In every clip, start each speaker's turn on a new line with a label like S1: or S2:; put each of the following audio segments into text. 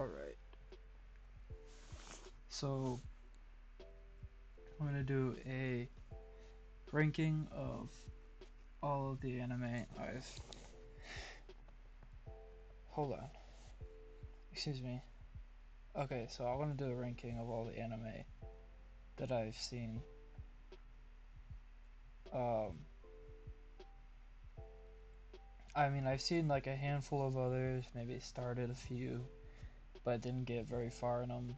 S1: Alright, so I'm gonna do a ranking of all of the anime I've. Hold on. Excuse me. Okay, so I want to do a ranking of all the anime that I've seen. Um, I mean, I've seen like a handful of others, maybe started a few, but didn't get very far in them.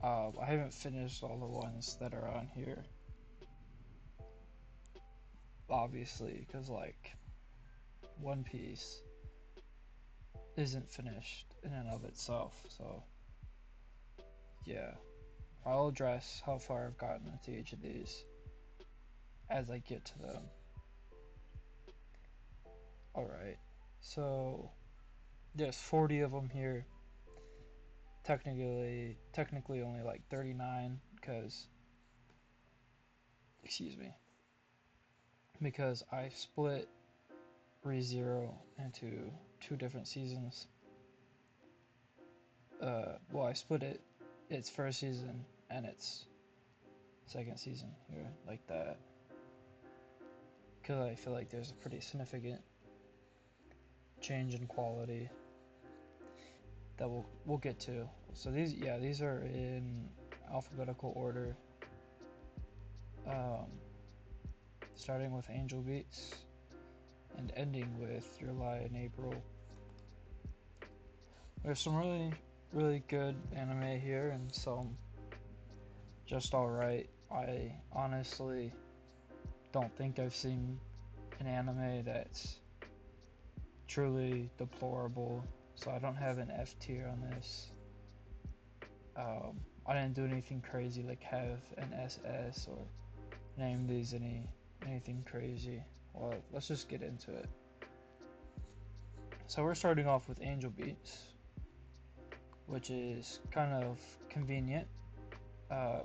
S1: I haven't finished all the ones that are on here, obviously, because like One Piece isn't finished in and of itself, so yeah. I'll address how far I've gotten into each of these as I get to them. Alright, so there's 40 of them here. Technically only like 39 excuse me, because I split ReZero into two different seasons. Well, I split its first season and its second season here, like that, because I feel like there's a pretty significant change in quality that we'll get to. So these are in alphabetical order, um, starting with Angel Beats and ending with Your Lie in April. There's some really good anime here and some just alright. I honestly don't think I've seen an anime that's truly deplorable, so I don't have an F tier on this. I didn't do anything crazy like have an SS or name these anything crazy. Well, let's just get into it. So we're starting off with Angel Beats, which is kind of convenient, um,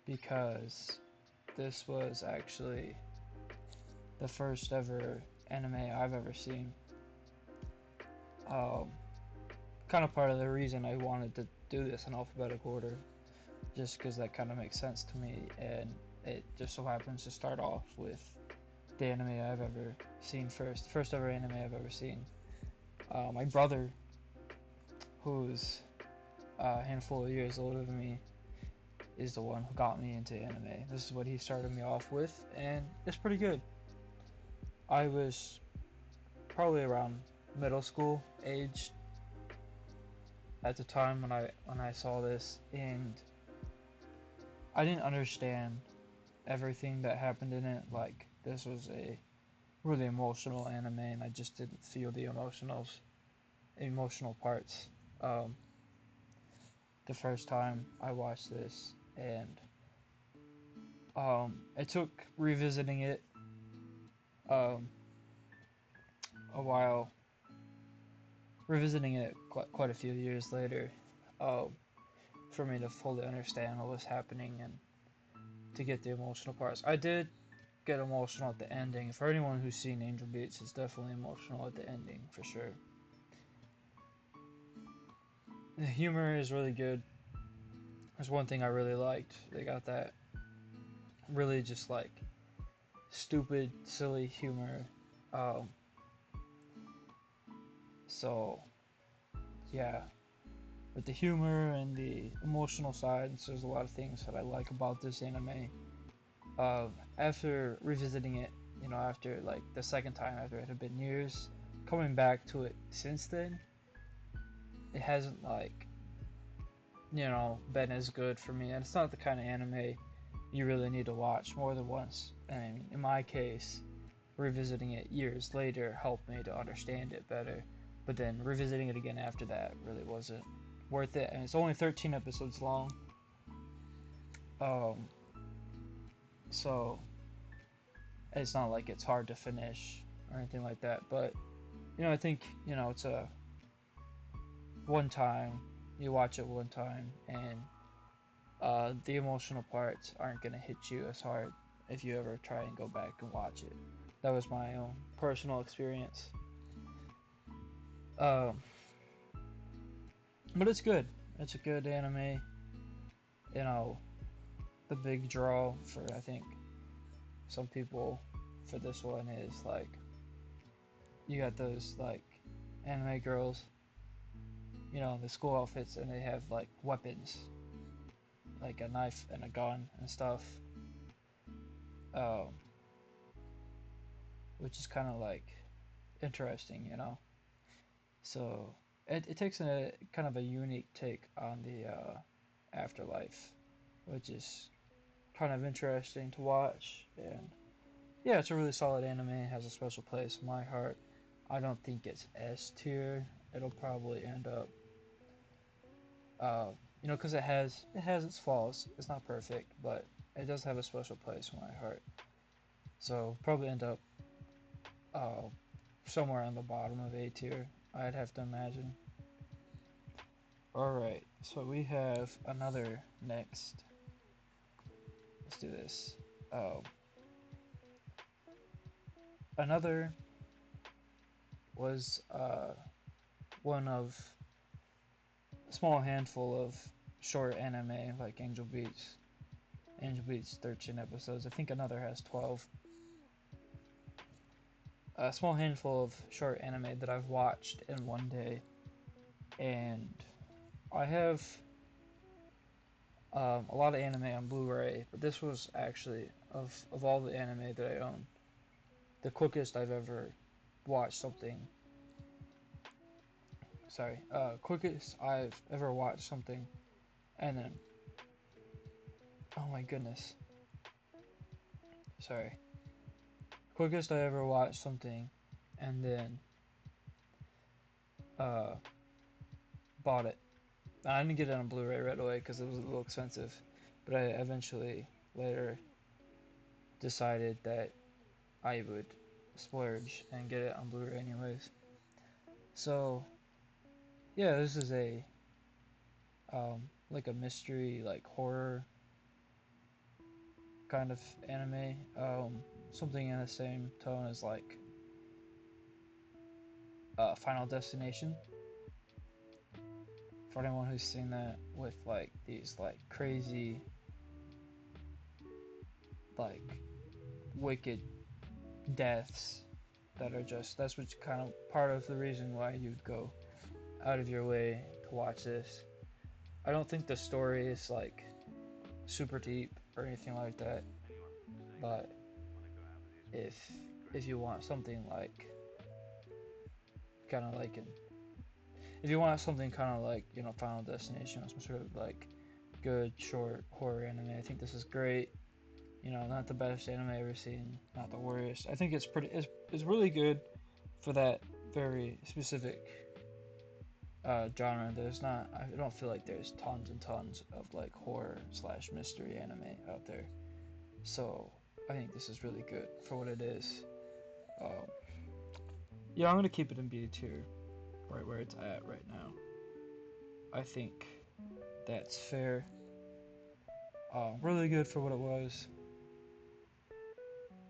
S1: because this was actually the first ever anime I've ever seen. Um, Kind of part of the reason I wanted to do this in alphabetical order, just because that kind of makes sense to me, and it just so happens to start off with the anime I've ever seen first ever anime I've ever seen. My brother, who's a handful of years older than me, is the one who got me into anime. This is what he started me off with, and it's pretty good. I was probably around middle school age at the time when I saw this, and I didn't understand everything that happened in it. Like, this was a really emotional anime, and I just didn't feel the emotional parts. Um, the first time I watched this, and it took revisiting it um, a while, revisiting it quite a few years later, um, for me to fully understand what was happening and to get the emotional parts. I did get emotional at the ending. For anyone who's seen Angel Beats, it's definitely emotional at the ending for sure. The humor is really good. There's one thing I really liked. They got that really just like stupid, silly humor. Um, so yeah, with the humor and the emotional sides, there's a lot of things that I like about this anime. After revisiting it, after like the second time after it had been years, coming back to it since then, it hasn't like been as good for me. And it's not the kind of anime you really need to watch more than once. And in my case, revisiting it years later helped me to understand it better. But then revisiting it again after that really wasn't worth it. And it's only 13 episodes long. Um, so it's not like it's hard to finish or anything like that. But I think it's a one time. You watch it one time, and the emotional parts aren't gonna hit you as hard if you ever try and go back and watch it. That was my own personal experience. Um, But it's good. It's a good anime. You know, the big draw for I think some people for this one is like you got those like anime girls, you know, the school outfits, and they have like weapons, like a knife and a gun and stuff, um, which is kind of like interesting, you know. So it takes a kind of a unique take on the afterlife, which is kind of interesting to watch. And yeah, it's a really solid anime. It has a special place in my heart. I don't think it's S tier. It'll probably end up, you know, because it has its flaws. It's not perfect, but it does have a special place in my heart. So probably end up uh, somewhere on the bottom of A tier. I'd have to imagine. All right, so we have another next. Let's do this. Um, Another was one of a small handful of short anime like Angel Beats. Angel Beats 13 episodes. I think another has 12. A small handful of short anime that I've watched in one day, and I have a lot of anime on Blu-ray, but this was actually of all the anime that I own, the quickest I've ever watched something. Sorry, quickest I've ever watched something, and then oh my goodness, sorry, quickest I ever watched something, and then uh, bought it. I didn't get it on Blu-ray right away because it was a little expensive, but I eventually later decided that I would splurge and get it on Blu-ray anyways. So yeah, this is a like a mystery, like horror kind of anime. Something in the same tone as like Final Destination. For anyone who's seen that with like these like crazy, like wicked deaths that are just that's what's kind of part of the reason why you'd go out of your way to watch this. I don't think the story is like super deep or anything like that, but if if you want something like kind of like an if you want something kind of like you know Final Destination, some sort of like good short horror anime, I think this is great. You know, not the best anime I've ever seen, not the worst. I think it's really good for that very specific genre. There's not I don't feel like there's tons and tons of like horror slash mystery anime out there. So I think this is really good for what it is. Um, yeah, I'm gonna keep it in B tier, right where it's at right now. I think that's fair. Really good for what it was,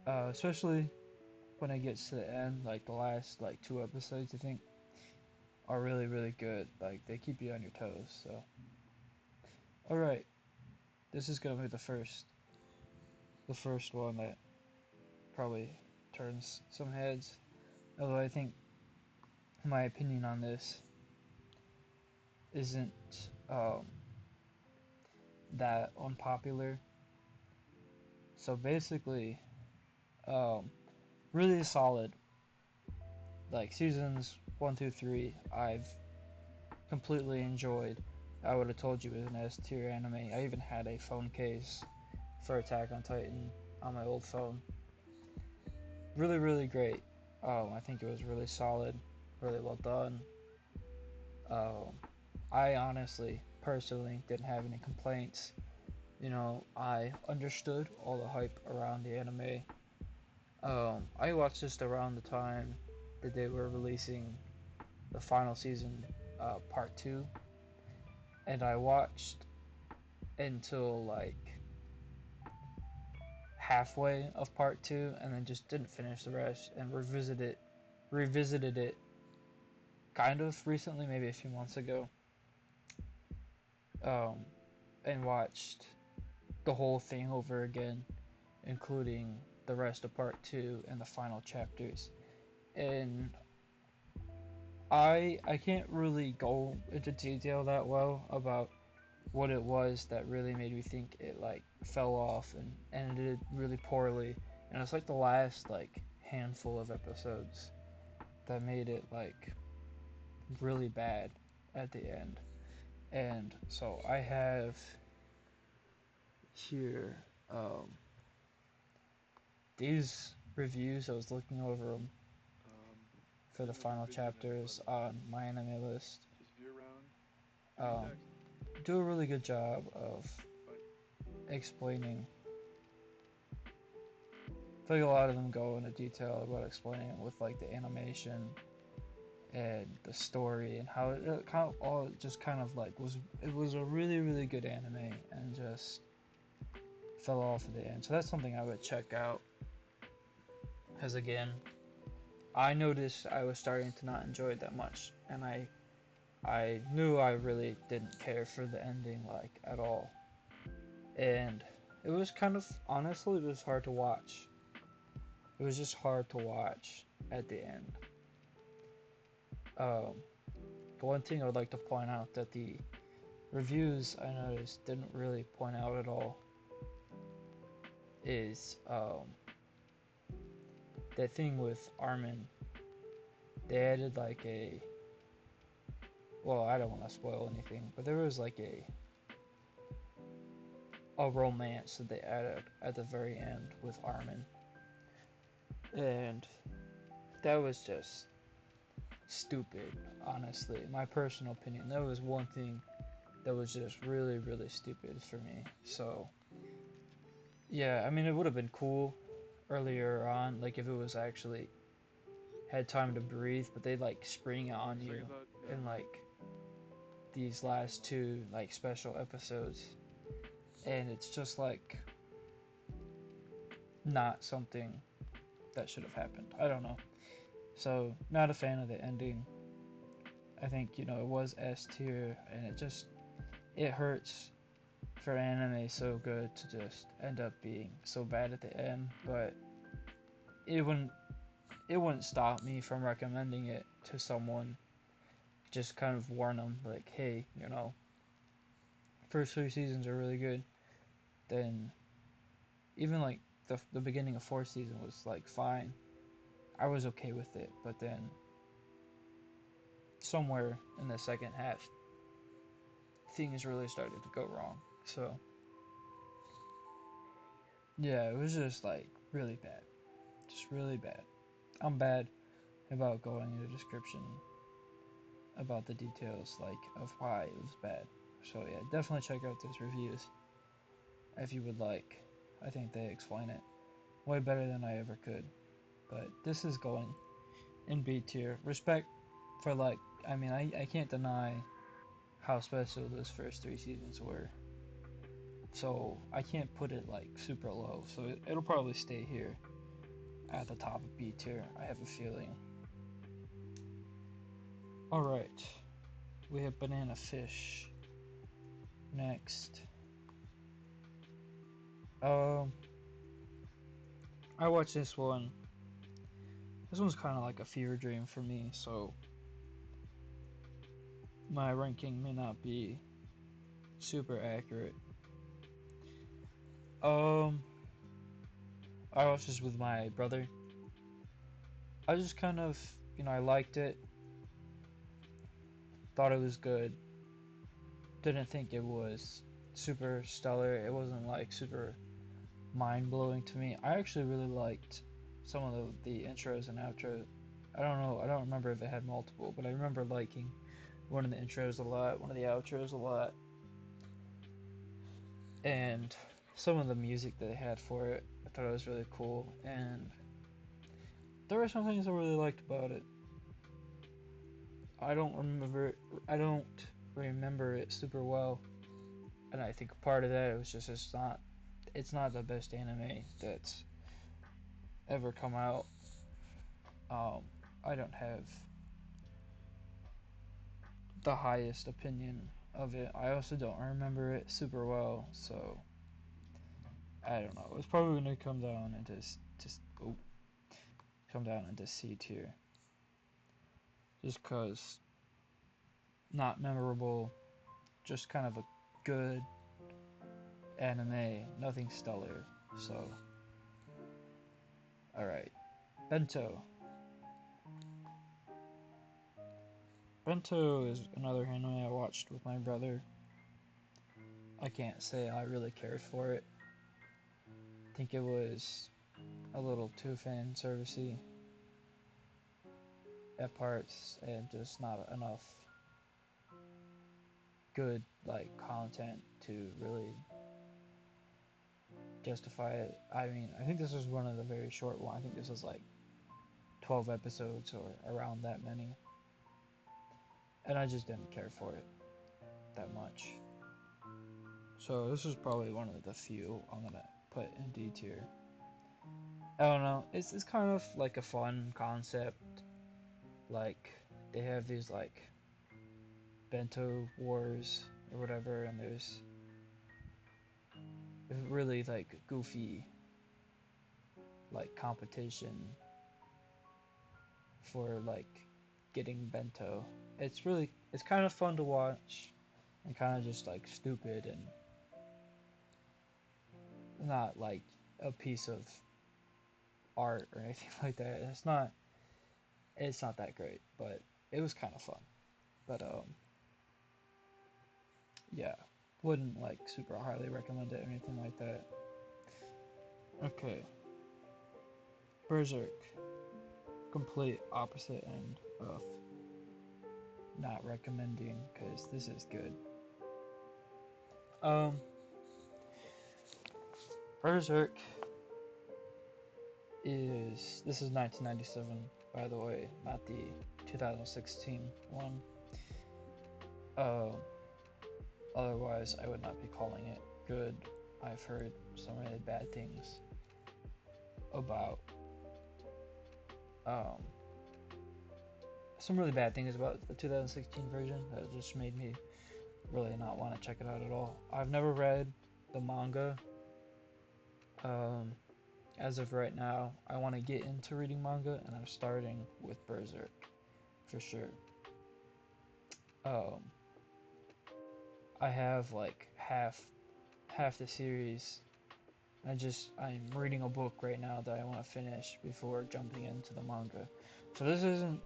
S1: especially when it gets to the end. Like the last like two episodes, I think are really really good. Like they keep you on your toes. So, all right, this is gonna be the first one that probably turns some heads. Although I think my opinion on this isn't that unpopular. So basically, um, really solid. Like seasons 1 through 3, I've completely enjoyed. I would have told you it was an S tier anime. I even had a phone case for Attack on Titan on my old phone. Really, really great. I think it was really solid, really well done. Um, I honestly, personally, didn't have any complaints. You know, I understood all the hype around the anime. I watched this around the time that they were releasing the final season, part two, and I watched until like halfway of part two, and then just didn't finish the rest and revisited it kind of recently, maybe a few months ago. um, and watched the whole thing over again, including the rest of part two and the final chapters. And I can't really go into detail that well about what it was that really made me think it like fell off and ended really poorly. And it's like the last like handful of episodes that made it like really bad at the end. And so I have here these reviews. I was looking over them for the final chapters on my anime list. Um, do a really good job of explaining. I feel like a lot of them go into detail about explaining it with like the animation and the story and how it kind of all just kind of like was. It was a really good anime and just fell off at the end. So that's something I would check out. Because again, I noticed I was starting to not enjoy it that much, and I knew I really didn't care for the ending like at all, and it was kind of honestly it was hard to watch. It was just hard to watch at the end. Um, the one thing I would like to point out that the reviews I noticed didn't really point out at all is that thing with Armin. They added like a well, I don't want to spoil anything, but there was like a romance that they added at the very end with Armin, and that was just stupid. Honestly, my personal opinion, that was one thing that was just really stupid for me. So yeah, I mean, it would have been cool earlier on, like if it was actually had time to breathe, but they like spring it on you in like these last two like special episodes, and it's just like not something that should have happened. I don't know. So not a fan of the ending. I think it was S tier, and it hurts for anime so good to just end up being so bad at the end. But it wouldn't it wouldn't stop me from recommending it to someone. Just kind of warn them like, hey, first three seasons are really good. Then even like the beginning of fourth season was like fine. I was okay with it, but then somewhere in the second half, things really started to go wrong. So yeah, it was just like really bad, just really bad. I'm bad about going into description about the details like of why it was bad. So yeah, definitely check out those reviews if you would like. I think they explain it way better than I ever could. But this is going in B tier. Respect for like, I mean, I can't deny how special those first three seasons were. So I can't put it like super low. So it'll probably stay here at the top of B tier. I have a feeling. All right, we have Banana Fish next. Um, I watched this one. This one's kind of like a fever dream for me, so my ranking may not be super accurate. Um, I watched this with my brother. I just kind of, I liked it, thought it was good, didn't think it was super stellar. It wasn't like super mind blowing to me. I actually really liked some of the intros and outros. I don't know, I don't remember if it had multiple, but I remember liking one of the intros a lot, one of the outros a lot, and some of the music that they had for it. I thought it was really cool, and there were some things I really liked about it. I don't remember. I don't remember it super well, and I think part of that it was just it's not the best anime that's ever come out. I don't have the highest opinion of it. I also don't remember it super well, so I don't know. It's probably gonna come down into come down into C tier, just cause not memorable, just kind of a good anime, nothing stellar. So, all right, Bento. Bento is another anime I watched with my brother. I can't say I really cared for it. I think it was a little too fan servicey at parts and just not enough good like content to really justify it. I mean, I think this was one of the very short ones. I think this was like 12 episodes or around that many. And I just didn't care for it that much. So this is probably one of the few I'm gonna put in D tier. I don't know. It's kind of like a fun concept. Like they have these like bento wars or whatever, and there's really like goofy like competition for like getting bento. It's kind of fun to watch and kind of just like stupid and not like a piece of art or anything like that. It's not that great, but it was kind of fun. But yeah, wouldn't like super highly recommend it or anything like that. Okay, Berserk, complete opposite end of not recommending because this is good. Um, Berserk this is 1997 by the way, not the 2016 one. Uh, Otherwise I would not be calling it good. I've heard some really bad things about um some really bad things about the 2016 version that just made me really not want to check it out at all. I've never read the manga. Um, as of right now, I want to get into reading manga, and I'm starting with Berserk for sure. Um, I have like half the series. I'm reading a book right now that I want to finish before jumping into the manga. So this isn't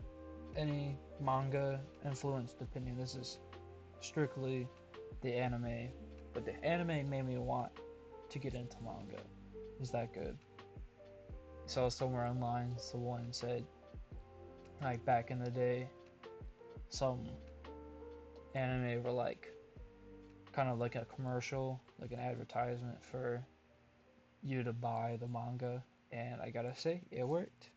S1: any manga influenced opinion. This is strictly the anime, but the anime made me want to get into manga. Is that good? Saw somewhere online someone said like back in the day some anime were like kind of like a commercial, like an advertisement for you to buy the manga, and I gotta say it worked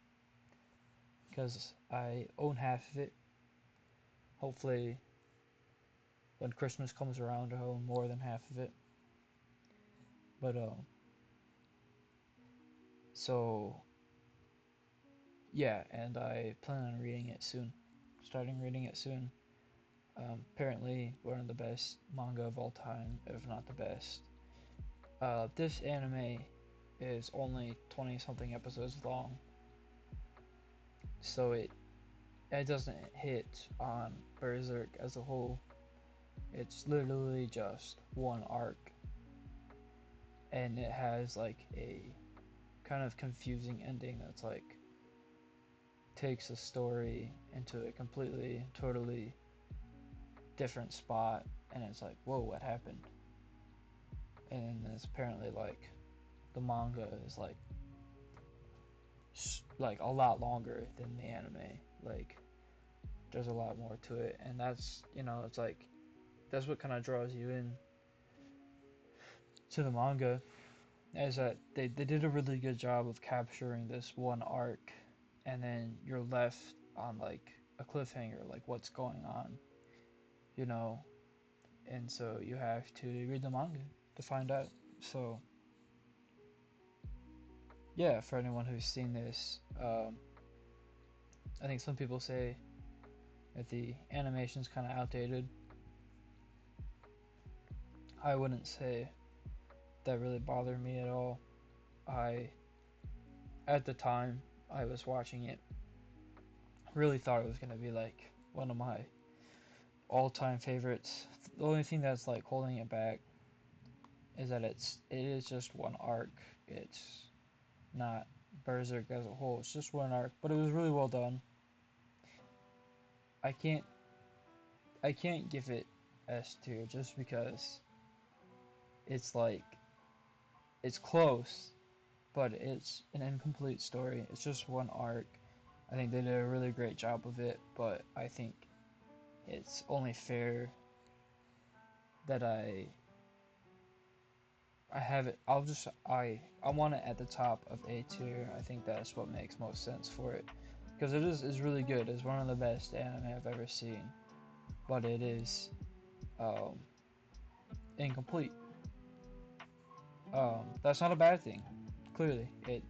S1: because I own half of it. Hopefully when Christmas comes around I own more than half of it. But so yeah, and I plan on reading it soon. Starting reading it soon. Apparently, one of the best manga of all time, if not the best. This anime is only 20 something episodes long, so it doesn't hit on Berserk as a whole. It's literally just one arc, and it has like a kind of confusing ending that's like takes a story into a completely, totally different spot, and it's like, whoa, what happened? And it's apparently like the manga is like a lot longer than the anime. Like there's a lot more to it, and that's it's like that's what kind of draws you in to the manga. Is that they did a really good job of capturing this one arc, and then you're left on like a cliffhanger, like what's going on, you know, and so you have to read the manga to find out. So yeah, for anyone who's seen this, I think some people say that the animation's kind of outdated. I wouldn't say that really bothered me at all. I, at the time I was watching it, really thought it was gonna be like one of my all-time favorites. The only thing that's like holding it back is that it is just one arc. It's not Berserk as a whole. It's just one arc, but it was really well done. I can't I can't give it S tier just because it's like it's close, but it's an incomplete story. It's just one arc. I think they did a really great job of it, but I think it's only fair that I have it. I want it at the top of A tier. I think that's what makes most sense for it because it is really good. It's one of the best anime I've ever seen, but it is um, incomplete. That's not a bad thing. Clearly, it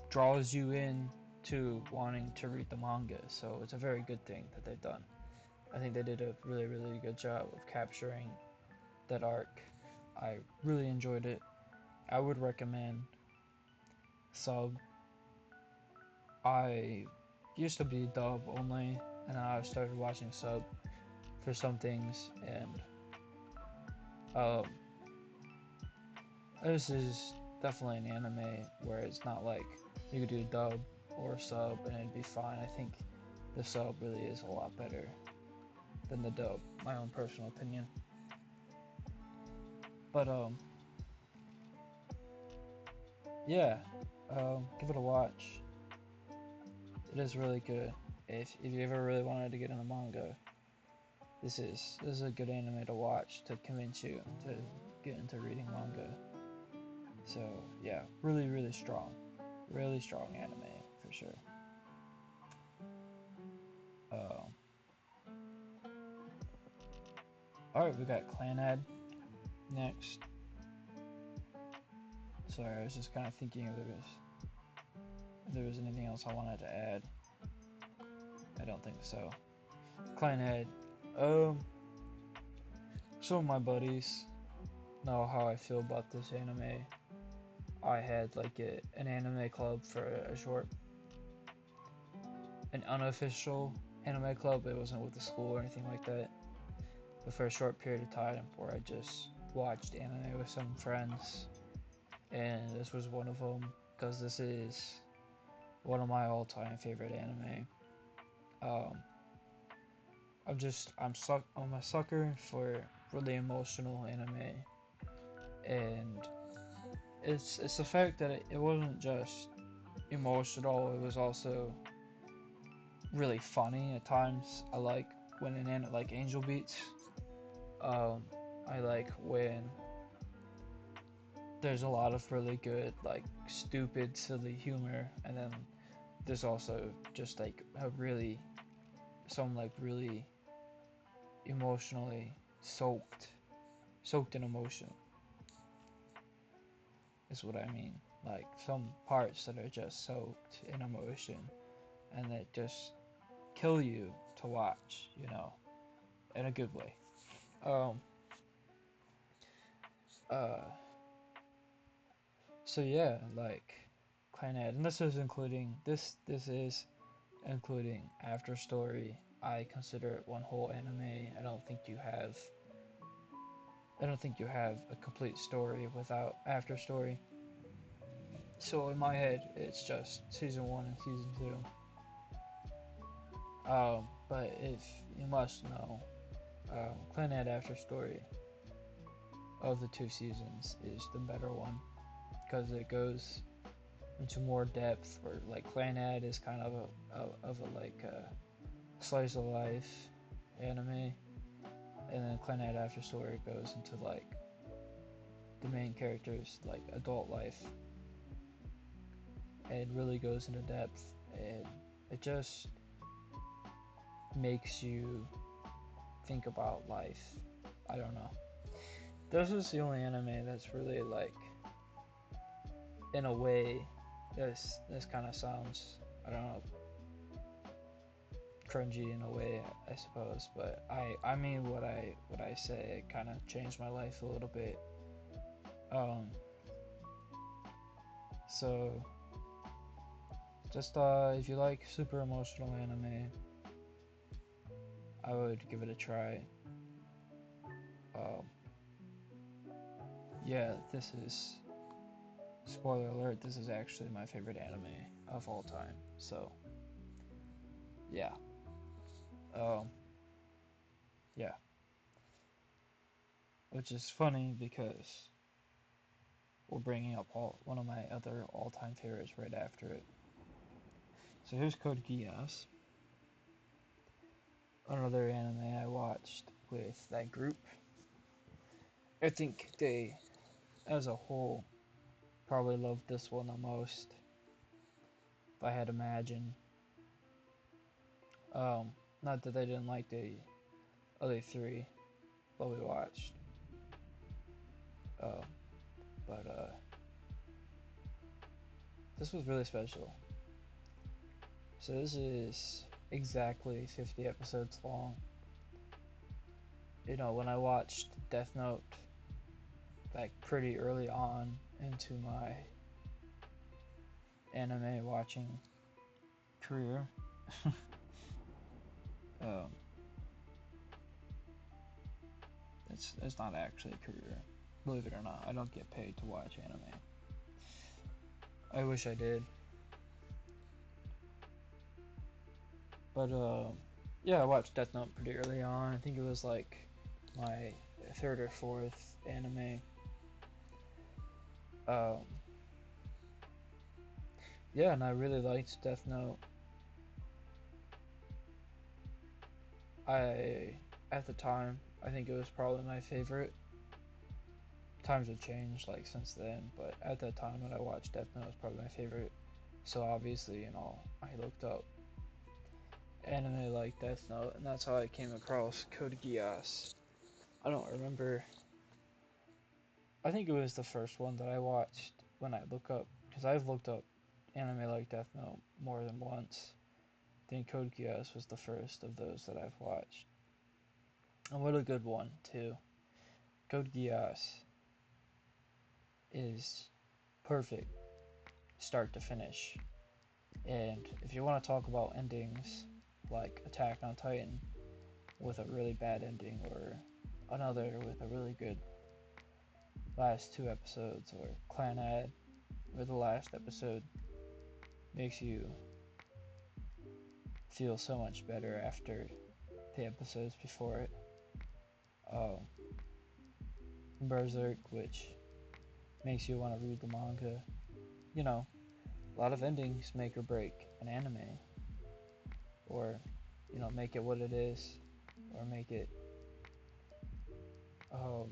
S1: draws you in to wanting to read the manga, so it's a very good thing that they've done. I think they did a really good job of capturing that arc. I really enjoyed it. I would recommend sub. I used to be dub only, and I started watching sub for some things, and um, this is definitely an anime where it's not like you could do dub or sub and it'd be fine. I think the sub really is a lot better than the dub, my own personal opinion. But yeah, give it a watch. It is really good. If you ever really wanted to get into manga, this is a good anime to watch to convince you to get into reading manga. So yeah, really strong anime for sure. Um, all right, we got Clanad next. Sorry, I was just kind of thinking if there was anything else I wanted to add. I don't think so. Clanad. Um, some of my buddies know how I feel about this anime. I had like an anime club for a short, an unofficial anime club. It wasn't with the school or anything like that. But for a short period of time where I just watched anime with some friends, and this was one of them because this is one of my all-time favorite anime. Um, I'm a sucker for really emotional anime, and it's the fact that it wasn't just emotional, it was also really funny at times. I like when like Angel Beats. Um, I like when there's a lot of really good like stupid silly humor, and then there's also just like a really some like really emotionally soaked in emotion is what I mean. Like some parts that are just soaked in emotion and that just kill you to watch, you know, in a good way. Um, uh, so yeah, like Clannad, and this is including After Story. I consider it one whole anime. I don't think you have a complete story without After Story. So in my head, it's just season one and season two. But if you must know, Clannad After Story of the two seasons is the better one because it goes into more depth. Where like Clannad is kind of a like a slice of life anime, and then Clannad After Story goes into like the main character's like adult life and really goes into depth, and it just makes you think about life. I don't know. This is the only anime that's really like, in a way, this kind of sounds, I don't know, cringy in a way, I suppose. But I mean what I say. It kind of changed my life a little bit. Um, so just if you like super emotional anime, I would give it a try. Um, yeah, this is, spoiler alert, this is actually my favorite anime of all time. So yeah, um, yeah, which is funny because we're bringing up one of my other all-time favorites right after it. So here's Code Geass, another anime I watched with that group. I think they, as a whole, probably loved this one the most, if I had to imagine. Um, Not that they didn't like the other three that we watched. Um, but this was really special. So this is exactly 50 episodes long. You know, when I watched Death Note, like pretty early on into my anime watching career, um, it's not actually a career, believe it or not. I don't get paid to watch anime. I wish I did, but yeah, I watched Death Note pretty early on. I think it was like my third or fourth anime. Um, yeah, and I really liked Death Note. At the time, I think it was probably my favorite. Times have changed like since then, but at that time when I watched Death Note, it was probably my favorite. So obviously, I looked up anime like Death Note, and that's how I came across Code Geass. I don't remember. I think it was the first one that I watched when I look up, because I've looked up anime like Death Note more than once. I think Code Geass was the first of those that I've watched. And what a good one, too. Code Geass is perfect start to finish. And if you want to talk about endings like Attack on Titan with a really bad ending, or another with a really good last two episodes, or Clanad, where the last episode makes you feel so much better after the episodes before it. Um, Berserk, which makes you want to read the manga. You know, a lot of endings make or break an anime, or make it what it is, or make it um,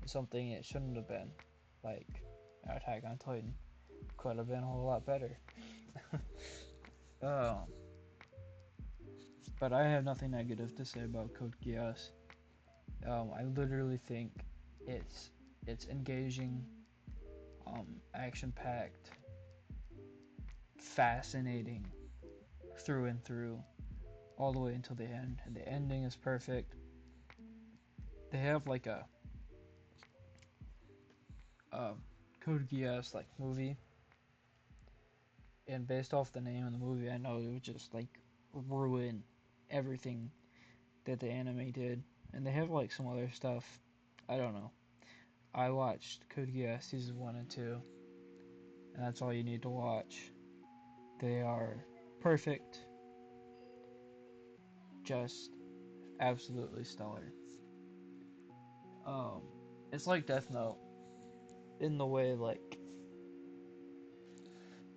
S1: something it shouldn't have been. Like Attack on Titan could have been a whole lot better. um, but I have nothing negative to say about Code Geass. I literally think it's engaging, action-packed, fascinating through and through, all the way until the end. And the ending is perfect. They have like a Code Geass like movie, and based off the name of the movie, I know it would just like ruin everything that the anime did. And they have like some other stuff. I don't know. I watched Code Geass season 1 and 2, and that's all you need to watch. They are perfect, just absolutely stellar. Um, it's like Death Note in the way like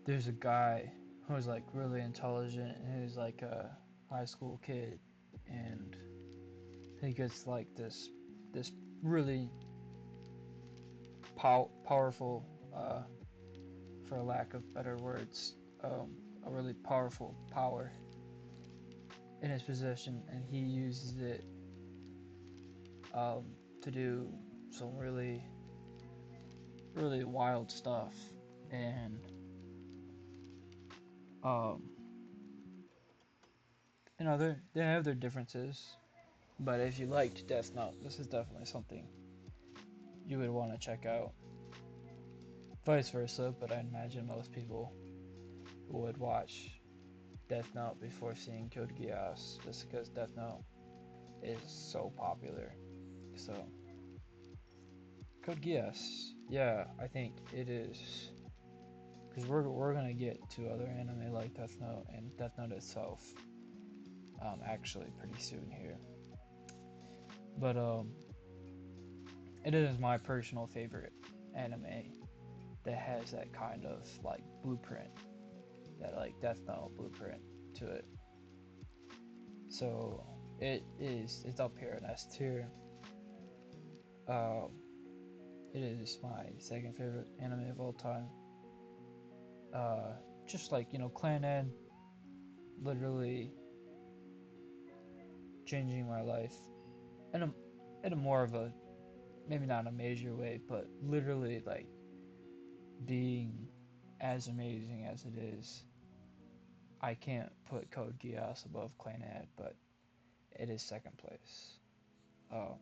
S1: there's a guy who's like really intelligent and he's like a high school kid, and he gets like this really powerful, for lack of better words, a really powerful power in his possession, and he uses it to do some really wild stuff. And um, they have their differences, but if you liked Death Note, this is definitely something you would want to check out. Vice versa, but I imagine most people would watch Death Note before seeing Code Geass, just because Death Note is so popular. So, Code Geass, yeah, I think it is, because we're gonna get to other anime like Death Note and Death Note itself, actually pretty soon here. But it is my personal favorite anime that has that kind of like blueprint, that like Death Note blueprint to it. So it's up here in S tier. Um, it is my second favorite anime of all time. Uh, just like Clan literally changing my life in a more of a, maybe not a major way, but literally like being as amazing as it is. I can't put Code Geass above Clannad, but it is second place. Um,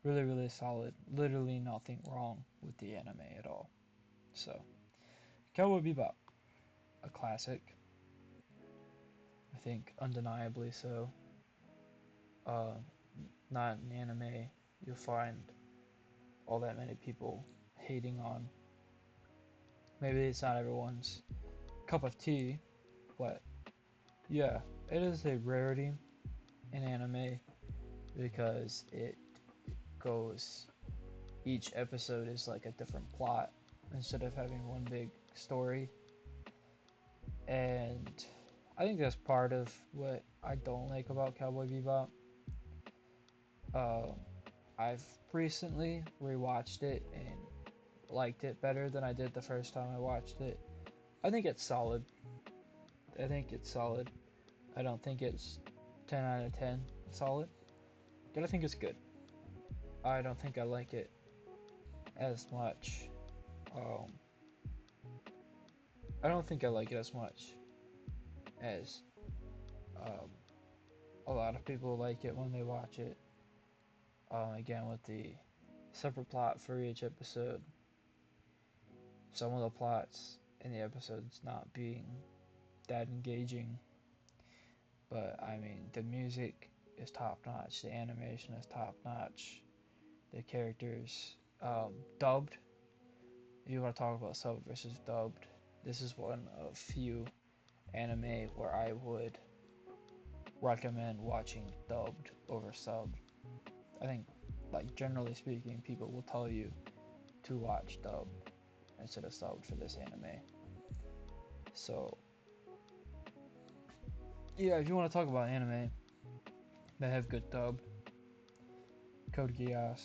S1: really, really solid. Literally nothing wrong with the anime at all. So, Cowboy Bebop, a classic. I think undeniably so. Uh, Not an anime you'll find all that many people hating on. Maybe it's not everyone's cup of tea, but yeah, it is a rarity in anime because it goes, each episode is like a different plot instead of having one big story. And I think that's part of what I don't like about Cowboy Bebop. Uh, I've recently rewatched it and liked it better than I did the first time I watched it. I think it's solid. I think it's solid. I don't think it's 10 out of 10 solid, but I think it's good. I don't think I like it as much. Um, I don't think I like it as much as um, a lot of people like it when they watch it. Again, with the separate plot for each episode, some of the plots in the episodes not being that engaging, but I mean, the music is top notch, the animation is top notch, the characters, dubbed. If you want to talk about sub versus dubbed, this is one of few anime where I would recommend watching dubbed over subbed. I think, like generally speaking, people will tell you to watch dubbed instead of subbed for this anime. So yeah, if you want to talk about anime that have good dub, Code Geass.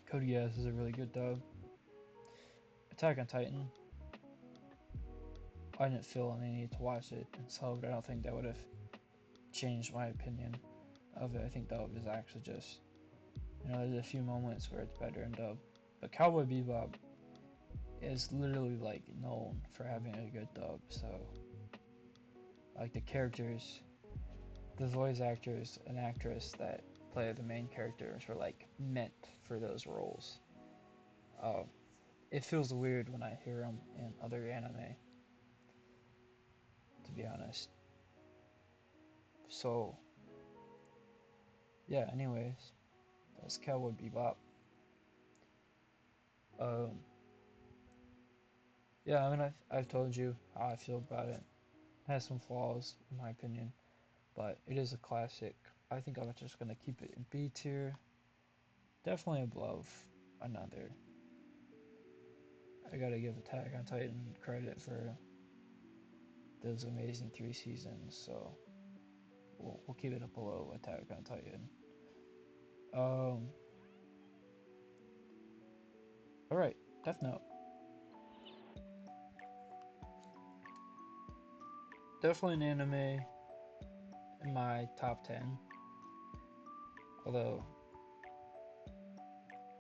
S1: Code Geass is a really good dub. Attack on Titan. I didn't feel any need to watch it in subbed. I don't think that would have changed my opinion of it. I think dub is actually just, there's a few moments where it's better in dub. But Cowboy Bebop is literally like known for having a good dub. So like the characters, the voice actors and actress that play the main characters were like meant for those roles. Um, it feels weird when I hear them in other anime, to be honest. So yeah. Anyways, that's Cowboy Bebop. Um, yeah. I mean, I've told you how I feel about it. It has some flaws, in my opinion, but it is a classic. I think I'm just gonna keep it in B tier. Definitely above another. I gotta give Attack on Titan credit for those amazing 3 seasons, so we'll keep it up below Attack on Titan. Um, all right, Death Note. Definitely an anime in my top 10. Although,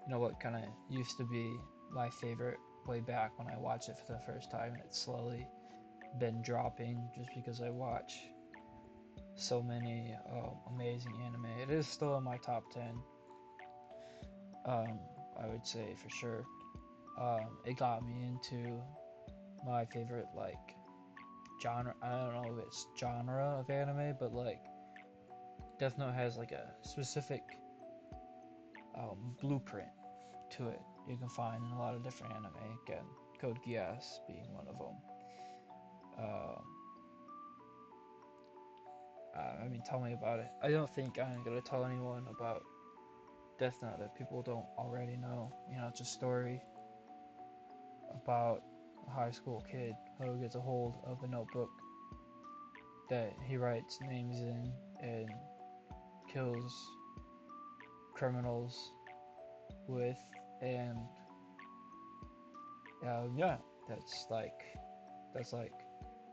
S1: what kind of used to be my favorite way back when I watched it for the first time, and it slowly been dropping just because I watch so many amazing anime. It is still in my top 10. I would say for sure. It got me into my favorite like genre. I don't know if it's genre of anime, but like Death Note has like a specific blueprint to it. You can find in a lot of different anime. Again, Code Geass being one of them. Um, I mean, tell me about it. I don't think I'm gonna tell anyone about Death Note that people don't already know. You know, it's a story about a high school kid who gets a hold of a notebook that he writes names in and kills criminals with, and yeah, that's like that's like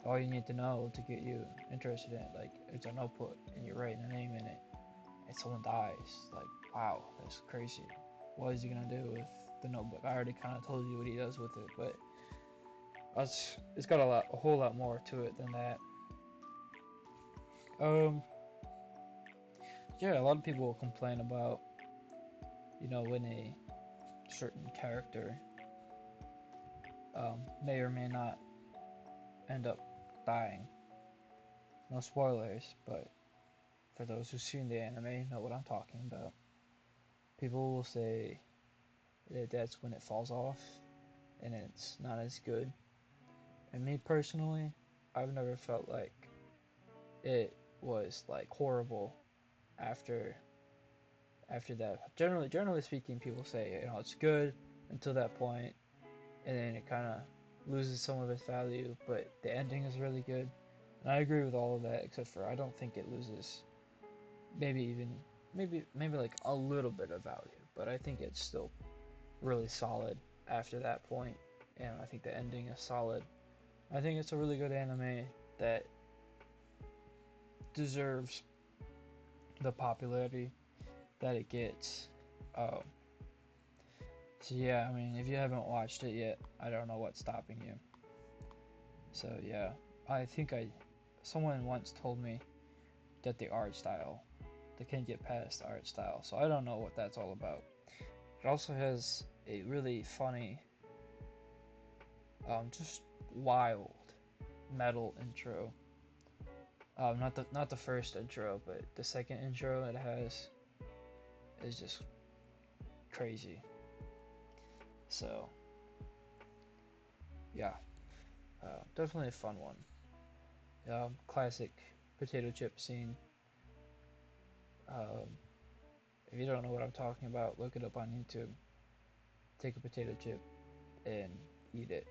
S1: all you need to know to get you interested in it. Like it's a notebook and you're writing a name in it, and someone dies. Like wow, that's crazy. What is he gonna do with the notebook? I already kind of told you what he does with it, but it's got a whole lot more to it than that. Um, yeah, a lot of people will complain about, when a certain character may or may not end up dying. No spoilers, but for those who've seen the anime, know what I'm talking about. People will say that that's when it falls off and it's not as good. And me personally, I've never felt like it was like horrible after that. Generally speaking, people say it's good until that point, and then it kind of loses some of its value. But the ending is really good, and I agree with all of that, except for I don't think it loses maybe even maybe like a little bit of value, but I think it's still really solid after that point, and I think the ending is solid. I think it's a really good anime that deserves the popularity that it gets. Um, so yeah, I mean, if you haven't watched it yet, I don't know what's stopping you. So yeah, I think someone once told me that the art style, they can't get past the art style. So I don't know what that's all about. It also has a really funny, just wild metal intro. Not the first intro, but the second intro it has is just crazy. So yeah, definitely a fun one. Classic potato chip scene. Um, if you don't know what I'm talking about, look it up on YouTube. Take a potato chip and eat it,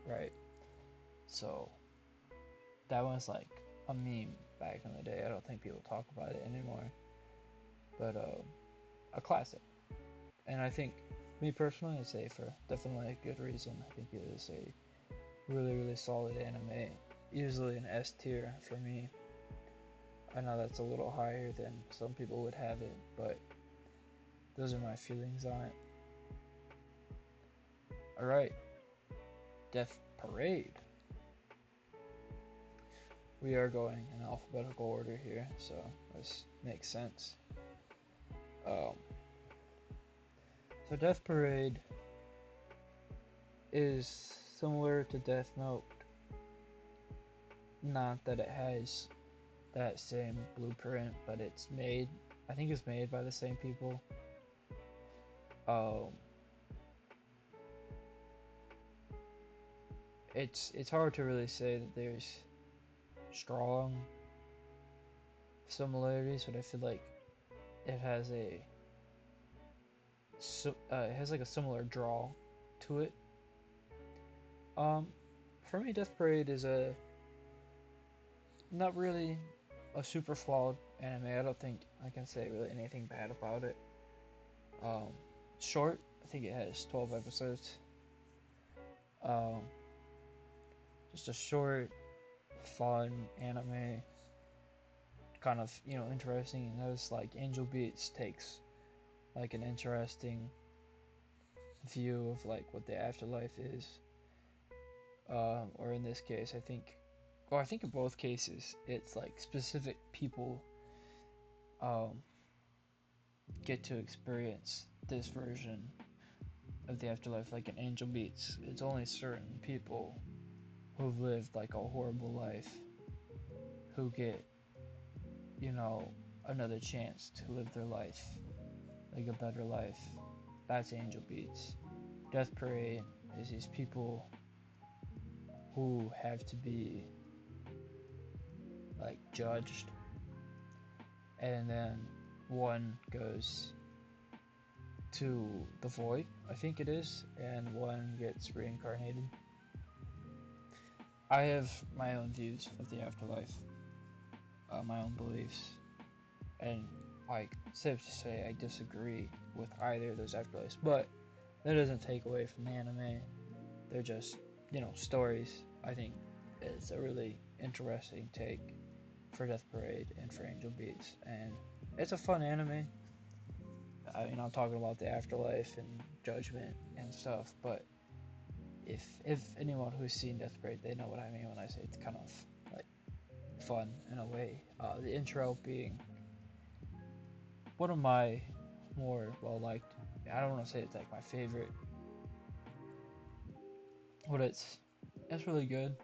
S1: right? So that was like a meme back in the day. I don't think people talk about it anymore, but a classic. And I think, me personally, I'd say for definitely a good reason. I think it is a really, really solid anime. Easily an S tier for me. I know that's a little higher than some people would have it, but those are my feelings on it. Alright, Death Parade. We are going in alphabetical order here, so this makes sense. Um, so Death Parade is similar to Death Note, not that it has that same blueprint, but I think it's made by the same people. Um, it's hard to really say that there's strong similarities, but I feel like it has it has like a similar draw to it. Um, for me, Death Parade is a not really a super flawed anime. I don't think I can say really anything bad about it. Um, Short. I think it has 12 episodes. Um, just a short, fun anime, kind of interesting. And those like Angel Beats takes like an interesting view of like what the afterlife is. or in this case, I think in both cases, it's like specific people um, get to experience this version of the afterlife, like in Angel Beats. It's only certain people who've lived like a horrible life who get, you know, another chance to live their life, like a better life. That's Angel Beats. Death Parade is these people who have to be like judged, and then one goes to the void, I think it is, and one gets reincarnated. I have my own views of the afterlife, my own beliefs, and like safe to say I disagree with either of those afterlives, but that doesn't take away from the anime. They're just, stories. I think it's a really interesting take for Death Parade and for Angel Beats, and it's a fun anime. I'm talking about the afterlife and judgment and stuff, but if anyone who's seen Death Parade, they know what I mean when I say it's kind of like fun in a way. The intro being one of my more well liked. I don't want to say it's like my favorite, but it's really good.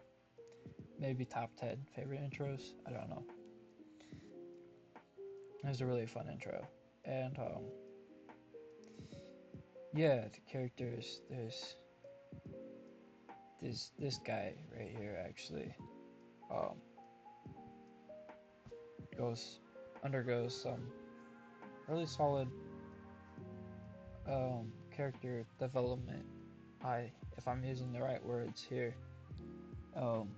S1: Maybe top 10 favorite intros. I don't know. It was a really fun intro, and yeah, the characters. There's this guy right here actually. Um, goes undergoes some really solid character development. If I'm using the right words here. Um,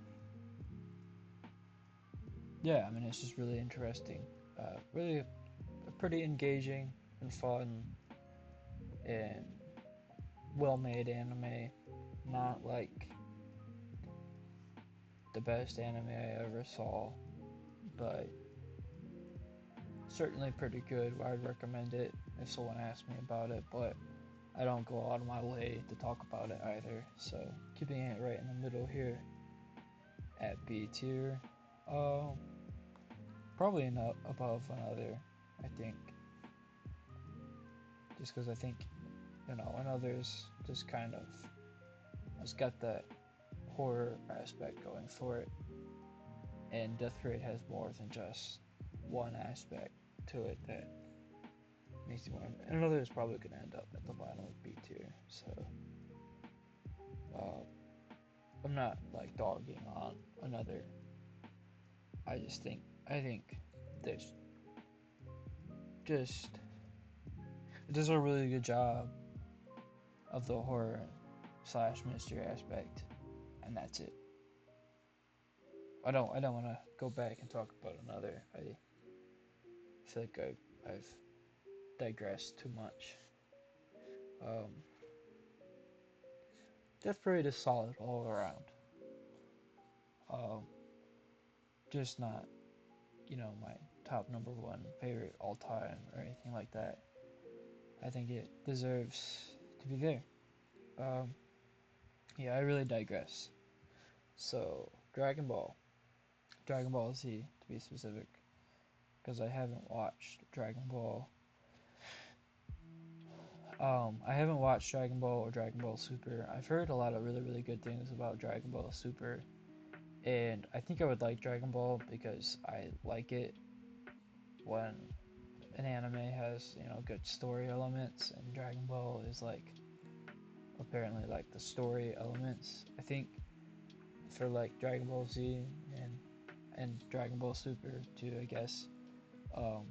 S1: yeah, I mean it's just really interesting. Really pretty engaging and fun and well-made anime. Not like the best anime I ever saw, but certainly pretty good. I'd recommend it if someone asked me about it, but I don't go out of my way to talk about it either. So keeping it right in the middle here at B tier. Uh, Probably above another, I think. Just because I think, another's just kind of has got that horror aspect going for it. And Death Parade has more than just one aspect to it that makes you want to. And another is probably going to end up at the bottom of B tier. So uh, I'm not like dogging on another. I think there's just it does a really good job of the horror slash mystery aspect, and that's it. I don't want to go back and talk about another. I feel like I've digressed too much. Um, Death Parade is solid all around. Um, just not, my top number one favorite all time or anything like that. I think it deserves to be there. Um, yeah, I really digress. So, Dragon Ball Z to be specific, because I haven't watched Dragon Ball. I haven't watched Dragon Ball or Dragon Ball Super. I've heard a lot of really, really good things about Dragon Ball Super, and I think I would like Dragon Ball because I like it when an anime has, good story elements, and Dragon Ball is like apparently like the story elements. I think for like Dragon Ball Z and Dragon Ball Super too, I guess. Um,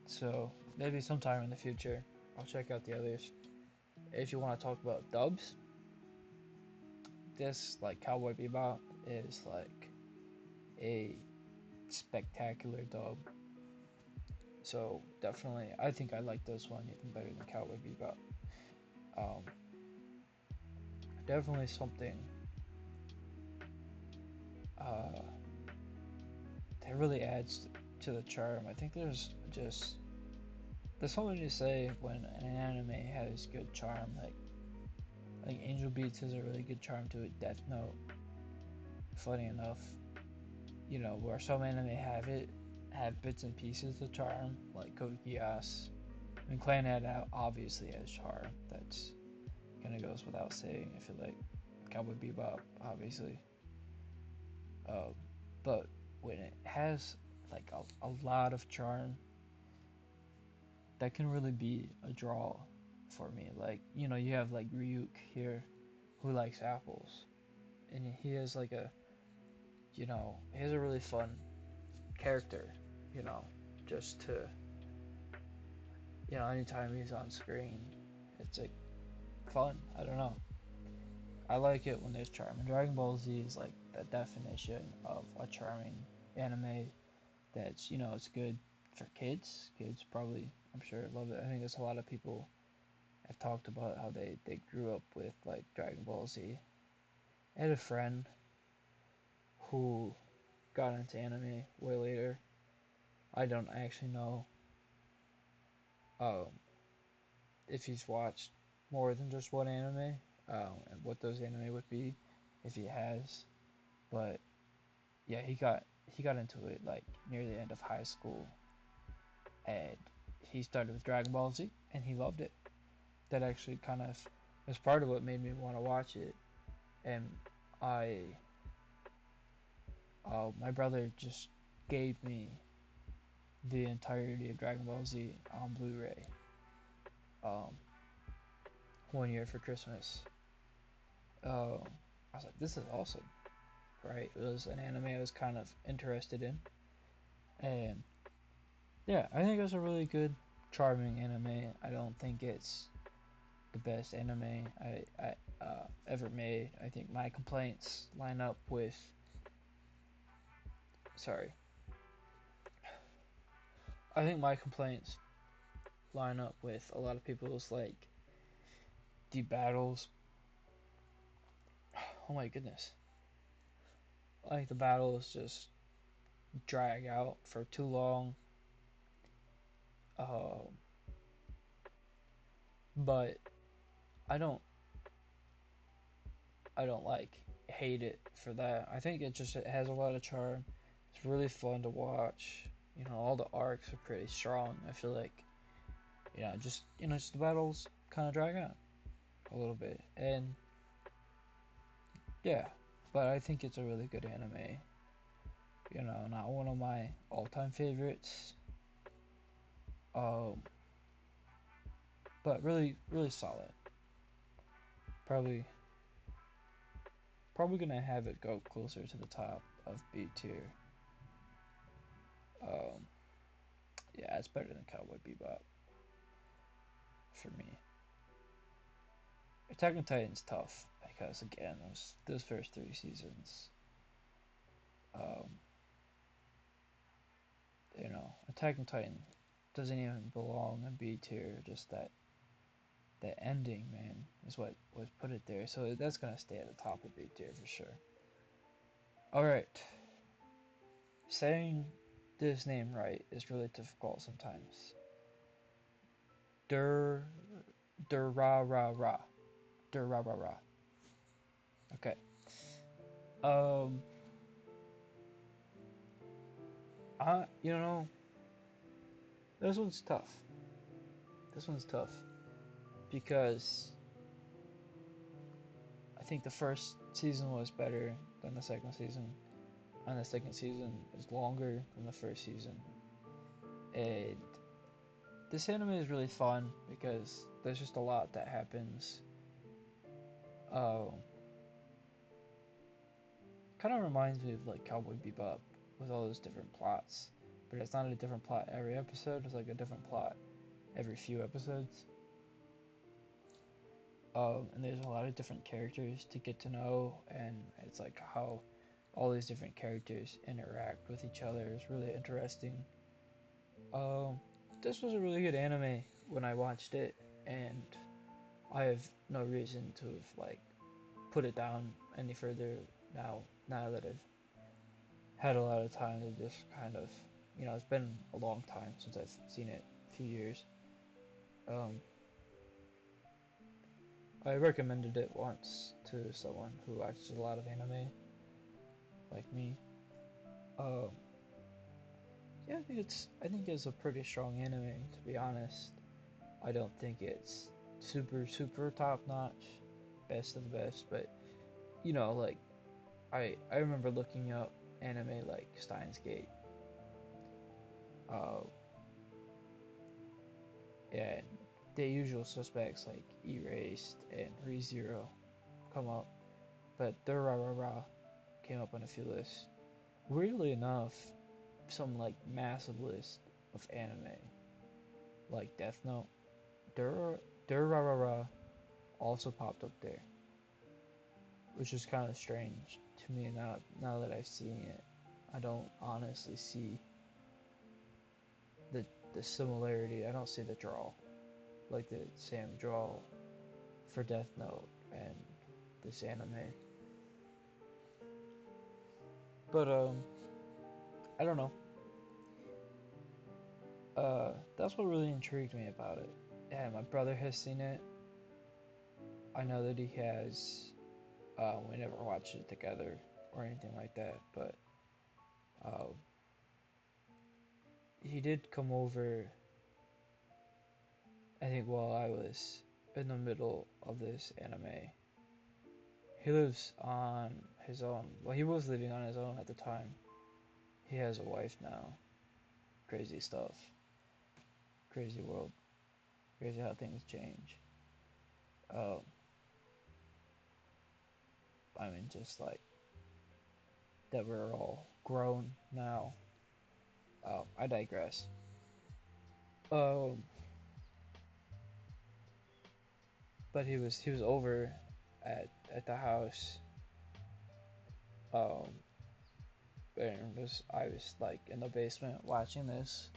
S1: so maybe sometime in the future I'll check out the others. If you want to talk about dubs, this like Cowboy Bebop is like a spectacular dub. So definitely, I think I like this one even better than Cowboy Bebop. Um, Definitely something uh, that really adds to the charm. I think there's something to say when an anime has good charm. Like Like Angel Beats has a really good charm to it. Death Note, funny enough, where some anime have bits and pieces of charm, like Code Geass. I mean, Clannad obviously has charm. That's kind of goes without saying. I feel like Cowboy Bebop, obviously. Um, but when it has like a lot of charm, that can really be a draw for me. Like, you have like Ryuk here who likes apples. And he has like he has a really fun character, you know, just to, anytime he's on screen, it's like fun. I don't know. I like it when there's charm. And Dragon Ball Z is like the definition of a charming anime that's, it's good for kids. Kids probably, I'm sure, love it. I think there's a lot of people have talked about how they grew up with like Dragon Ball Z. I had a friend who got into anime way later. I don't actually know um, if he's watched more than just one anime, and what those anime would be if he has. But yeah, he got into it like near the end of high school, and he started with Dragon Ball Z, and he loved it. That actually kind of was part of what made me want to watch it. And I, my brother just gave me the entirety of Dragon Ball Z on Blu-ray, um, one year for Christmas. I was like, this is awesome, right? It was an anime I was kind of interested in, and yeah, I think it was a really good, charming anime. I don't think it's the best anime I ever made. I think my complaints line up with. Sorry. I think my complaints line up with a lot of people's, like, the battles. Oh my goodness. Like, the battles just drag out for too long. Um, but I don't, I don't like hate it for that. I think it has a lot of charm. It's really fun to watch. All the arcs are pretty strong. I feel like, just the battles kind of drag out a little bit. And yeah, but I think it's a really good anime. Not one of my all-time favorites. Um, but really, really solid. Probably, probably gonna have it go closer to the top of B tier. Um, yeah, it's better than Cowboy Bebop for me. Attack on Titan's tough because again, those first three seasons. Um, Attack on Titan doesn't even belong in B tier. Just that ending, man, is what put it there. So that's gonna stay at the top of B tier for sure. All right, saying this name right is really difficult sometimes. Dur Dur ra ra ra Dur ra ra ra. Okay. Um. You know, this one's tough. This one's tough because I think the first season was better than the second season, and the second season is longer than the first season. And this anime is really fun because there's just a lot that happens. Um, Kind of reminds me of like Cowboy Bebop with all those different plots, but it's not a different plot every episode. It's like a different plot every few episodes. And there's a lot of different characters to get to know, and it's like how all these different characters interact with each other is really interesting. Um, this was a really good anime when I watched it, and I have no reason to have like put it down any further now. Now that I've had a lot of time to just kind of, it's been a long time since I've seen it, a few years. Um, I recommended it once to someone who watches a lot of anime, like me. Um, yeah, I think it's a pretty strong anime, to be honest. I don't think it's super top notch, best of the best, but you know, like I remember looking up anime like Steins Gate, uh, and the usual suspects like Erased and ReZero come up, but Durarara came up on a few lists. Weirdly enough, some like massive list of anime like Death Note, Durarara also popped up there, which is kind of strange to me now that I've seen it. I don't honestly see the the similarity. I don't see the draw, like the same draw for Death Note and this anime. But I don't know. That's what really intrigued me about it. And my brother has seen it. I know that he has. We never watched it together or anything like that, but uh, he did come over. I think while I was in the middle of this anime. He lives on his own. Well, he was living on his own at the time. He has a wife now. Crazy stuff. Crazy world. Crazy how things change. Um, I mean, just like that we're all grown now. I digress. Um, but he was over at the house. Um, and I was like in the basement watching this,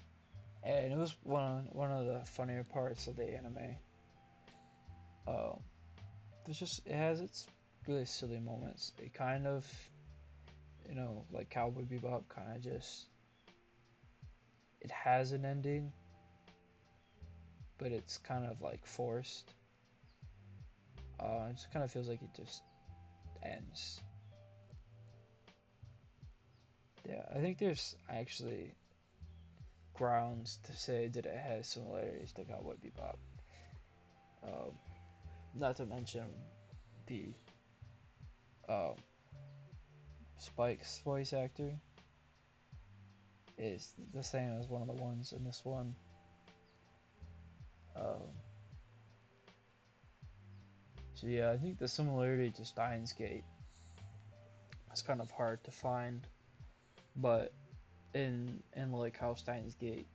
S1: and it was one of the funnier parts of the anime. Um, it has its really silly moments. It kind of, like Cowboy Bebop, kind of just it has an ending, but it's kind of like forced. It just kind of feels like it just ends. Yeah, I think there's actually grounds to say that it has similarities to Cowboy Bebop. Um, Not to mention the um, Spike's voice actor is the same as one of the ones in this one. Um, so yeah, I think the similarity to Steins Gate is kind of hard to find, but in like how Steins Gate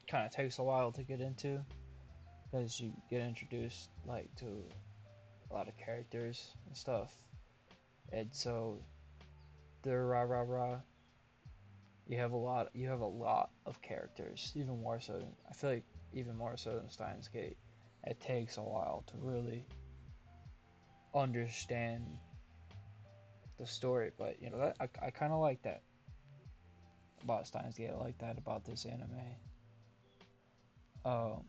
S1: kind of takes a while to get into because you get introduced like to a lot of characters and stuff, and so the rah rah rah you have a lot of characters, even more so than I feel like even more so than Steins Gate. It takes a while to really understand the story, but that I kind of like that about Steins Gate. I like that about this anime. Um,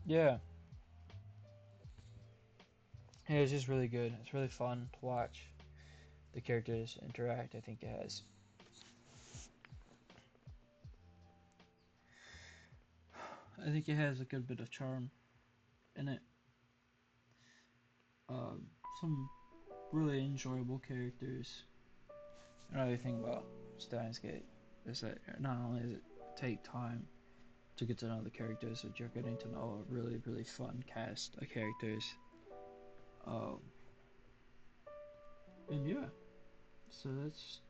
S1: yeah, it's just really good. It's really fun to watch the characters interact. I think it has a good bit of charm in it. Some really enjoyable characters. Another thing about Steins Gate is that not only does it take time to get to know the characters, but you're getting to know a really fun cast of characters. Um, and yeah, so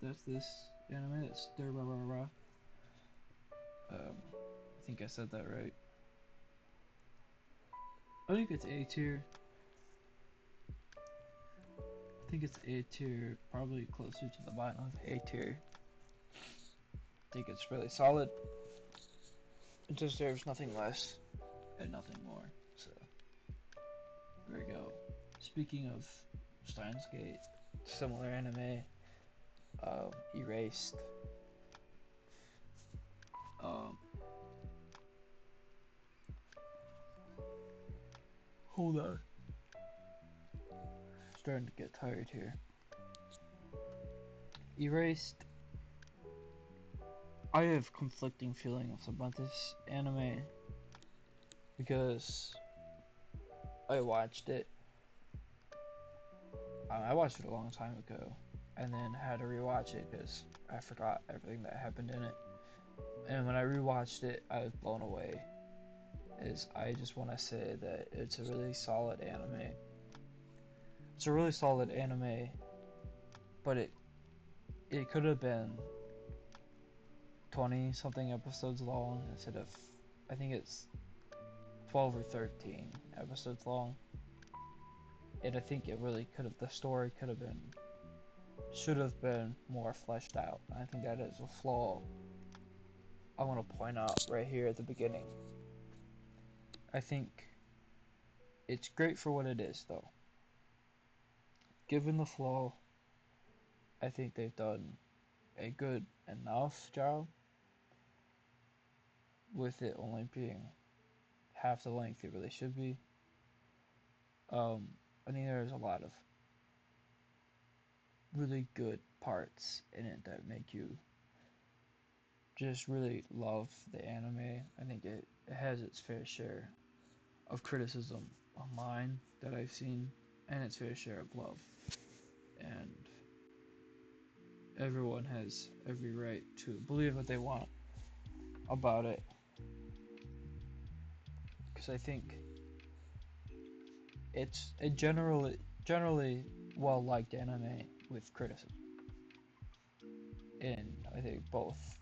S1: that's this anime. That's Durarara. I think I said that right. I think it's A tier. I think it's A tier, probably closer to the bottom of A tier. I think it's really solid. It deserves nothing less and nothing more. So there we go. Speaking of Steins Gate, similar anime, Erased. Um, Hold on. Starting to get tired here. Erased. I have conflicting feelings about this anime because I watched it. I watched it a long time ago, and then had to rewatch it because I forgot everything that happened in it. And when I rewatched it, I was blown away. I just want to say that it's a really solid anime. It's a really solid anime, but it could have been 20 something episodes long instead of, I think it's 12 or 13 episodes long. And I think it really could have, the story could have been, should have been more fleshed out. I think that is a flaw I want to point out right here at the beginning. I think it's great for what it is, though. Given the flaw, I think they've done a good enough job with it only being half the length it really should be. I think there's a lot of really good parts in it that make you just really love the anime. I think it has its fair share of criticism online that I've seen, and its fair share of love. And everyone has every right to believe what they want about it. Because I think it's a generally well liked anime with criticism. And I think both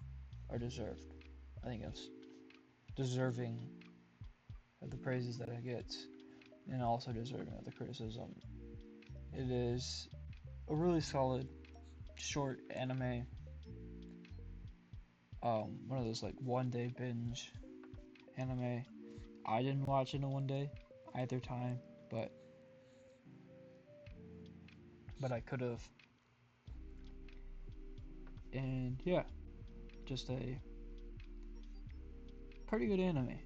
S1: are deserved. I think it's deserving of the praises that it gets, and also deserving of the criticism. It is a really solid short anime. One of those like one day binge anime. I didn't watch it in one day either time, but I could have. And yeah, just a pretty good anime.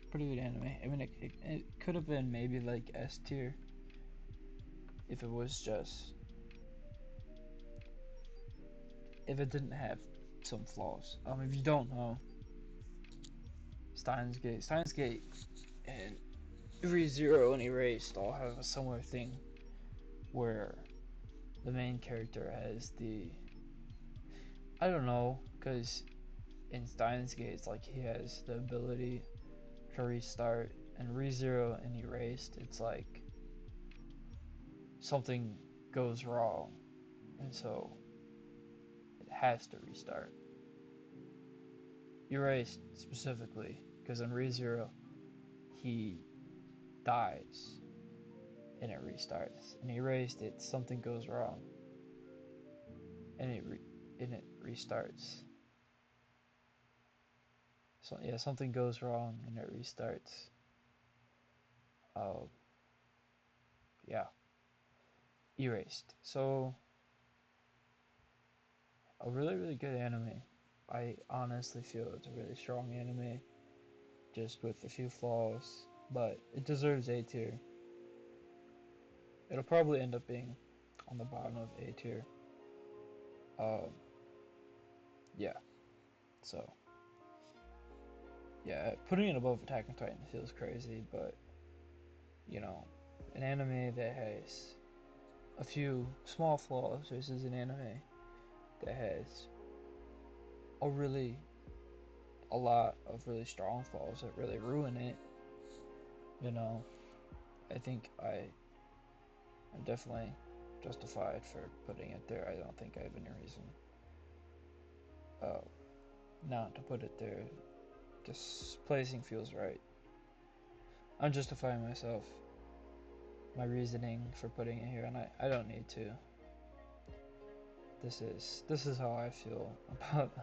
S1: Pretty good anime. I mean, it could have been maybe like S tier if it was just, if it didn't have some flaws. If you don't know, Steins Gate and ReZero and Erased all have a similar thing where the main character has the, I don't know, because in Steins Gate it's like he has the ability to restart, and ReZero and Erased it's like something goes wrong and so it has to restart. Erased specifically, because in ReZero he dies and it restarts. And Erased, it something goes wrong and it restarts. So yeah, something goes wrong and it restarts. Yeah, Erased. So a really good anime. I honestly feel it's a really strong anime, just with a few flaws, but it deserves A tier. It'll probably end up being on the bottom of A tier. Um, yeah. So yeah, putting it above Attack on Titan feels crazy, but you know, an anime that has a few small flaws versus an anime that has a lot of really strong flaws that really ruin it. You know, I think I'm definitely justified for putting it there. I don't think I have any reason uh, not to put it there. Just placing feels right. I'm justifying myself, my reasoning for putting it here, and I don't need to. This is how I feel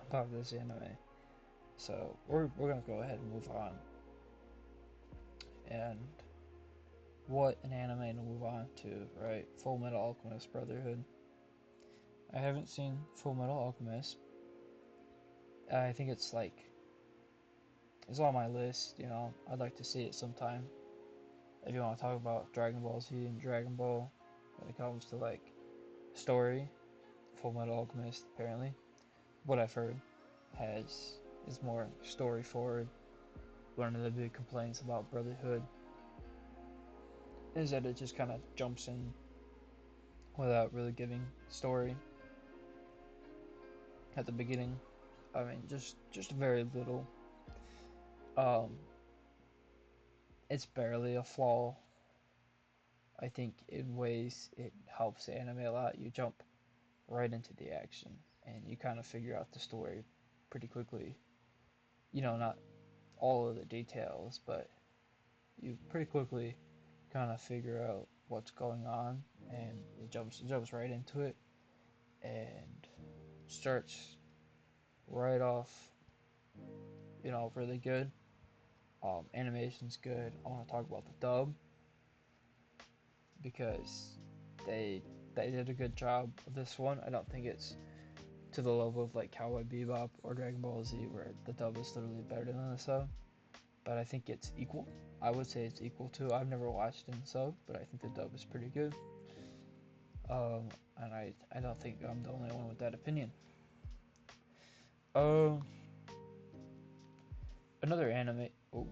S1: about this anime. So we're gonna go ahead and move on. And what an anime to move on to, right? Full Metal Alchemist Brotherhood. I haven't seen Full Metal Alchemist. I think it's on my list. You know, I'd like to see it sometime. if you want to talk about Dragon Ball Z and Dragon Ball when it comes to like story, Full Metal Alchemist apparently, what I've heard, is more story forward. One of the big complaints about Brotherhood is that it just kind of jumps in without really giving story at the beginning. I mean, just very little. Um, it's barely a flaw. I think in ways it helps the anime a lot. You jump right into the action and you kind of figure out the story pretty quickly. You know, not all of the details, but you pretty quickly kind of figure out what's going on, and it jumps right into it and starts right off, really good. Animation's good. I want to talk about the dub because they they did a good job of this one. I don't think it's to the level of like Cowboy Bebop or Dragon Ball Z where the dub is literally better than the sub, but I think it's equal. I would say it's equal to. I've never watched in sub, but I think the dub is pretty good. And I don't think I'm the only one with that opinion. Um, another anime. Oh,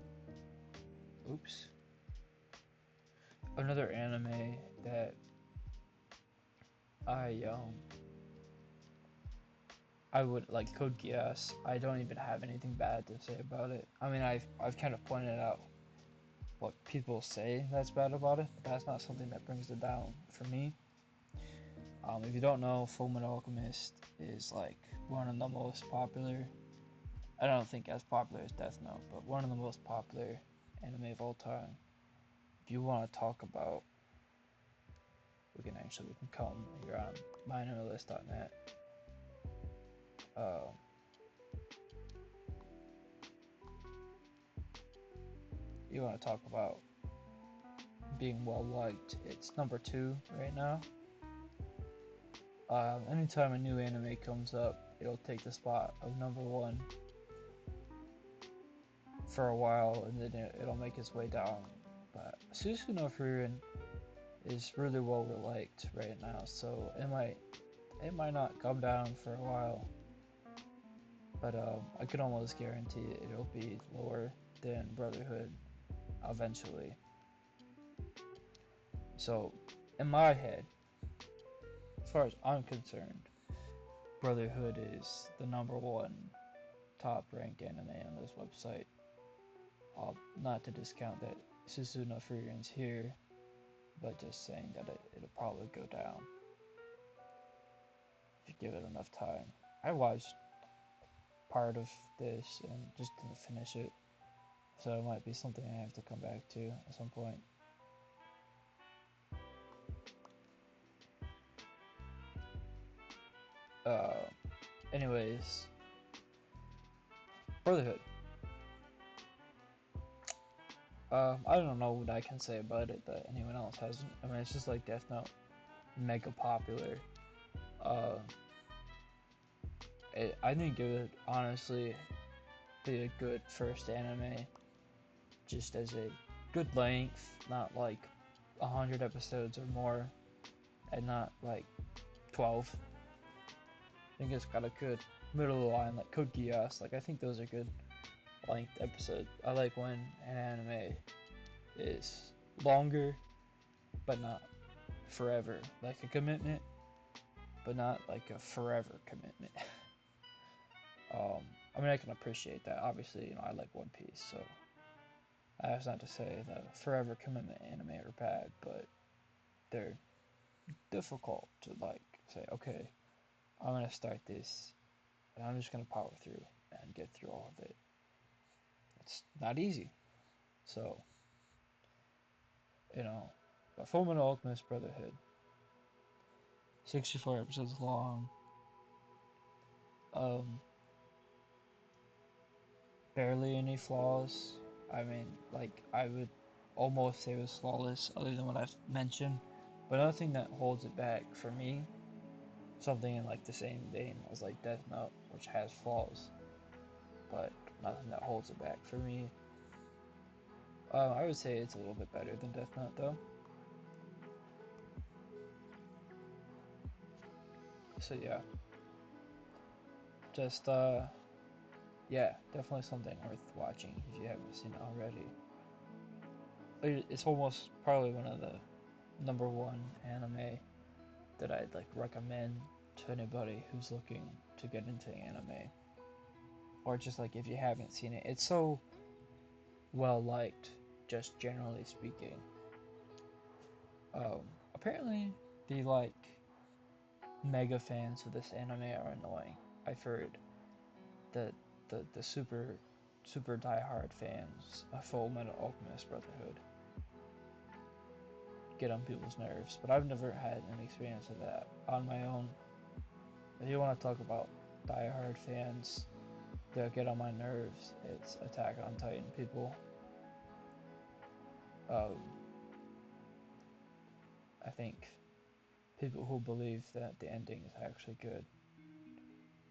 S1: oops. Another anime that I um I would like, Code Geass. I don't even have anything bad to say about it. I mean, I've kind of pointed out what people say that's bad about it, but that's not something that brings it down for me. If you don't know, Fullmetal Alchemist is like one of the most popular. I don't think as popular as Death Note, but one of the most popular anime of all time. If you want to talk about, we can come here on myanimelist.net. Uh, you want to talk about being well liked? It's number 2 right now. Anytime a new anime comes up, it'll take the spot of number 1 for a while, and then it'll make its way down. But Suzuki no Frieren is really well liked right now, so it might not come down for a while, but I could almost guarantee it'll be lower than Brotherhood eventually. So, in my head, as far as I'm concerned, Brotherhood is the number 1 top ranked anime on this website. Not to discount that Suzu no Frieren's here, but just saying that it'll probably go down if you give it enough time. I watched part of this and just didn't finish it, so it might be something I have to come back to at some point. Uh, anyways, Brotherhood. I don't know what I can say about it that anyone else hasn't. I mean, it's just like Death Note, mega popular. Uh, I think it would honestly be a good first anime, just as a good length, not like 100 episodes or more, and not like 12. I think it's got a good middle of the line, like Code Geass. Like, I think those are good length episodes. I like when an anime is longer, but not forever, like a commitment, but not like a forever commitment. I mean, I can appreciate that. Obviously, I like One Piece, so that's not to say that a forever commitment anime are bad, but they're difficult to like say, okay, I'm gonna start this, and I'm just gonna power through and get through all of it. It's not easy. So, you know, but Fullmetal Alchemist Brotherhood, 64 episodes long. Um, Barely any flaws. I mean, like, I would almost say it was flawless, other than what I've mentioned. But nothing that holds it back for me, something in like the same vein as like Death Note, which has flaws, but nothing that holds it back for me. I would say it's a little bit better than Death Note, though. So yeah, just yeah, definitely something worth watching if you haven't seen it already. It's almost probably one of the number one anime that I'd like recommend to anybody who's looking to get into anime, or just like if you haven't seen it. It's so well liked, just generally speaking. Apparently, the like mega fans of this anime are annoying. I've heard that the super diehard fans of Full Metal Alchemist Brotherhood get on people's nerves, but I've never had an experience of that on my own. If you want to talk about diehard fans that get on my nerves, it's Attack on Titan people. Um, I think people who believe that the ending is actually good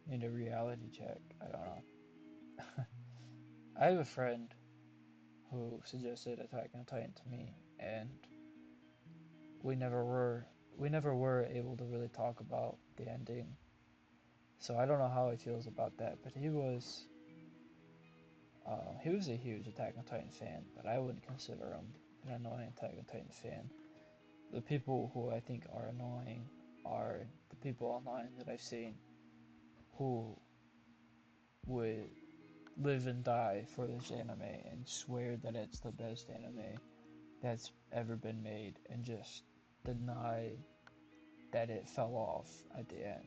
S1: need a reality check. I don't know. I have a friend who suggested Attack on Titan to me, and we never were we never were able to really talk about the ending. So I don't know how he feels about that, but he was a huge Attack on Titan fan, but I wouldn't consider him an annoying Attack on Titan fan. The people who I think are annoying are the people online that I've seen who would live and die for this anime and swear that it's the best anime that's ever been made and just deny that it fell off at the end.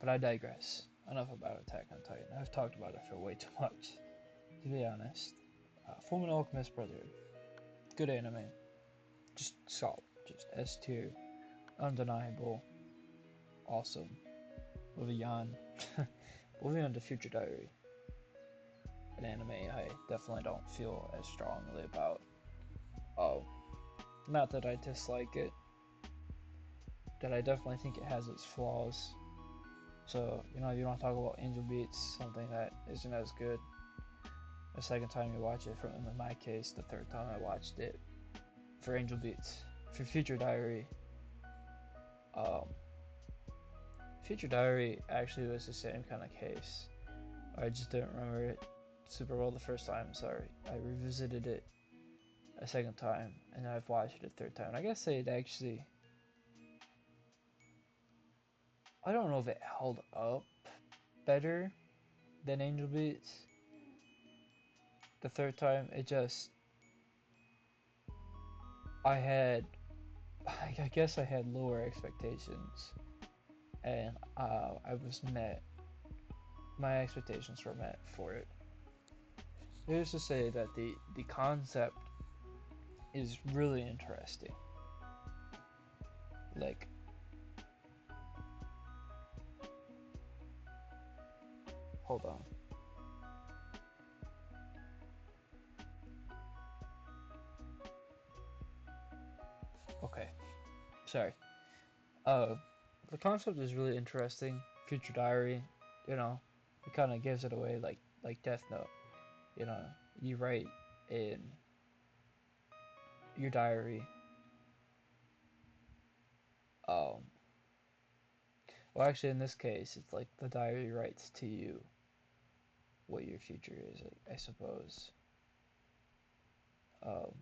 S1: But I digress. Enough about Attack on Titan. I've talked about it for way too much, to be honest. Fullmetal Alchemist Brotherhood. Good anime. Just solid. Just S tier. Undeniable. Awesome. Moving on. Moving on to Future Diary. An anime I definitely don't feel as strongly about. Oh, not that I dislike it, that I definitely think it has its flaws. So, you want to talk about Angel Beats, something that isn't as good. The second time you watch it, in my case, the third time I watched it, for Angel Beats. For Future Diary, um, Future Diary actually was the same kind of case. I just didn't remember it super well the first time, sorry. I revisited it a second time, and I've watched it a third time. And I guess it actually, I don't know if it held up better than Angel Beats. The third time, I had, I guess I had lower expectations, and my expectations were met for it. Here's to say that the concept is really interesting. Like, hold on. Okay, sorry. Uh, the concept is really interesting. Future Diary, you know, it kind of gives it away like Death Note. You know, you write in your diary. Um, well, actually, in this case, it's like the diary writes to you what your future is, I suppose. Um,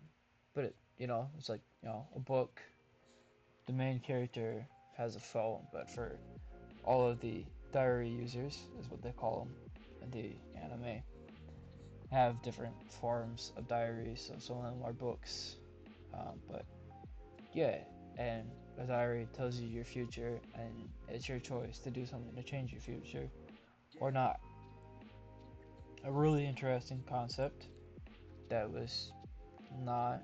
S1: but it's like a book. The main character has a phone, but for all of the diary users, is what they call them in the anime, have different forms of diaries. So some of them are books, but yeah, and a diary tells you your future, and it's your choice to do something to change your future or not. A really interesting concept that was not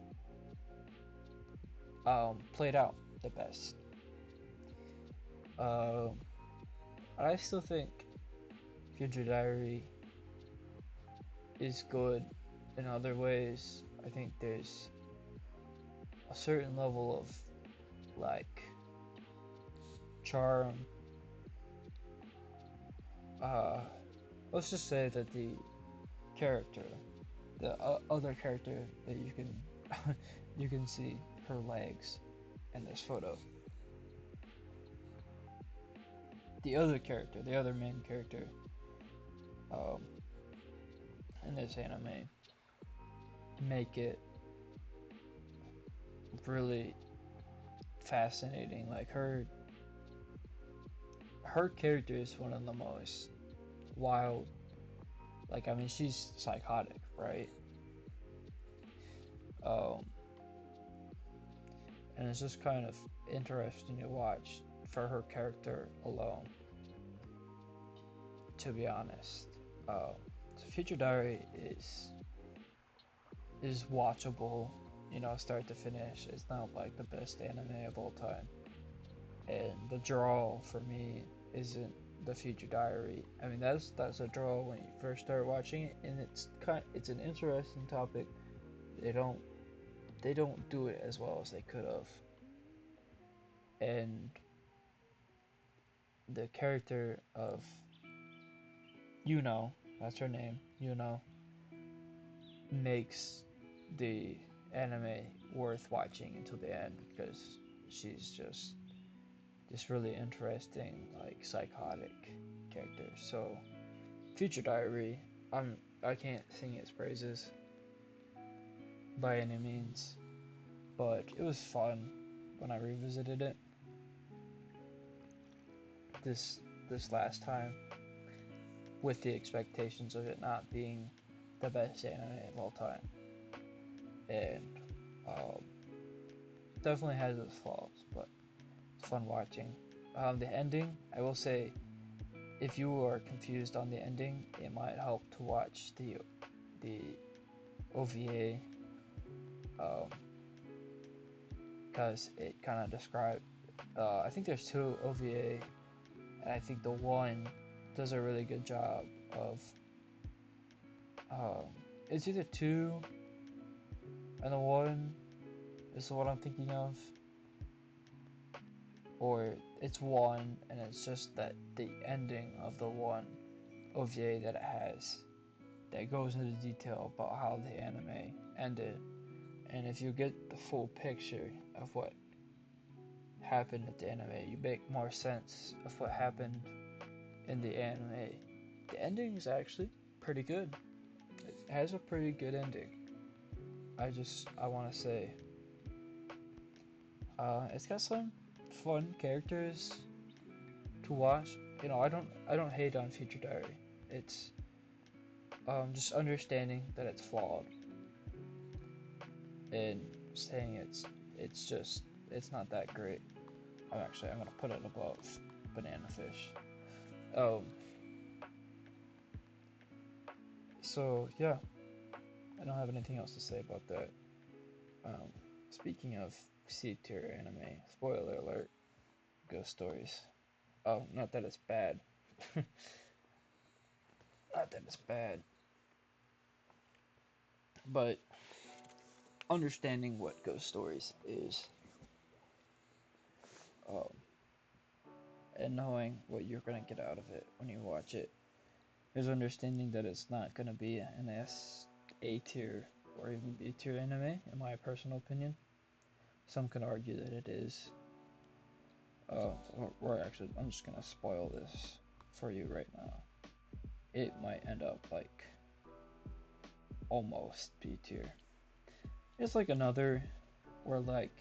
S1: played out the best. Um, I still think Future Diary is good in other ways. I think there's a certain level of like charm. Uh, let's just say that the character the other character that you can you can see her legs in this photo. The other character, the other main character, um, in this anime, make it really fascinating. Like her character is one of the most wild. Like, I mean, she's psychotic, right? Um, and it's just kind of interesting to watch for her character alone, to be honest. So Future Diary is watchable, you know, start to finish. It's not like the best anime of all time, and the draw for me isn't the Future Diary. I mean, that's a draw when you first start watching it, and it's an interesting topic. They don't they don't do it as well as they could have, and the character of Yuno, that's her name, Yuno, makes the anime worth watching until the end because she's just really interesting, like psychotic character. So Future Diary, I can't sing its praises by any means, but it was fun when I revisited it this this last time with the expectations of it not being the best anime of all time, and um, definitely has its flaws, but it's fun watching. The ending, I will say, if you are confused on the ending, it might help to watch the OVA, because it kind of describes. I think there's two OVA, and I think the one does a really good job of. Um, it's either two, and the one is the one I'm thinking of, or it's one, and it's just that the ending of the one OVA that it has that goes into detail about how the anime ended. And if you get the full picture of what happened at the anime, you make more sense of what happened in the anime. The ending is actually pretty good. It has a pretty good ending. I want to say, it's got some fun characters to watch. You know, I don't hate on Future Diary. It's just understanding that it's flawed and saying it's just it's not that great. I'm gonna put it above Banana Fish. Um, so yeah, I don't have anything else to say about that. Um, Speaking of C tier anime, spoiler alert, Ghost Stories. Oh, not that it's bad. Not that it's bad, but understanding what Ghost Stories is, um, and knowing what you're gonna get out of it when you watch it, is understanding that it's not gonna be an A tier or even B tier anime, in my personal opinion. Some could argue that it is. Or actually, I'm just gonna spoil this for you right now. It might end up like almost B tier. It's like another where like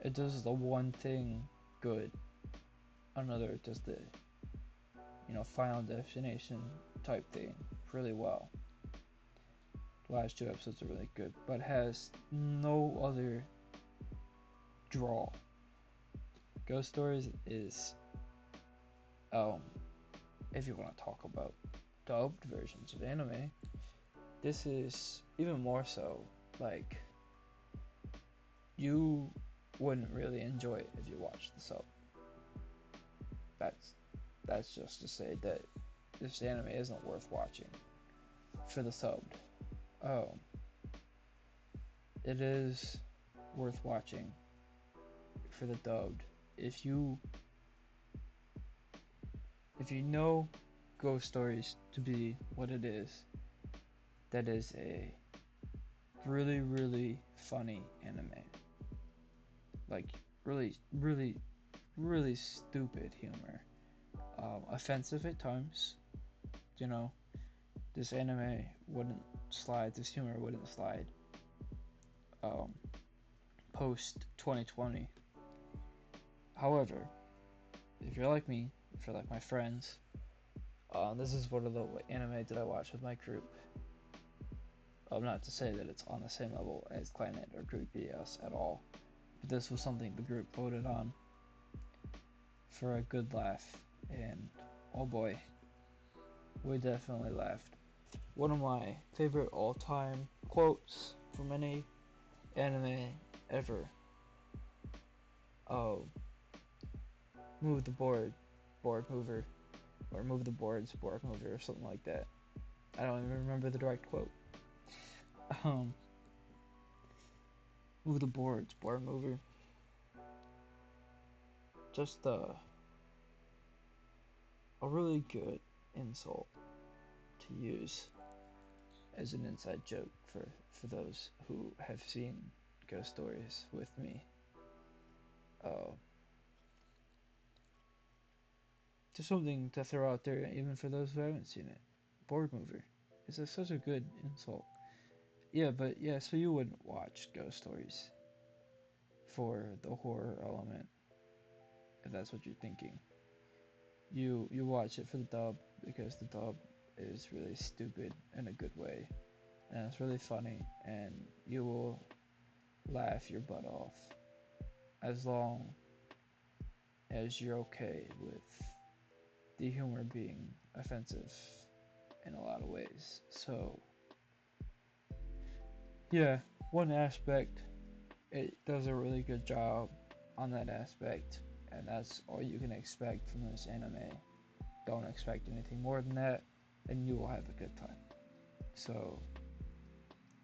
S1: it does the one thing good, another does the Final Destination type thing really well. The last two episodes are really good, but has no other draw. Ghost Stories is um if you want to talk about dubbed versions of anime, this is even more so. Like, you wouldn't really enjoy it if you watched the sub. That's that's just to say that this anime isn't worth watching for the subbed. Um, it is worth watching for the dubbed. If you if you know Ghost Stories to be what it is, that is a really, really funny anime. Like, really, really, really stupid humor. Offensive at times. You know, this anime wouldn't slide, this humor wouldn't slide um, post 2020. However, if you're like me, if you're like my friends, this is one of the anime that I watch with my group. Not to say that it's on the same level as Clannad or Group BS at all, but this was something the group voted on for a good laugh, and oh boy, we definitely laughed. One of my favorite all-time quotes from any anime ever. Oh, move the board mover, or move the boards, board mover, or something like that. I don't even remember the direct quote. Um, move the boards, board mover. Just a really good insult to use as an inside joke for those who have seen Ghost Stories with me. Just something to throw out there, even for those who haven't seen it. Board mover. It's such a good insult. Yeah, but yeah, so you wouldn't watch Ghost Stories for the horror element, if that's what you're thinking. You watch it for the dub because the dub is really stupid in a good way, and it's really funny, and you will laugh your butt off as long as you're okay with the humor being offensive in a lot of ways. So yeah, one aspect, it does a really good job on that aspect, and that's all you can expect from this anime. Don't expect anything more than that, and you will have a good time. So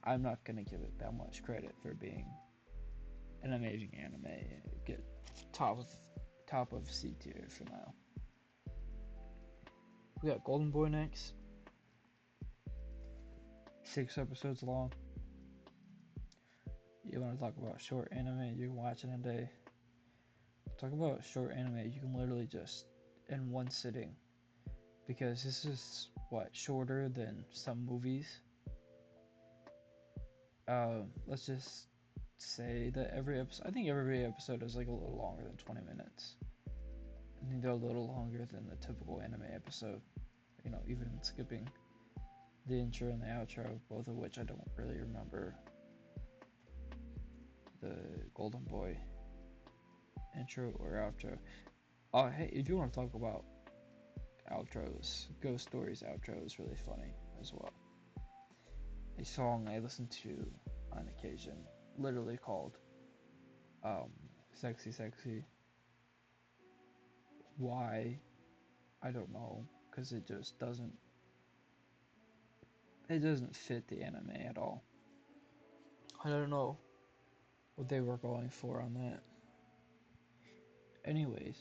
S1: I'm not gonna give it that much credit for being an amazing anime. Get top of C tier for now. We got Golden Boy next. 6 episodes long. You want to talk about short anime you can watch in a day? Talk about short anime you can literally just in one sitting, because this is what, shorter than some movies. Let's just say that I think every episode is like a little longer than 20 minutes. I think they're a little longer than the typical anime episode. You know, even skipping the intro and the outro, both of which I don't really remember. The Golden Boy intro or outro. Oh, hey, if you want to talk about outros, Ghost Stories outro is really funny as well. A song I listen to on occasion, literally called Sexy Sexy. Why? I don't know, because it just doesn't fit the anime at all. I don't know what they were going for on that. Anyways,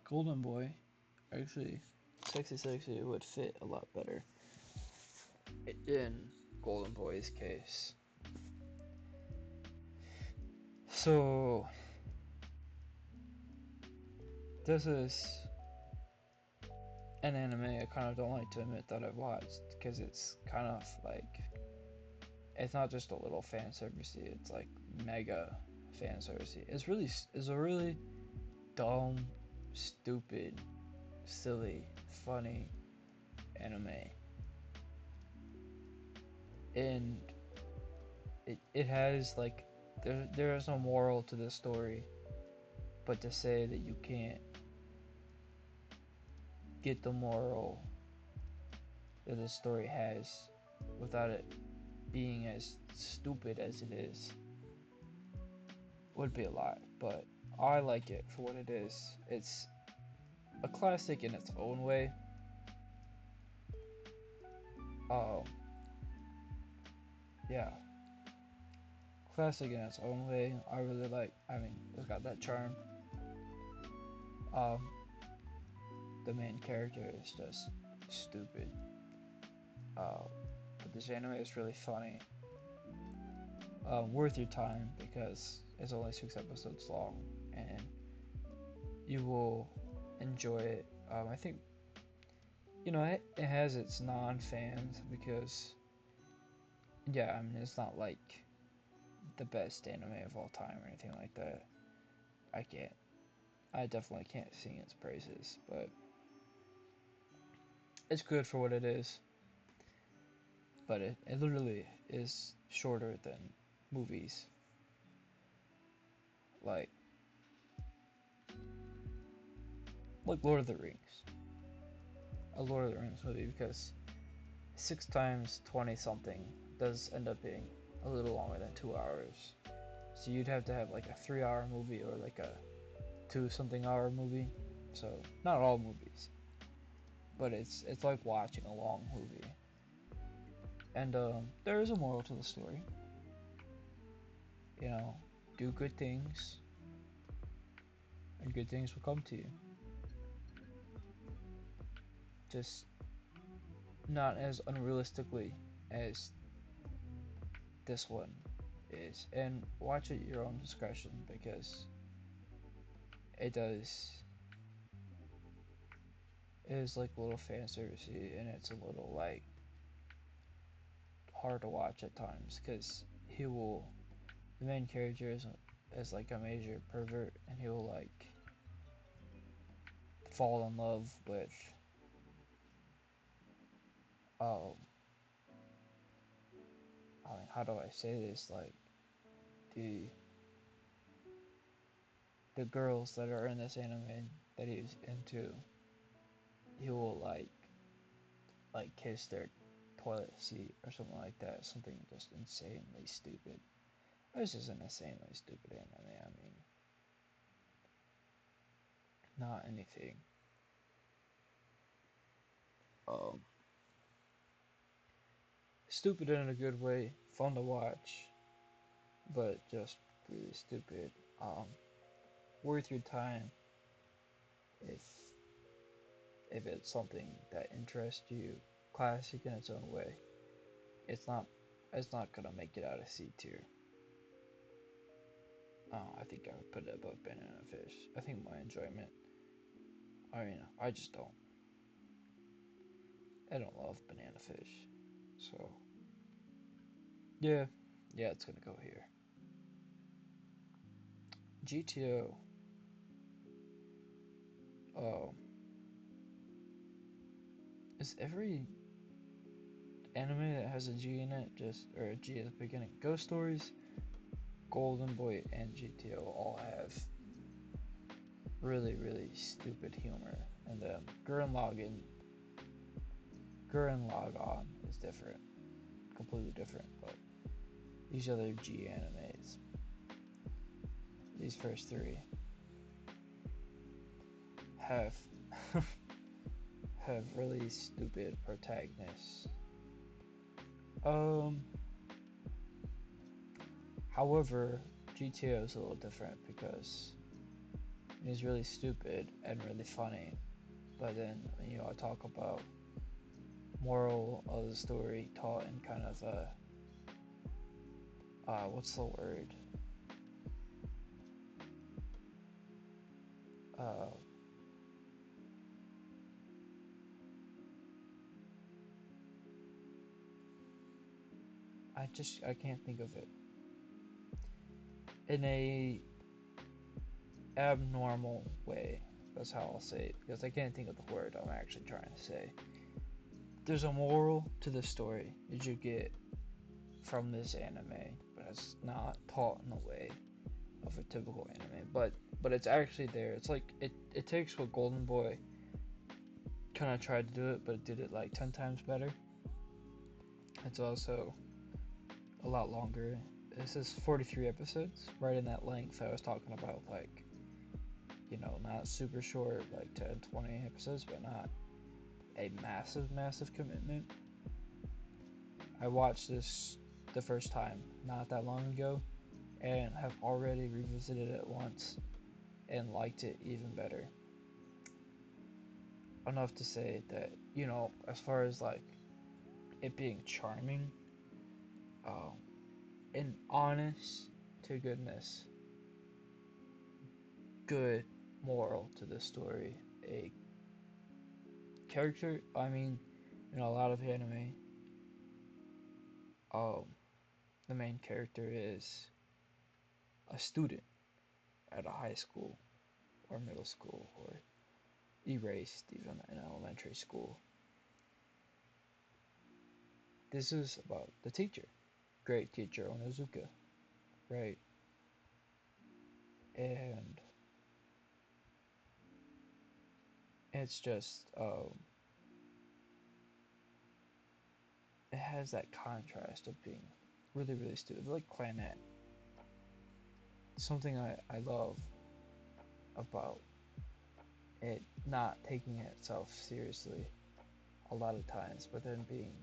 S1: Golden Boy, actually, Sexy Sexy would fit a lot better in Golden Boy's case. So, this is an anime I kind of don't like to admit that I've watched, because it's kind of like, it's not just a little fan servicey, it's like mega fan servicey. It's a really dumb, stupid, silly, funny anime, and it has like, there is no moral to the story, but to say that you can't get the moral that the story has without it being as stupid as it is would be a lot, but I like it for what it is. It's a classic in its own way. Um, yeah, classic in its own way. I really like. I mean, it's got that charm. Um, the main character is just stupid. Uh, but this anime is really funny. Worth your time because it's only 6 episodes long, and you will enjoy it. I think it has its non-fans because yeah, I mean it's not like the best anime of all time or anything like that. I definitely can't sing its praises, but it's good for what it is. But it literally is shorter than movies. Like Lord of the Rings. A Lord of the Rings movie because 6 times 20 something does end up being a little longer than 2 hours. So you'd have to have like a 3 hour movie or like a 2 something hour movie. So not all movies, but it's like watching a long movie. And there is a moral to the story. You know, do good things, and good things will come to you. Just not as unrealistically as this one is. And watch at your own discretion because it does. It is like a little fan servicey and it's a little like hard to watch at times because the main character is like a major pervert and he will like fall in love with um I mean, how do I say this, like the the girls that are in this anime that he's into, he will like kiss their toilet seat or something like that, something just insanely stupid. This is an insanely stupid anime. I mean, not anything um stupid in a good way, fun to watch, but just really stupid. Um, Worth your time if it's something that interests you. Classic in its own way. It's not it's not gonna make it out of C tier. I think I would put it above Banana Fish. I think my enjoyment. I mean, I don't love Banana Fish, so yeah, yeah, it's gonna go here. GTO. Oh, is every anime that has a G in it or a G at the beginning? Ghost Stories, Golden Boy, and GTO all have really, really stupid humor in them. Gurren Lagann is different, completely different, but these other G animes, these first three, have have really stupid protagonists. Um, However, GTO is a little different because he's really stupid and really funny. But then, I talk about moral of the story taught in kind of a, what's the word? Uh, I can't think of it. In a abnormal way. That's how I'll say it because I can't think of the word I'm actually trying to say. There's a moral to the story that you get from this anime, but it's not taught in the way of a typical anime. But it's actually there. It's like it takes what Golden Boy kind of tried to do it, but it did it like 10 times better. It's also a lot longer. This is 43 episodes, right in that length I was talking about, like, not super short, like 10, 20 episodes, but not a massive, massive commitment. I watched this the first time not that long ago and have already revisited it once and liked it even better. Enough to say that, as far as like it being charming, um, and honest to goodness, good moral to the story. A character, I mean, in a lot of anime, um, the main character is a student at a high school or middle school or erased even in elementary school. This is about the teacher, great teacher Onozuka, right? And it's just it has that contrast of being really really stupid, like Clannad. Something I love about it not taking itself seriously a lot of times, but then being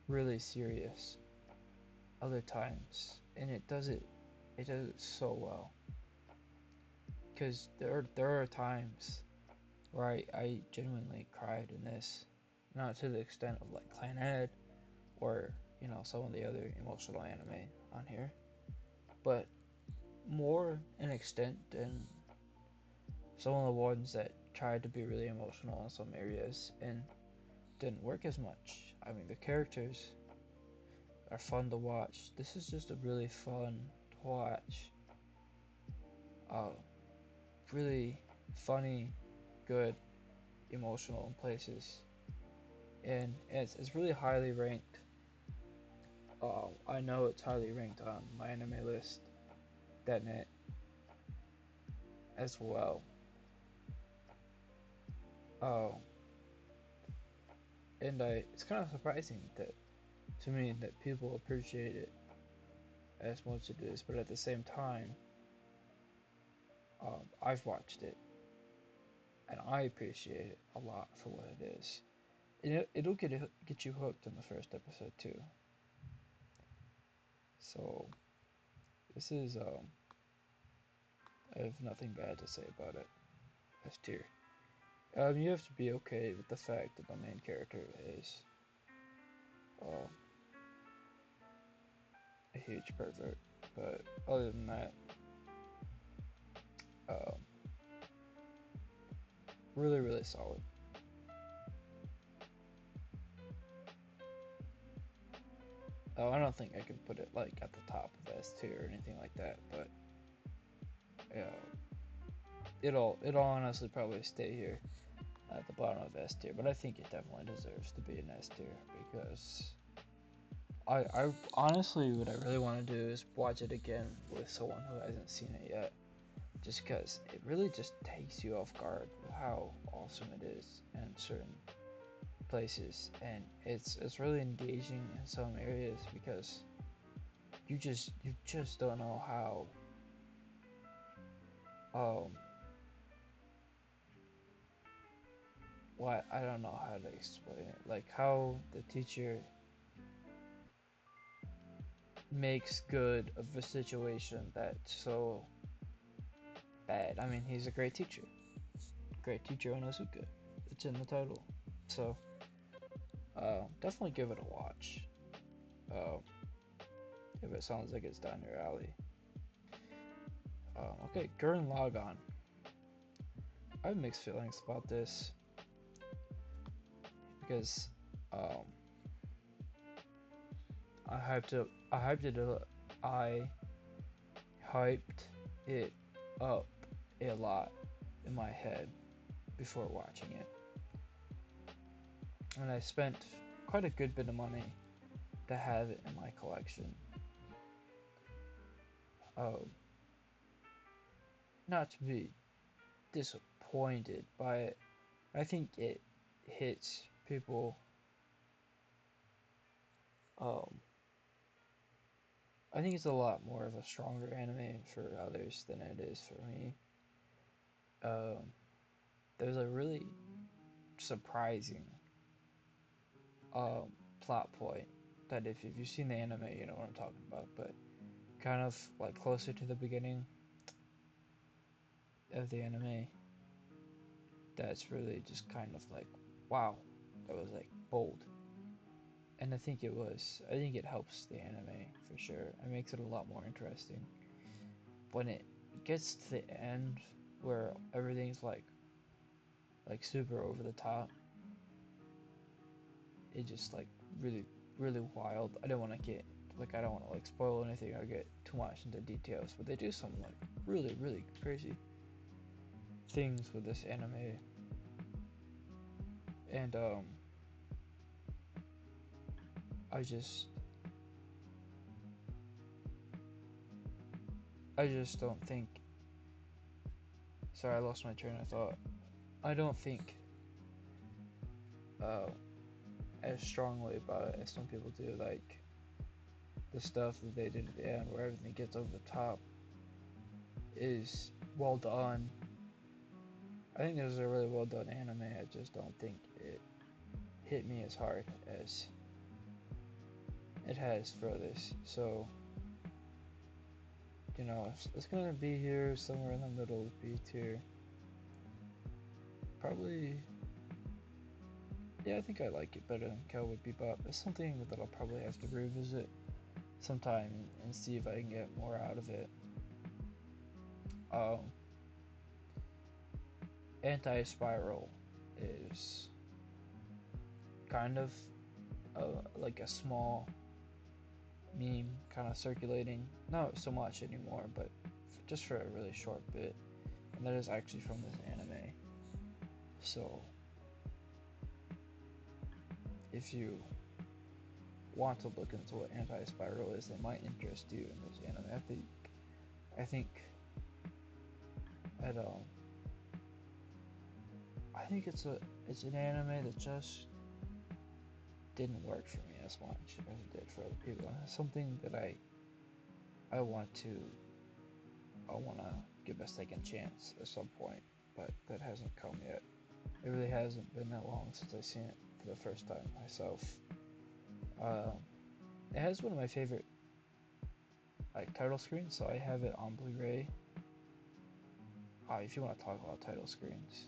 S1: really serious other times, and it does it so well. Because there are times where I genuinely cried in this, not to the extent of like Clannad or some of the other emotional anime on here, but more an extent than some of the ones that tried to be really emotional in some areas and didn't work as much. I mean, the characters are fun to watch. This is just a really fun to watch. Uh, really funny, good, emotional in places, and it's really highly ranked. I know it's highly ranked on my anime list, .net as well. Uh, and it's kind of surprising that to me that people appreciate it as much as it is, but at the same time, I've watched it and I appreciate it a lot for what it is. It'll get you hooked in the first episode too. So this is I have nothing bad to say about it. S tier. You have to be okay with the fact that the main character is uh, a huge pervert, but other than that, um, really really solid. Oh, I don't think I can put it like at the top of S tier or anything like that, but yeah, it'll honestly probably stay here at the bottom of S tier, but I think it definitely deserves to be an S tier because I honestly what I really want to do is watch it again with someone who hasn't seen it yet, just because it really just takes you off guard with how awesome it is in certain places, and it's really engaging in some areas because you just don't know how um what I don't know how to explain it, like how the teacher makes good of a situation that's so bad. I mean, he's a great teacher Onosuke. It's in the title, so definitely give it a watch. Uh, if it sounds like it's down your alley. Okay, Gurren Lagann. I have mixed feelings about this because um, I hyped it. I hyped it. I hyped it up a lot in my head before watching it, and I spent quite a good bit of money to have it in my collection. Um, Not to be disappointed by it. I think it hits people. Um, I think it's a lot more of a stronger anime for others than it is for me. Um, there's a really surprising plot point that if you've seen the anime, you know what I'm talking about. But kind of like closer to the beginning of the anime, that's really just kind of like, wow, that was like bold. and I think it was. I think it helps the anime for sure. It makes it a lot more interesting. When it gets to the end, where everything's like super over the top, it just like really really wild. I don't want to get like I don't want to like spoil anything or get too much into details, but they do some like really really crazy things with this anime, and I just I just don't think. Sorry, I lost my train of thought. I don't think uh, as strongly about it as some people do. Like the stuff that they did at the end, where everything gets over the top, is well done. I think this is a really well done anime. I just don't think it hit me as hard as it has for others. So, you know, it's gonna be here somewhere in the middle of B tier. Probably, yeah, I think I like it better than Cowboy Bebop. It's something that I'll probably have to revisit sometime and see if I can get more out of it. Um, Anti-Spiral is kind of like a small meme kind of circulating. Not so much anymore, but just for a really short bit. And that is actually from this anime. So, if you want to look into what Anti-Spiral is, it might interest you in this anime. I think at I think it's an anime that just didn't work for me as much as it did for other people. And it's something that I want to give a second chance at some point, but that hasn't come yet. It really hasn't been that long since I've seen it for the first time myself. Um, it has one of my favorite like title screens, so I have it on Blu-ray. If you want to talk about title screens,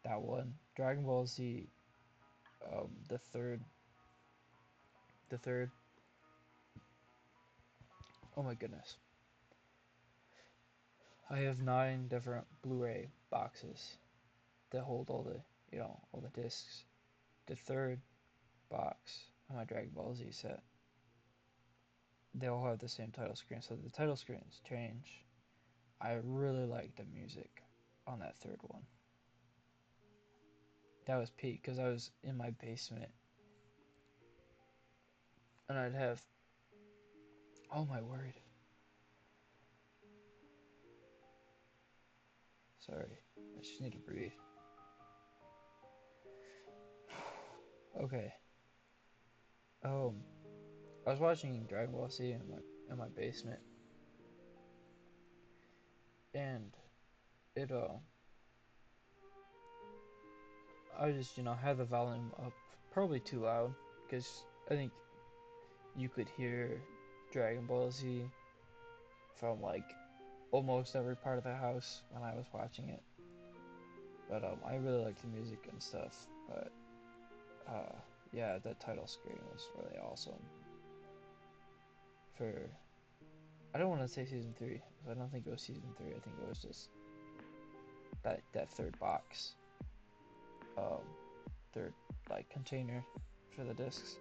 S1: that one, Dragon Ball Z, the third. Oh my goodness, I have 9 different Blu-ray boxes that hold all the discs. The third box of my Dragon Ball Z set, they all have the same title screen, so the title screens change. I really like the music on that third one. That was peak because I was in my basement and I'd have, oh my word. Sorry, I just need to breathe. Okay. I was watching Dragon Ball Z in my basement, and it I just had the volume up probably too loud because I think you could hear Dragon Ball Z from like almost every part of the house when I was watching it. But I really like the music and stuff. But uh, yeah, that title screen was really awesome. For I don't want to say season 3. I don't think it was season 3. I think it was just that third box, um, third like container for the discs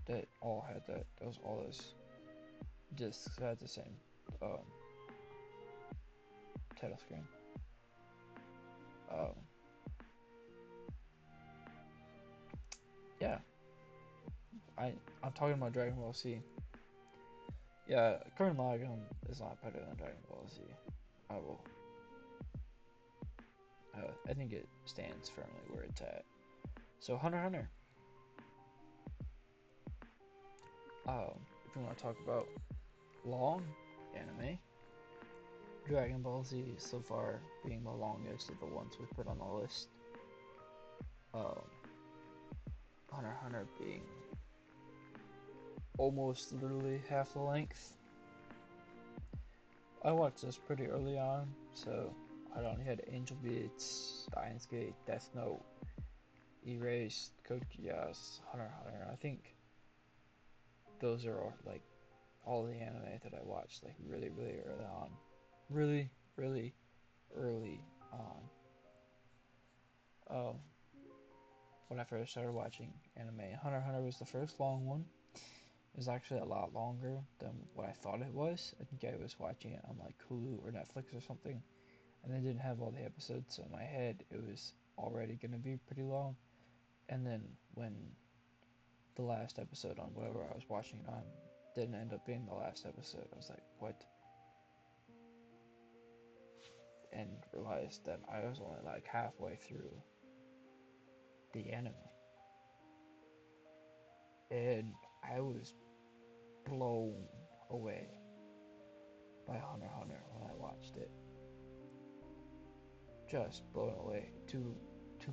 S1: that all had that. Those all those discs had the same um, title screen. Um, yeah, I'm talking about Dragon Ball Z. Yeah, Gurren Lagann is not better than Dragon Ball Z. I will. I think it stands firmly where it's at. So Hunter x Hunter. If we want to talk about long anime, Dragon Ball Z so far being the longest of the ones we put on the list. Um, Hunter x Hunter being almost literally half the length. I watched this pretty early on, so I only had Angel Beats, Steins Gate, Death Note, Erased, Code Geass, Hunter x Hunter. I think those are all, like all the anime that I watched like really early on. Really early on. Um, when I first started watching anime, Hunter x Hunter was the first long one. It was actually a lot longer than what I thought it was. I think I was watching it on like Hulu or Netflix or something, and they didn't have all the episodes, so in my head it was already gonna be pretty long. And then when the last episode on whatever I was watching it on didn't end up being the last episode, I was like, what? And realized that I was only like halfway through the anime. And I was blown away by Hunter x Hunter when I watched it. Just blown away. To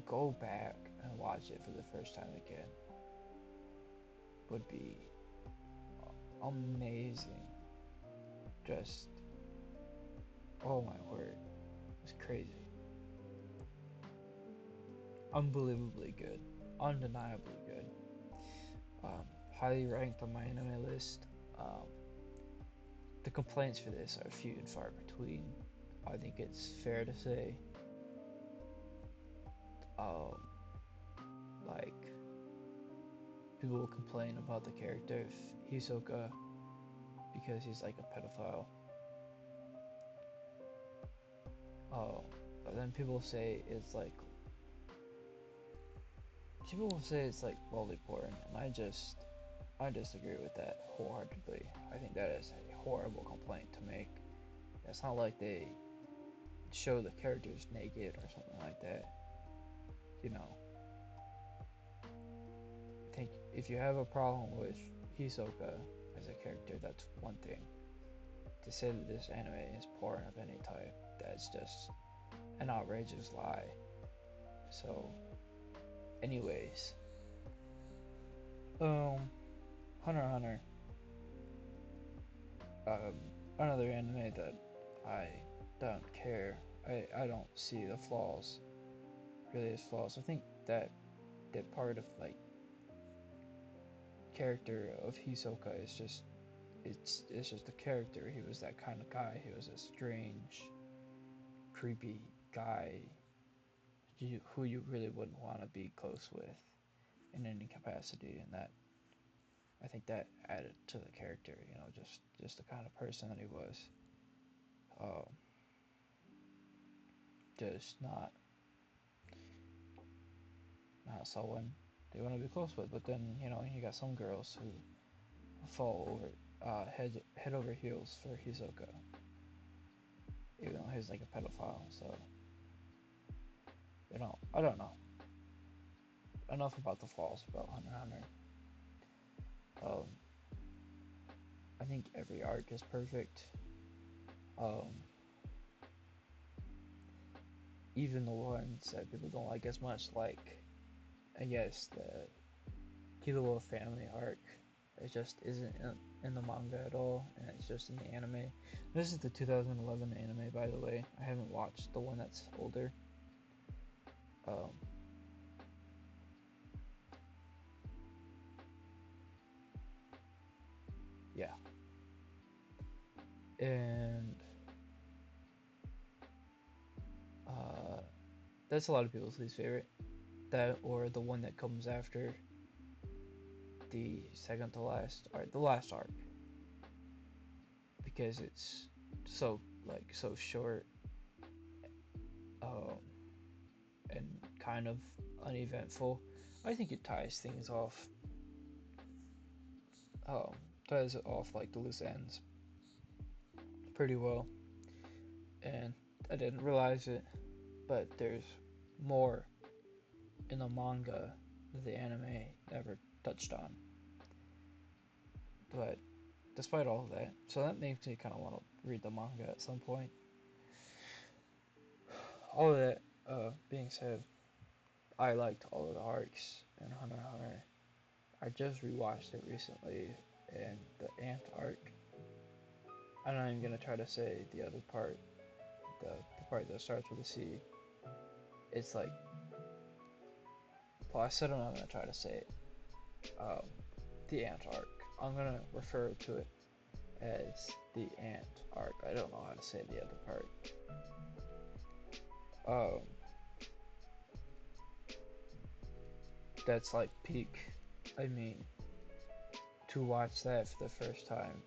S1: go back and watch it for the first time again would be amazing. Just, oh my word, it's crazy. Unbelievably good. Undeniably good. Highly ranked on my anime list. Um, the complaints for this are few and far between. I think it's fair to say. Um, like, people will complain about the character of Hisoka because he's like a pedophile. But then people say it's like lolly porn, and I disagree with that wholeheartedly. I think that is a horrible complaint to make. It's not like they show the characters naked or something like that. You know, I think if you have a problem with Hisoka as a character, that's one thing. To say that this anime is porn of any type, that's just an outrageous lie. So, anyways, Hunter x Hunter, um, another anime that I don't care. I don't see the flaws really as flaws. I think that part of like character of Hisoka is just it's just a character. He was that kind of guy. He was a strange, creepy guy who you really wouldn't want to be close with in any capacity, and that I think that added to the character. You know, just the kind of person that he was. Um, just not someone they want to be close with. But then you got some girls who fall over head over heels for Hisoka, even though he's like a pedophile. So I don't know. Enough about the flaws about Hunter x Hunter. Um, I think every arc is perfect. Um, even the ones that people don't like as much, like I guess the Killua family arc, it just isn't in the manga at all, and it's just in the anime. This is the 2011 anime, by the way. I haven't watched the one that's older. Um, yeah, and uh, that's a lot of people's least favorite. That or the one that comes after the second to last arc, the last arc, because it's so short, um, and kind of uneventful. I think it um, ties it off like the loose ends pretty well, and I didn't realize it, but there's more in the manga that the anime never touched on. But despite all of that, so that makes me kind of want to read the manga at some point. All of that being said, I liked all of the arcs in Hunter x Hunter. I just rewatched it recently, and the Ant arc. I'm not even gonna try to say the other part, the part that starts with a C. It's like Well, I said I'm not gonna try to say it. Um, the Ant arc. I'm gonna refer to it as the Ant arc. I don't know how to say the other part. Um, that's like peak. I mean, to watch that for the first time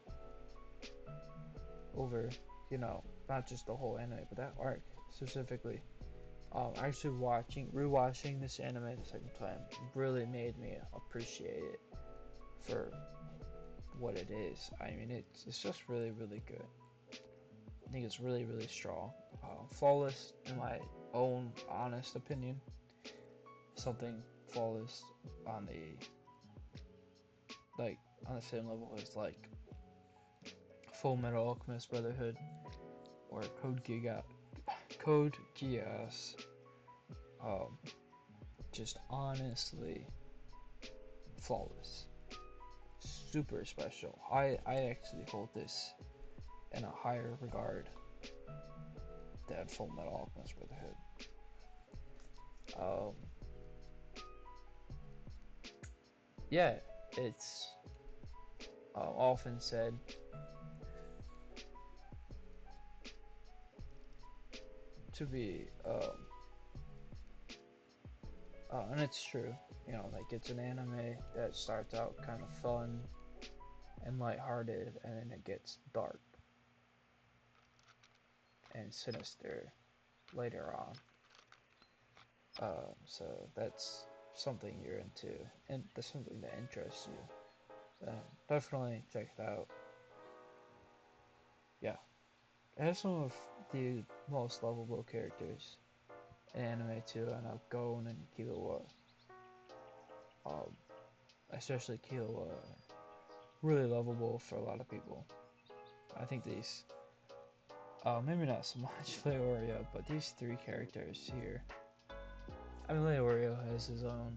S1: over, not just the whole anime, but that arc specifically. Actually rewatching this anime the second time really made me appreciate it for what it is. I mean, it's just really, really good. I think it's really, really strong. Flawless, in my own honest opinion. Something flawless on the on the same level as like Full Metal Alchemist Brotherhood or Code Geass. Just honestly flawless. Super special. I actually hold this in a higher regard than Full Metal Alchemist Brotherhood. Um, yeah, it's often said to be, and it's true, like it's an anime that starts out kind of fun and lighthearted, and then it gets dark and sinister later on. So that's something you're into, and that's something that interests you. Definitely check it out. Yeah, it has some of the most lovable characters in anime too, and Gon and Killua. Um, Especially Killua, really lovable for a lot of people. I think these, maybe not so much Leorio, but these three characters here. I mean, Leorio has his own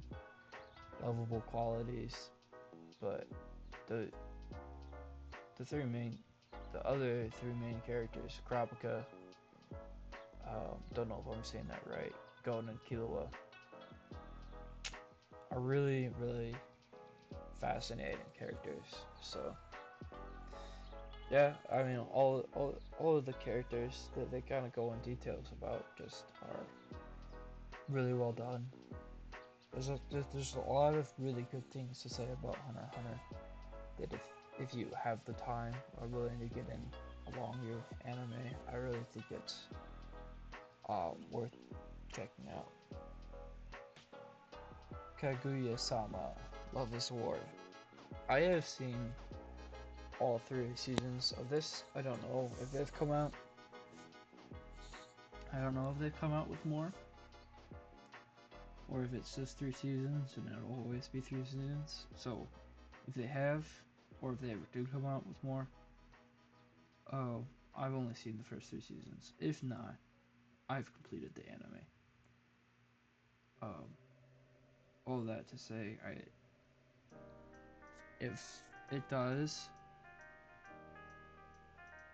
S1: lovable qualities, but the the three main, the other three main characters, Kurapika, don't know if I'm saying that right, Gon and Killua, are really, really fascinating characters. So yeah, I mean, all of the characters that they kind of go in details about just are really well done. There's a lot of really good things to say about Hunter x Hunter that if you have the time or willing to get in along your anime, I really think it's worth checking out. Kaguya-sama, Love is War. I have seen all three seasons of this. I don't know if they've come out. I don't know if they've come out with more, or if it's just 3 seasons and it'll always be 3 seasons. So, if they have, or if they ever do come out with more, I've only seen the first 3 seasons. If not, I've completed the anime. Um, all that to say, if it does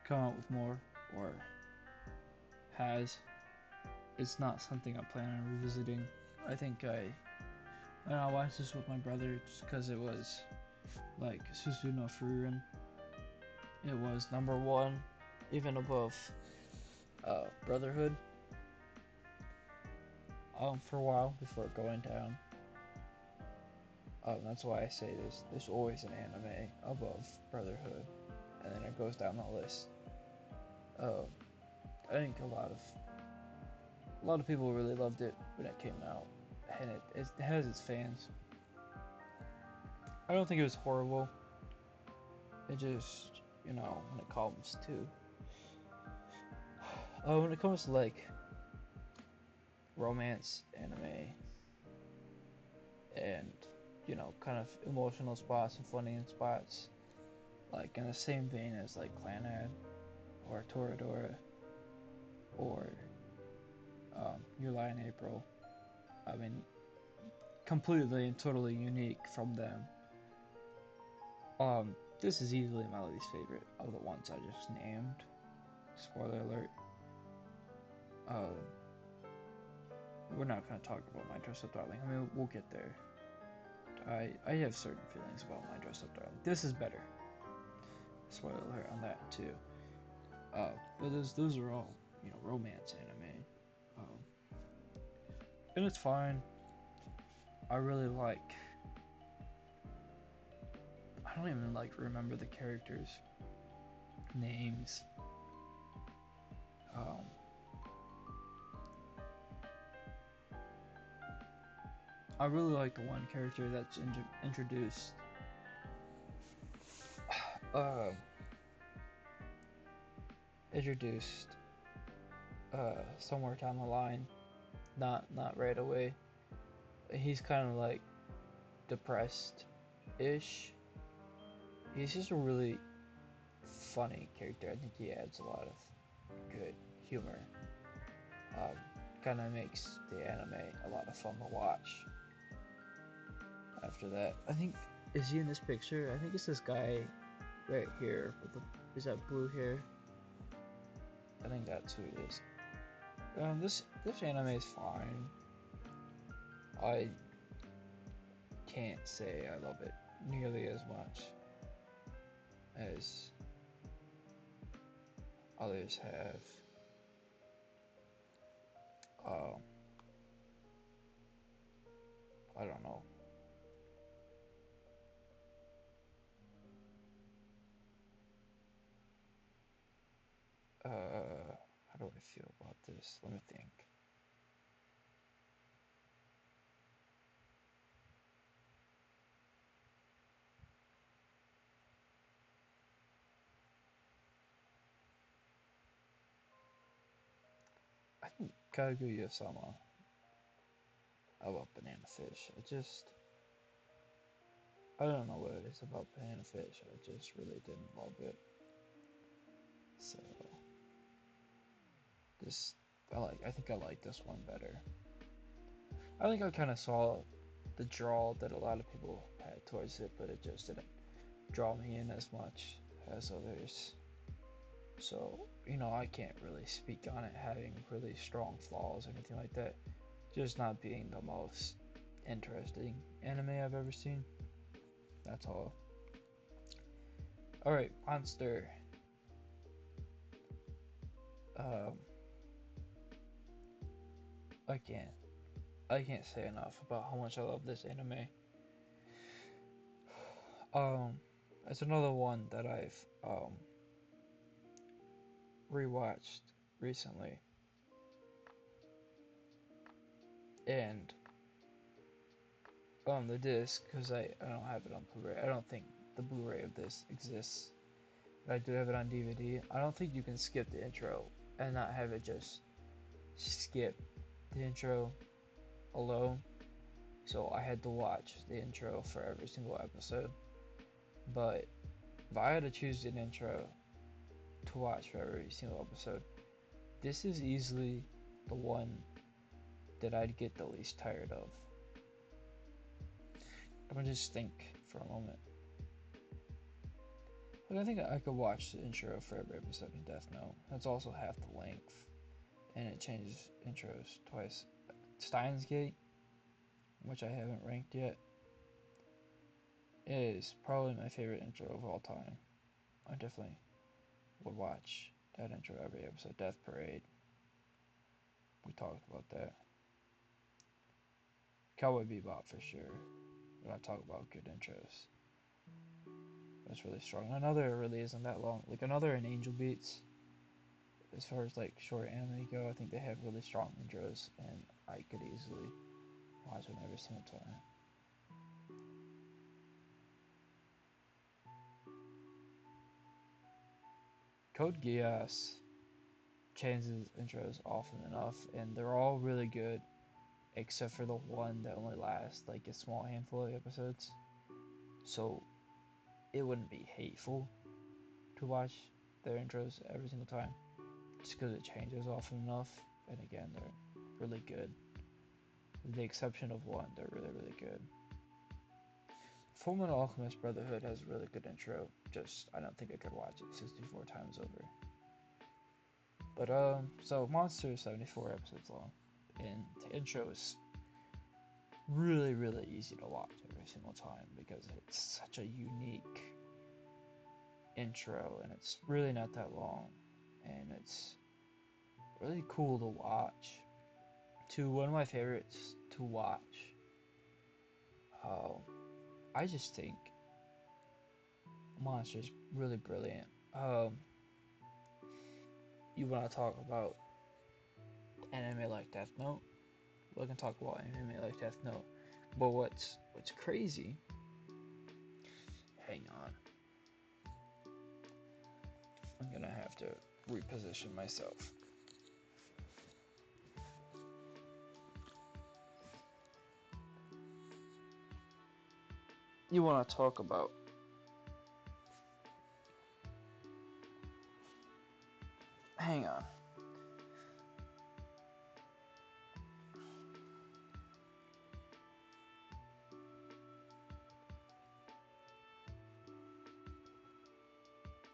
S1: come out with more, or has, it's not something I plan on revisiting. I think I watched this with my brother just because it was like Susuno Furin. It was number one, even above Brotherhood. For a while before going down. That's why I say there's always an anime above Brotherhood, and then it goes down the list. I think a lot of people really loved it when it came out, and it has its fans. I don't think it was horrible. It just, when it comes to like romance anime and kind of emotional spots and funny spots, like in the same vein as like Clannad or Toradora or Your Lie in April. I mean, completely and totally unique from them. This is easily my least favorite of the ones I just named. Spoiler alert. Um, we're not gonna talk about My Dress Up Darling. I mean, we'll get there. I have certain feelings about My Dress Up Darling. This is better. Spoiler alert on that too. But those are all, romance anime. And it's fine. I really like. I don't even remember the characters' names. Um, I really like the one character that's introduced. Uh, introduced. Somewhere down the line, not right away. He's kind of like depressed-ish. He's just a really funny character. I think he adds a lot of good humor. Um, kind of makes the anime a lot of fun to watch. After that, I think, is he in this picture? I think it's this guy right here with the, is that blue hair? I think that's who it is. This anime is fine. I can't say I love it nearly as much as others have. Um, I don't know. How do I feel about this? Let me think. I think Kaguya-sama. I love Banana Fish. I don't know what it is about Banana Fish. I just really didn't love it. So, this, I think I like this one better. I think I kind of saw the draw that a lot of people had towards it, but it just didn't draw me in as much as others. So, I can't really speak on it having really strong flaws or anything like that. Just not being the most interesting anime I've ever seen. That's all. Alright, Monster. Um, I can't. I can't say enough about how much I love this anime. It's another one that I've rewatched recently, and on the disc, because I don't have it on Blu-ray. I don't think the Blu-ray of this exists. But I do have it on DVD. I don't think you can skip the intro and not have it just skip the intro alone. So I had to watch the intro for every single episode. But if I had to choose an intro to watch for every single episode, this is easily the one that I'd get the least tired of. I'm gonna just think for a moment. But I think I could watch the intro for every episode of Death Note. That's also half the length, and it changes intros twice. Steins Gate, which I haven't ranked yet, is probably my favorite intro of all time. I definitely would watch that intro every episode. Death Parade, we talked about that. Cowboy Bebop for sure. When I talk about good intros, that's really strong. Another really isn't that long. Like another in Angel Beats. As far as short anime go, I think they have really strong intros, and I could easily watch them every single time. Code Geass changes intros often enough, and they're all really good, except for the one that only lasts a small handful of episodes. So it wouldn't be hateful to watch their intros every single time, just because it changes often enough. And again, they're really good. With the exception of one, they're really, really good. Fullmetal Alchemist Brotherhood has a really good intro. Just I don't think I could watch it 64 times over. But so Monster is 74 episodes long, and the intro is really, really easy to watch every single time because it's such a unique intro, and it's really not that long, and it's really cool to watch. One of my favorites to watch. I just think Monster's really brilliant. You want to talk about anime like Death Note? We can talk about anime like Death Note. But what's crazy? Hang on. I'm gonna have to reposition myself. You want to talk about hang on.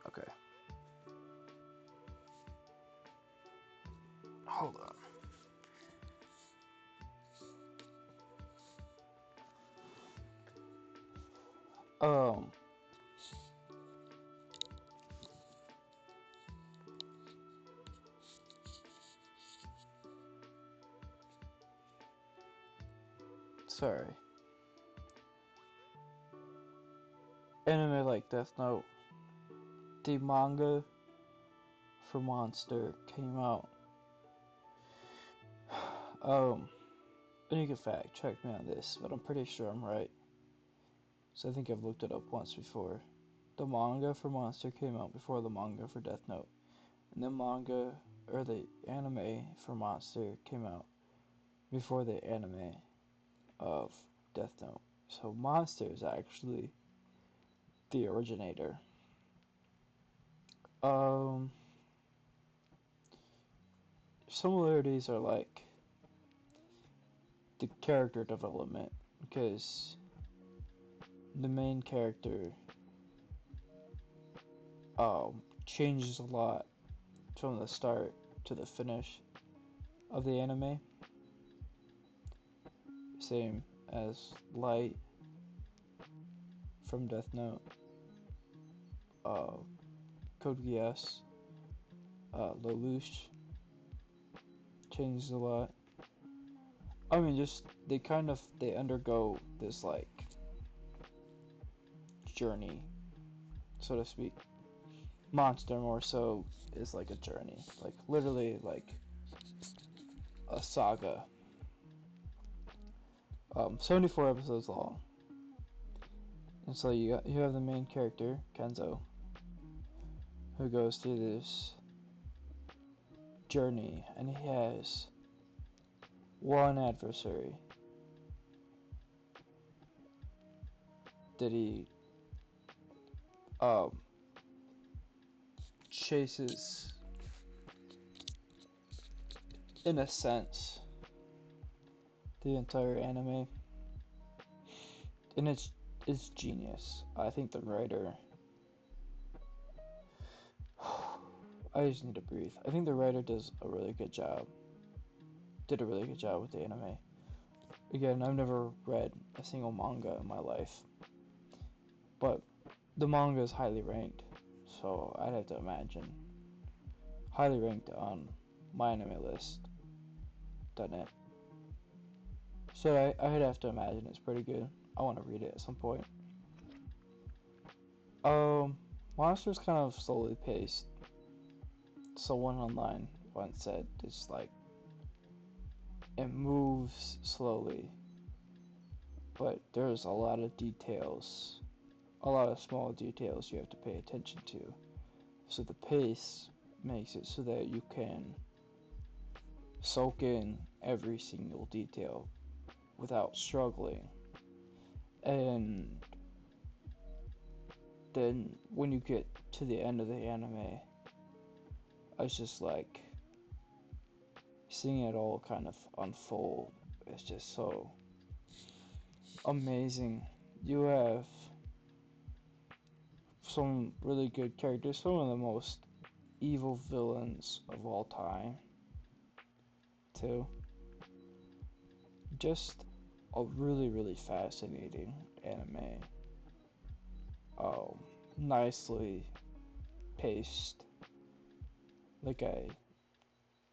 S1: Okay. Hold on. Um Sorry. Anime like Death Note. The manga for Monster came out. And you can fact check me on this, but I'm pretty sure I'm right. So I think I've looked it up once before. The manga for Monster came out before the manga for Death Note. And the manga, or the anime for Monster came out before the anime of Death Note. So Monster is actually the originator. Similarities are like the character development, because the main character changes a lot from the start to the finish of the anime. Same as Light from Death Note, Code Geass, Lelouch changes a lot. I mean, just they undergo this like journey, so to speak. Monster more so is like a journey, like literally like a saga. 74 episodes long, and so you have the main character Kenzo, who goes through this journey, and he has one adversary that he um, chases, in a sense, the entire anime, and it's genius. I think the writer. I just need to breathe. I think the writer does a really good job. Did a really good job with the anime. Again, I've never read a single manga in my life, but the manga is highly ranked, so I'd have to imagine highly ranked on my anime list. .net. So I'd have to imagine it's pretty good. I want to read it at some point. Monster's kind of slowly paced. Someone online once said it's like it moves slowly, but there's a lot of details, a lot of small details you have to pay attention to. So the pace makes it so that you can soak in every single detail without struggling. And then when you get to the end of the anime, it's just like seeing it all kind of unfold. It's just so amazing. You have some really good characters, some of the most evil villains of all time, too. just a really, really fascinating anime. Um, Nicely paced, like I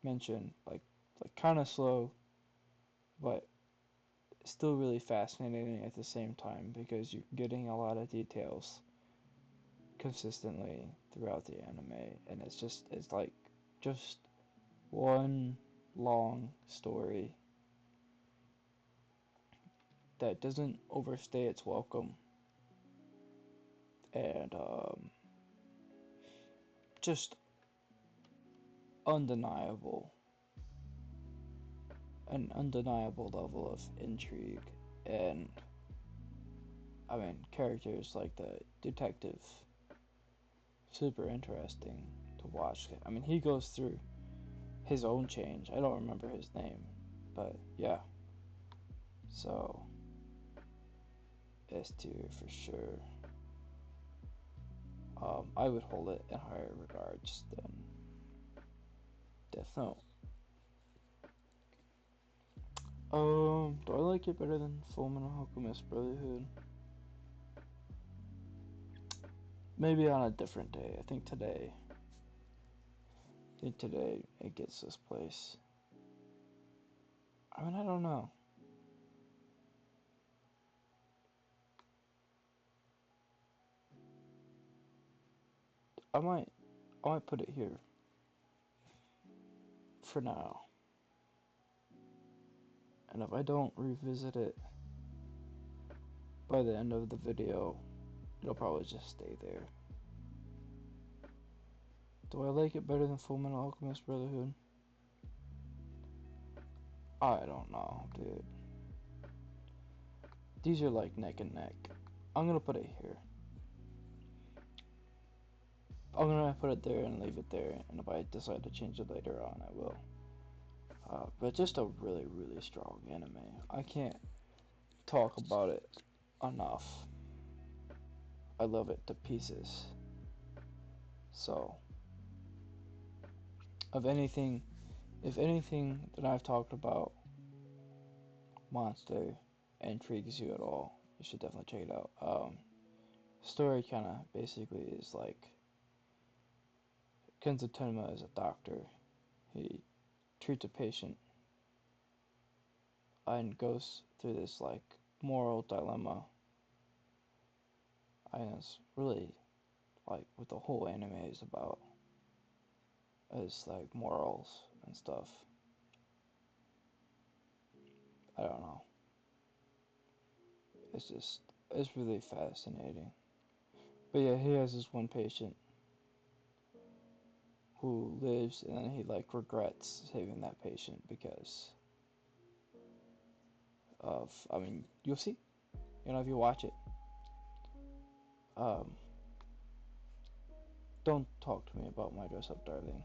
S1: mentioned, like kind of slow, but still really fascinating at the same time because you're getting a lot of details consistently throughout the anime, and it's like just one long story that doesn't overstay its welcome, and just undeniable, an undeniable level of intrigue, and I mean characters like the detective, super interesting to watch. I mean he goes through his own change. I don't remember his name, but yeah. So S tier for sure. I would hold it in higher regards than Death Note. Do I like it better than Fullmetal Alchemist Brotherhood? Maybe on a different day. I think today it gets this place. I mean, I don't know. I might, I might put it here for now. And if I don't revisit it by the end of the video, it'll probably just stay there. Do I like it better than Fullmetal Alchemist Brotherhood? I don't know, dude. These are like neck and neck. I'm gonna put it here. I'm gonna put it there and leave it there, and if I decide to change it later on, I will. But just a really, really strong anime. I can't talk about it enough. I love it to pieces. So, of anything, if anything that I've talked about, Monster, intrigues you at all, you should definitely check it out. Story kind of basically is like Kenzo Tenma is a doctor. He treats a patient and goes through this like moral dilemma. And it's really like what the whole anime is about is like morals and stuff. I don't know. It's really fascinating. But yeah, he has this one patient who lives and then he like regrets saving that patient because of, I mean, you'll see, if you watch it. Um, don't talk to me about My Dress Up Darling.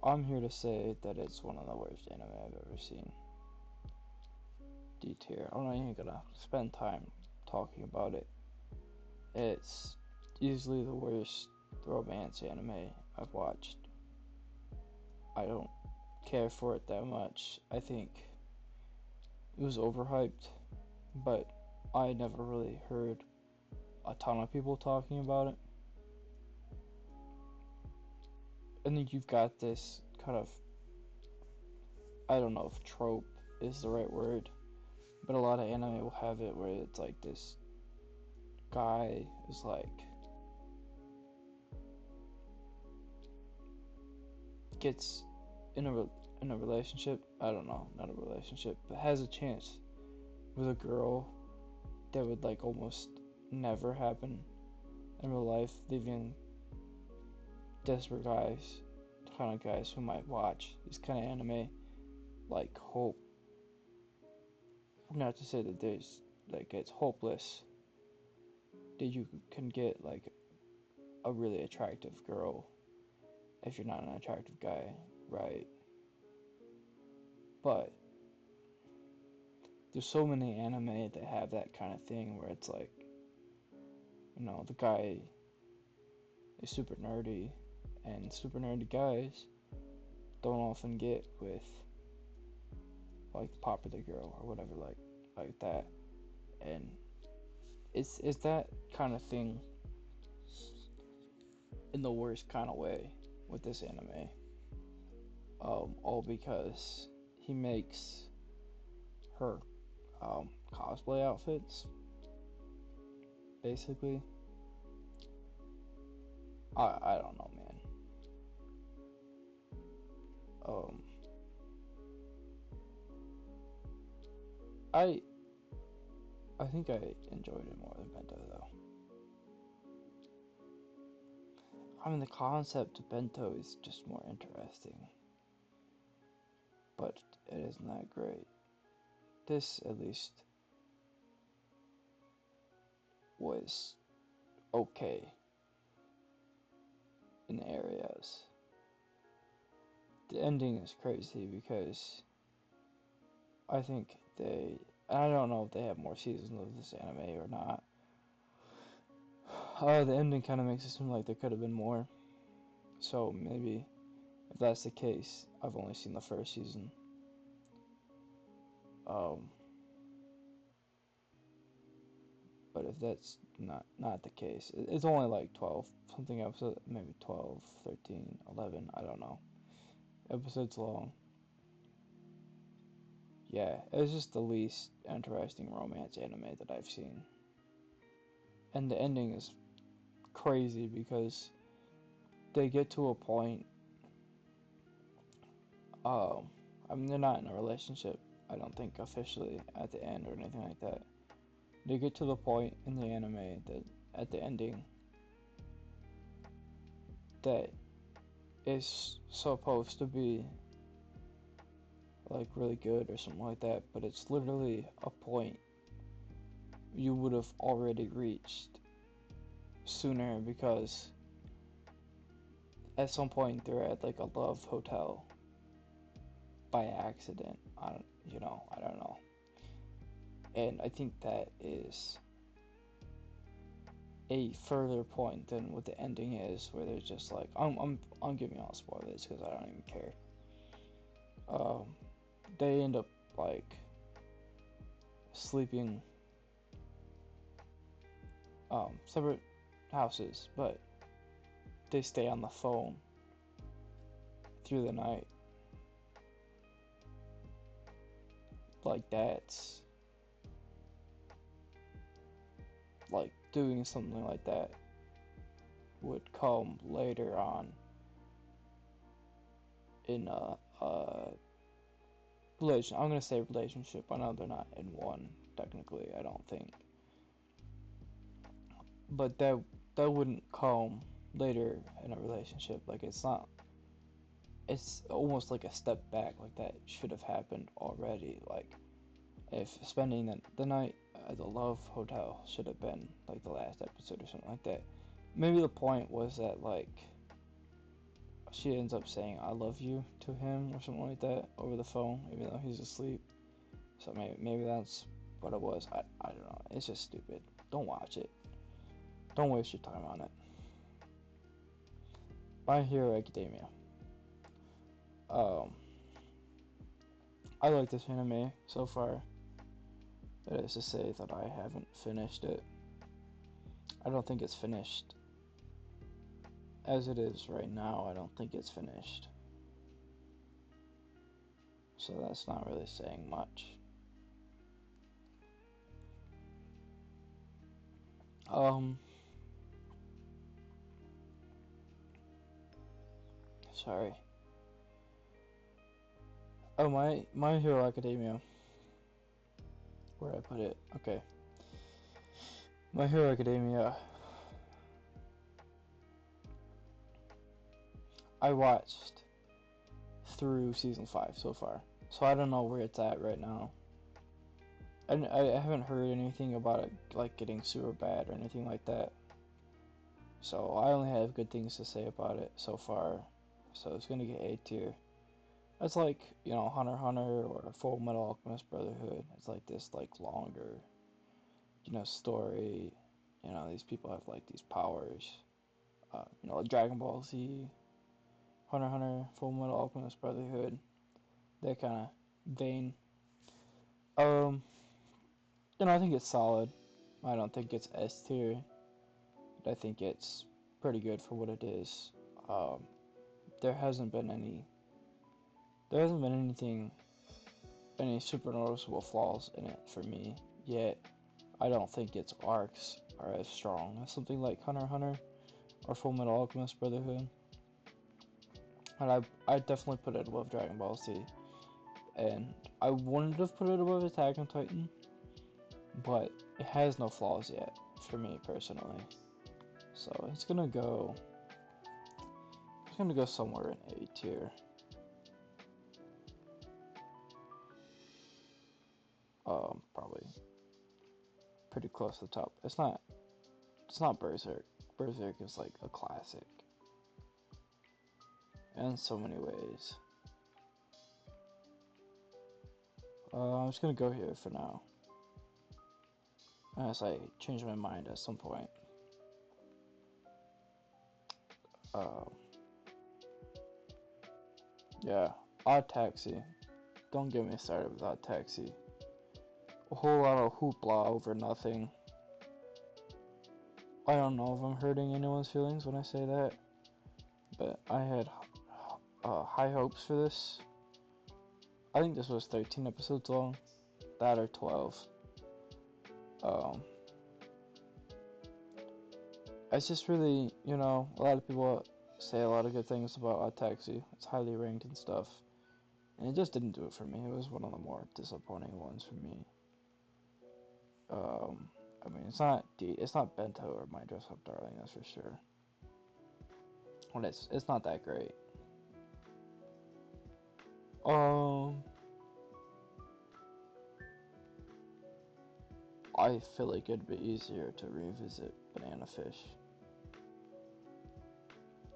S1: I'm here to say that it's one of the worst anime I've ever seen. D tier. I'm not even gonna spend time talking about it. It's easily the worst romance anime I've watched. I don't care for it that much. I think it was overhyped, but I never really heard a ton of people talking about it. And then you've got this kind of, I don't know if trope is the right word, but a lot of anime will have it where it's like this guy is like gets in a relationship. I don't know, not a relationship, but has a chance with a girl that would like almost never happen in real life, leaving desperate guys, kind of guys who might watch this kind of anime, like hope. Not to say that there's like it's hopeless that you can get like a really attractive girl if you're not an attractive guy, right? But there's so many anime that have that kind of thing where it's like, the guy is super nerdy, and super nerdy guys don't often get with like the popular girl or whatever, like that. And it's that kind of thing in the worst kind of way with this anime. All because he makes her cosplay outfits, basically. I don't know, man. Um, I I think I enjoyed it more than Bento though. I mean, the concept of Bento is just more interesting, but it isn't that great. This at least was okay in areas. The ending is crazy because I think I don't know if they have more seasons of this anime or not. The ending kind of makes it seem like there could have been more. So maybe if that's the case, I've only seen the first season. Um, but if that's not the case, it's only like 12 something episodes, maybe 12, 13, 11, I don't know. Episodes long. Yeah, it's just the least interesting romance anime that I've seen. And the ending is crazy because they get to a point. I mean, they're not in a relationship, I don't think, officially at the end or anything like that. They get to the point in the anime that at the ending that is supposed to be like really good or something like that, but it's literally a point you would have already reached sooner because at some point they're at like a love hotel by accident. I don't know. And I think that is a further point than what the ending is, where they're just like, I'm giving all spoilers because I don't even care. Um, they end up like sleeping separate houses, but they stay on the phone through the night. Like that's like doing something like that would come later on in a relation. I'm gonna say relationship. I know they're not in one technically. I don't think, but that wouldn't come later in a relationship. Like it's not. It's almost like a step back. Like that should have happened already. Like if spending the night at the Love Hotel should have been like the last episode or something like that. Maybe the point was that like she ends up saying "I love you" to him or something like that over the phone, even though he's asleep. So maybe that's what it was. I don't know. It's just stupid. Don't watch it. Don't waste your time on it. My Hero Academia. Um, I like this anime so far. That is to say that I haven't finished it. I don't think it's finished. As it is right now, I don't think it's finished. So that's not really saying much. Um, sorry. Oh, my Hero Academia. Where I put it? Okay. My Hero Academia. I watched through season 5 so far. So I don't know where it's at right now. I haven't heard anything about it like getting super bad or anything like that. So I only have good things to say about it so far. So it's gonna get A tier. It's like, Hunter x Hunter or Full Metal Alchemist Brotherhood. It's like this like longer, story. These people have like these powers. Like Dragon Ball Z, Hunter x Hunter, Full Metal Alchemist Brotherhood. That kind of vein. Um, I think it's solid. I don't think it's S tier, but I think it's pretty good for what it is. Um, there hasn't been any, there hasn't been any super noticeable flaws in it for me yet. I don't think its arcs are as strong as something like Hunter x Hunter or Full Metal Alchemist Brotherhood. And I definitely put it above Dragon Ball Z. And I wouldn't have put it above Attack on Titan, but it has no flaws yet for me personally. So it's gonna go somewhere in A tier. Probably pretty close to the top. It's not Berserk. Berserk is like a classic in so many ways. I'm just gonna go here for now, unless I change my mind at some point. Uh, yeah, Odd Taxi. Don't get me started with Odd Taxi. A whole lot of hoopla over nothing. I don't know if I'm hurting anyone's feelings when I say that, but I had high hopes for this. I think this was 13 episodes long, that or 12. Um, it's just really, a lot of people say a lot of good things about Odd Taxi. It's highly ranked and stuff, and it just didn't do it for me. It was one of the more disappointing ones for me. Um, I mean, it's not Bento or My Dress Up Darling, that's for sure. When it's not that great. Um, I feel like it'd be easier to revisit Banana Fish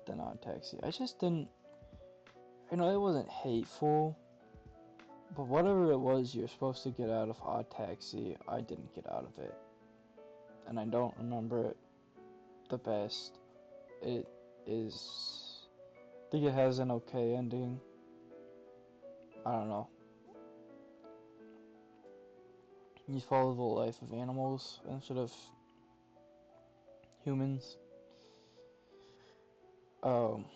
S1: than Odd Taxi. I just didn't, it wasn't hateful, but whatever it was you're supposed to get out of Odd Taxi, I didn't get out of it. And I don't remember it the best. It is, I think it has an okay ending. I don't know. You follow the life of animals instead of humans. Um,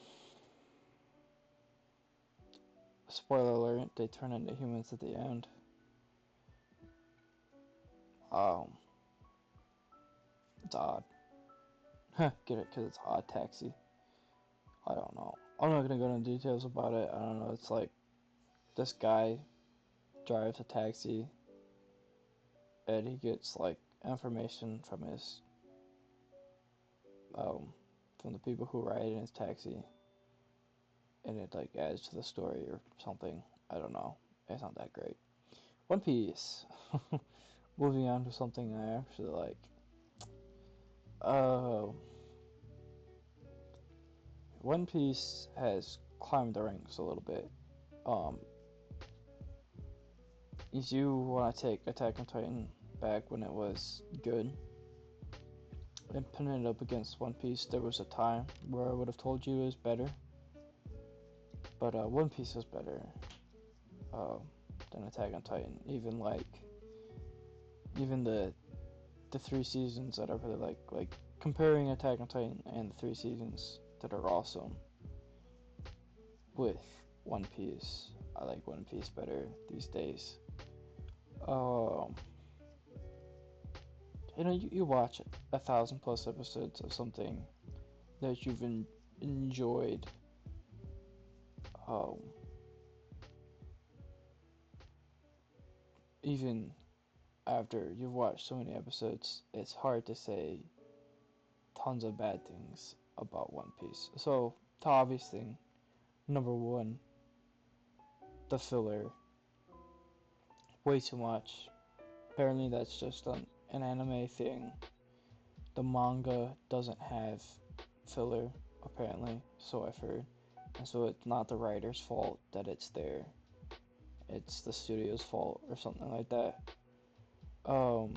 S1: Spoiler alert, they turn into humans at the end. Um, it's odd. Get it? Because it's Odd Taxi. I don't know. I'm not gonna go into details about it. I don't know. It's like this guy drives a taxi and he gets like information um from the people who ride in his taxi, and it like adds to the story or something. I don't know. It's not that great. One Piece. Moving on to something I actually like. Uh, One Piece has climbed the ranks a little bit. Um, if you want to take Attack on Titan back when it was good and put it up against One Piece, there was a time where I would have told you it was better, but One Piece is better uh, than Attack on Titan. Even the 3 seasons that I really like comparing Attack on Titan and the 3 seasons that are awesome with One Piece. I like One Piece better these days. Um, you watch 1,000+ episodes of something that you've enjoyed. Um, Even after you've watched so many episodes, it's hard to say tons of bad things about One Piece. So, the obvious thing, number one, the filler. Way too much. Apparently, that's just an anime thing. The manga doesn't have filler, apparently, so I've heard. And so it's not the writer's fault that it's there. It's the studio's fault or something like that. Um,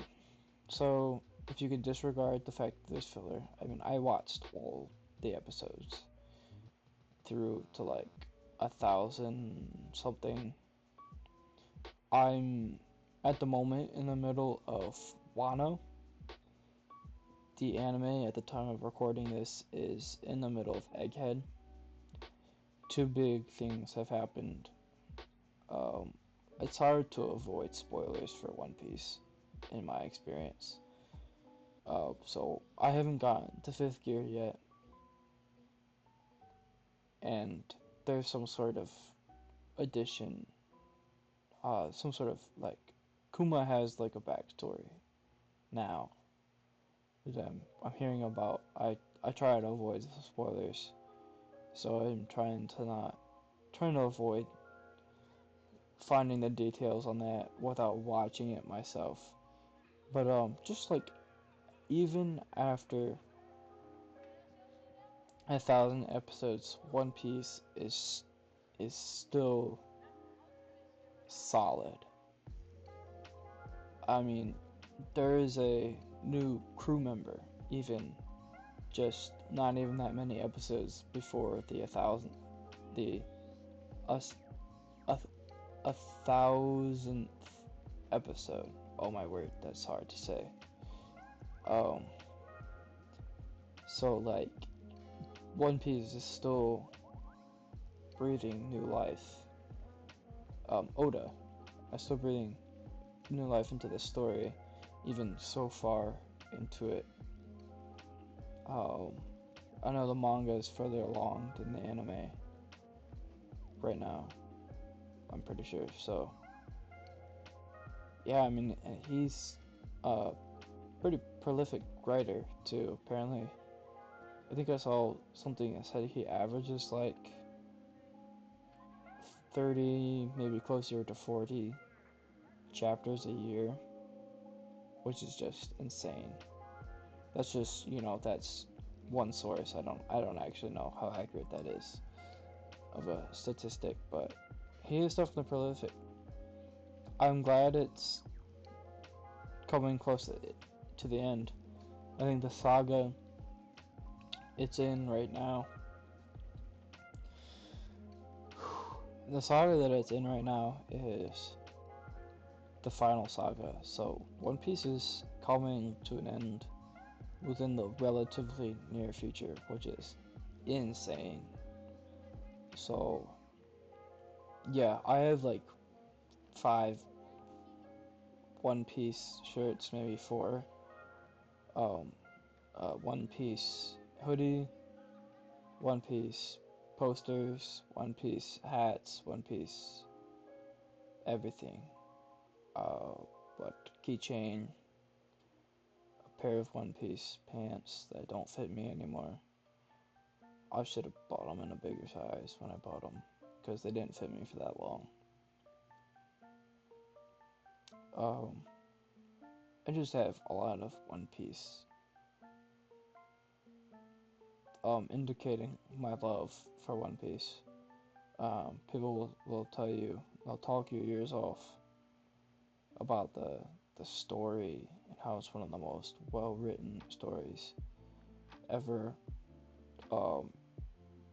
S1: so if you could disregard the fact that there's filler, I mean, I watched all the episodes through to like 1,000 something. I'm at the moment in the middle of Wano. The anime at the time of recording this is in the middle of Egghead. Two big things have happened. It's hard to avoid spoilers for One Piece, in my experience. So I haven't gotten to 5th gear yet, and there's some sort of addition, some sort of like Kuma has like a backstory now that I'm hearing about. I try to avoid the spoilers, so I'm trying to avoid finding the details on that without watching it myself. But just like even after 1,000 episodes, One Piece is still solid. I mean, there is a new crew member, even just not even that many episodes before the 1,000, the a 1,000th episode. Oh my word, that's hard to say. So like, One Piece is still breathing new life. Oda is still breathing new life into the story, even so far into it. I know the manga is further along than the anime right now. I'm pretty sure. So, yeah, I mean, he's a pretty prolific writer too. Apparently, I think I saw something that said he averages like 30, maybe closer to 40 chapters a year, which is just insane. That's just, that's one source. I don't actually know how accurate that is of a statistic, but he is definitely prolific. I'm glad it's coming close to the end. I think the saga it's in right now, the saga that it's in right now is the final saga. So One Piece is coming to an end within the relatively near future, which is insane. So yeah, I have like 5 One Piece shirts, maybe 4. One Piece hoodie, One Piece posters, One Piece hats, One Piece everything. But keychain, a pair of One Piece pants that don't fit me anymore. I should have bought them in a bigger size when I bought them because they didn't fit me for that long. I just have a lot of One Piece, indicating my love for One Piece. People will tell you, they'll talk your ears off about the story and how it's one of the most well-written stories ever.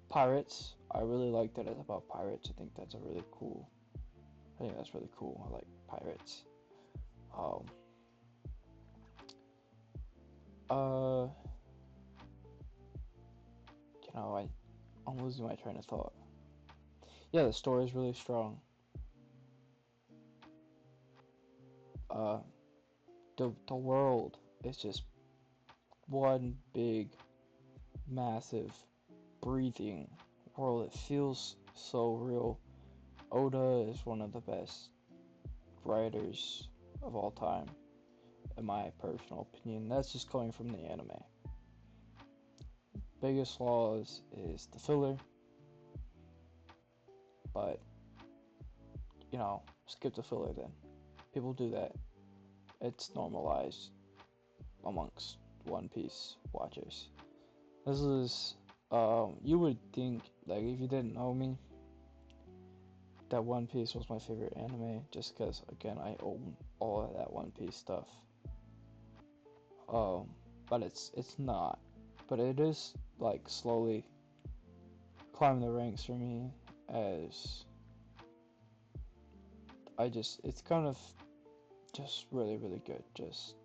S1: Pirates, I really like that it's about pirates. I think that's really cool. I like pirates. Um, uh, I'm losing my train of thought. Yeah, the story is really strong. The world is just one big, massive, breathing world. It feels so real. Oda is one of the best writers of all time, in my personal opinion. That's just coming from the anime. Biggest flaws is the filler, but skip the filler then. People do that. It's normalized amongst One Piece watchers. This is, you would think, like, if you didn't know me, that One Piece was my favorite anime, just because, again, I own all of that One Piece stuff. But it's not. But it is, like, slowly climbing the ranks for me, as it's kind of just really, really good. Just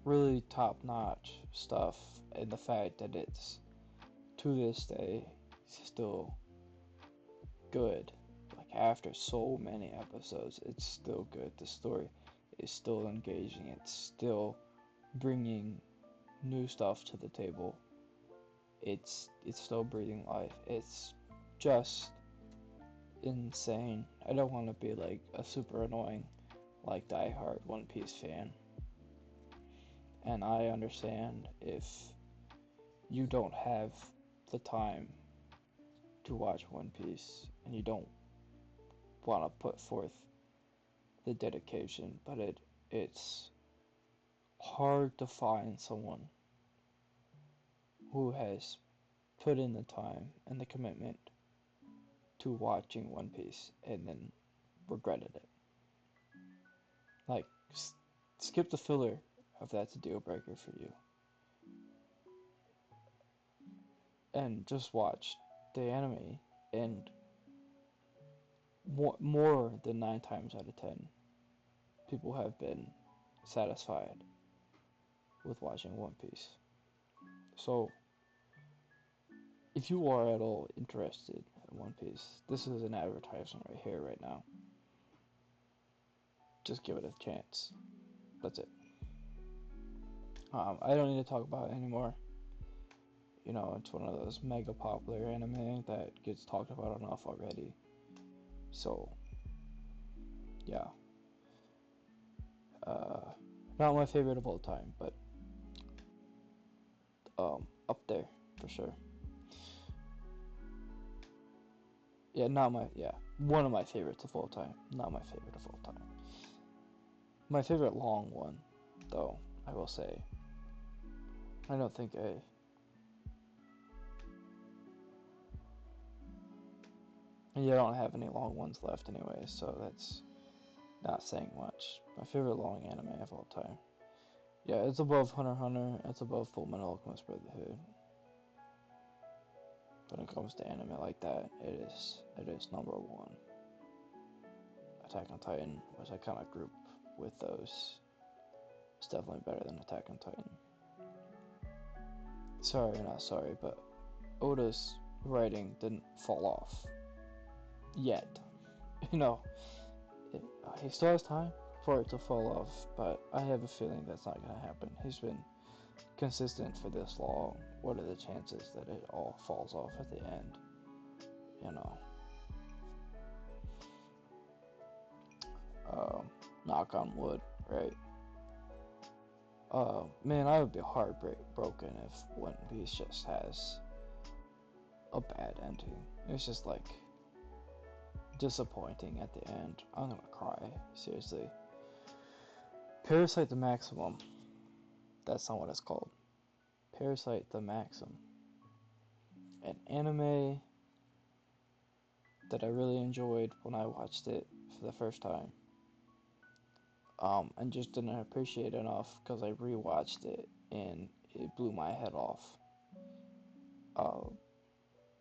S1: really top-notch stuff, and the fact that it's to this day still good. Like after so many episodes, it's still good. The story is still engaging. It's still bringing new stuff to the table. It's still breathing life. It's just insane. I don't want to be like a super annoying, like diehard One Piece fan. And I understand if you don't have the time to watch One Piece and you don't want to put forth the dedication, but it's hard to find someone who has put in the time and the commitment to watching One Piece and then regretted it. Like, skip the filler if that's a deal breaker for you. And just watch the anime, and more than 9 times out of 10, people have been satisfied with watching One Piece. So, if you are at all interested in One Piece, this is an advertisement right here, right now. Just give it a chance. That's it. I don't need to talk about it anymore. You know, it's one of those mega popular anime that gets talked about enough already. So, yeah. Not my favorite of all time, but up there for sure. Yeah, one of my favorites of all time. Not my favorite of all time. My favorite long one, though, I will say. I don't think you don't have any long ones left anyway, so that's not saying much. My favorite long anime of all time. Yeah, it's above Hunter x Hunter, it's above Fullmetal Alchemist Brotherhood. When it comes to anime like that, it is number one. Attack on Titan, which I kind of group with those. It's definitely better than Attack on Titan. Sorry, not sorry, but Oda's writing didn't fall off yet. You know, he still has time for it to fall off, but I have a feeling that's not going to happen. He's been consistent for this long. What are the chances that it all falls off at the end? You know. Knock on wood, right? Man, I would be heartbroken if One Piece just has a bad ending. It's just like disappointing at the end. I'm gonna cry, seriously. Parasite the Maximum. That's not what it's called. Parasite the Maximum. An anime that I really enjoyed when I watched it for the first time. And just didn't appreciate it enough because I rewatched it and it blew my head off.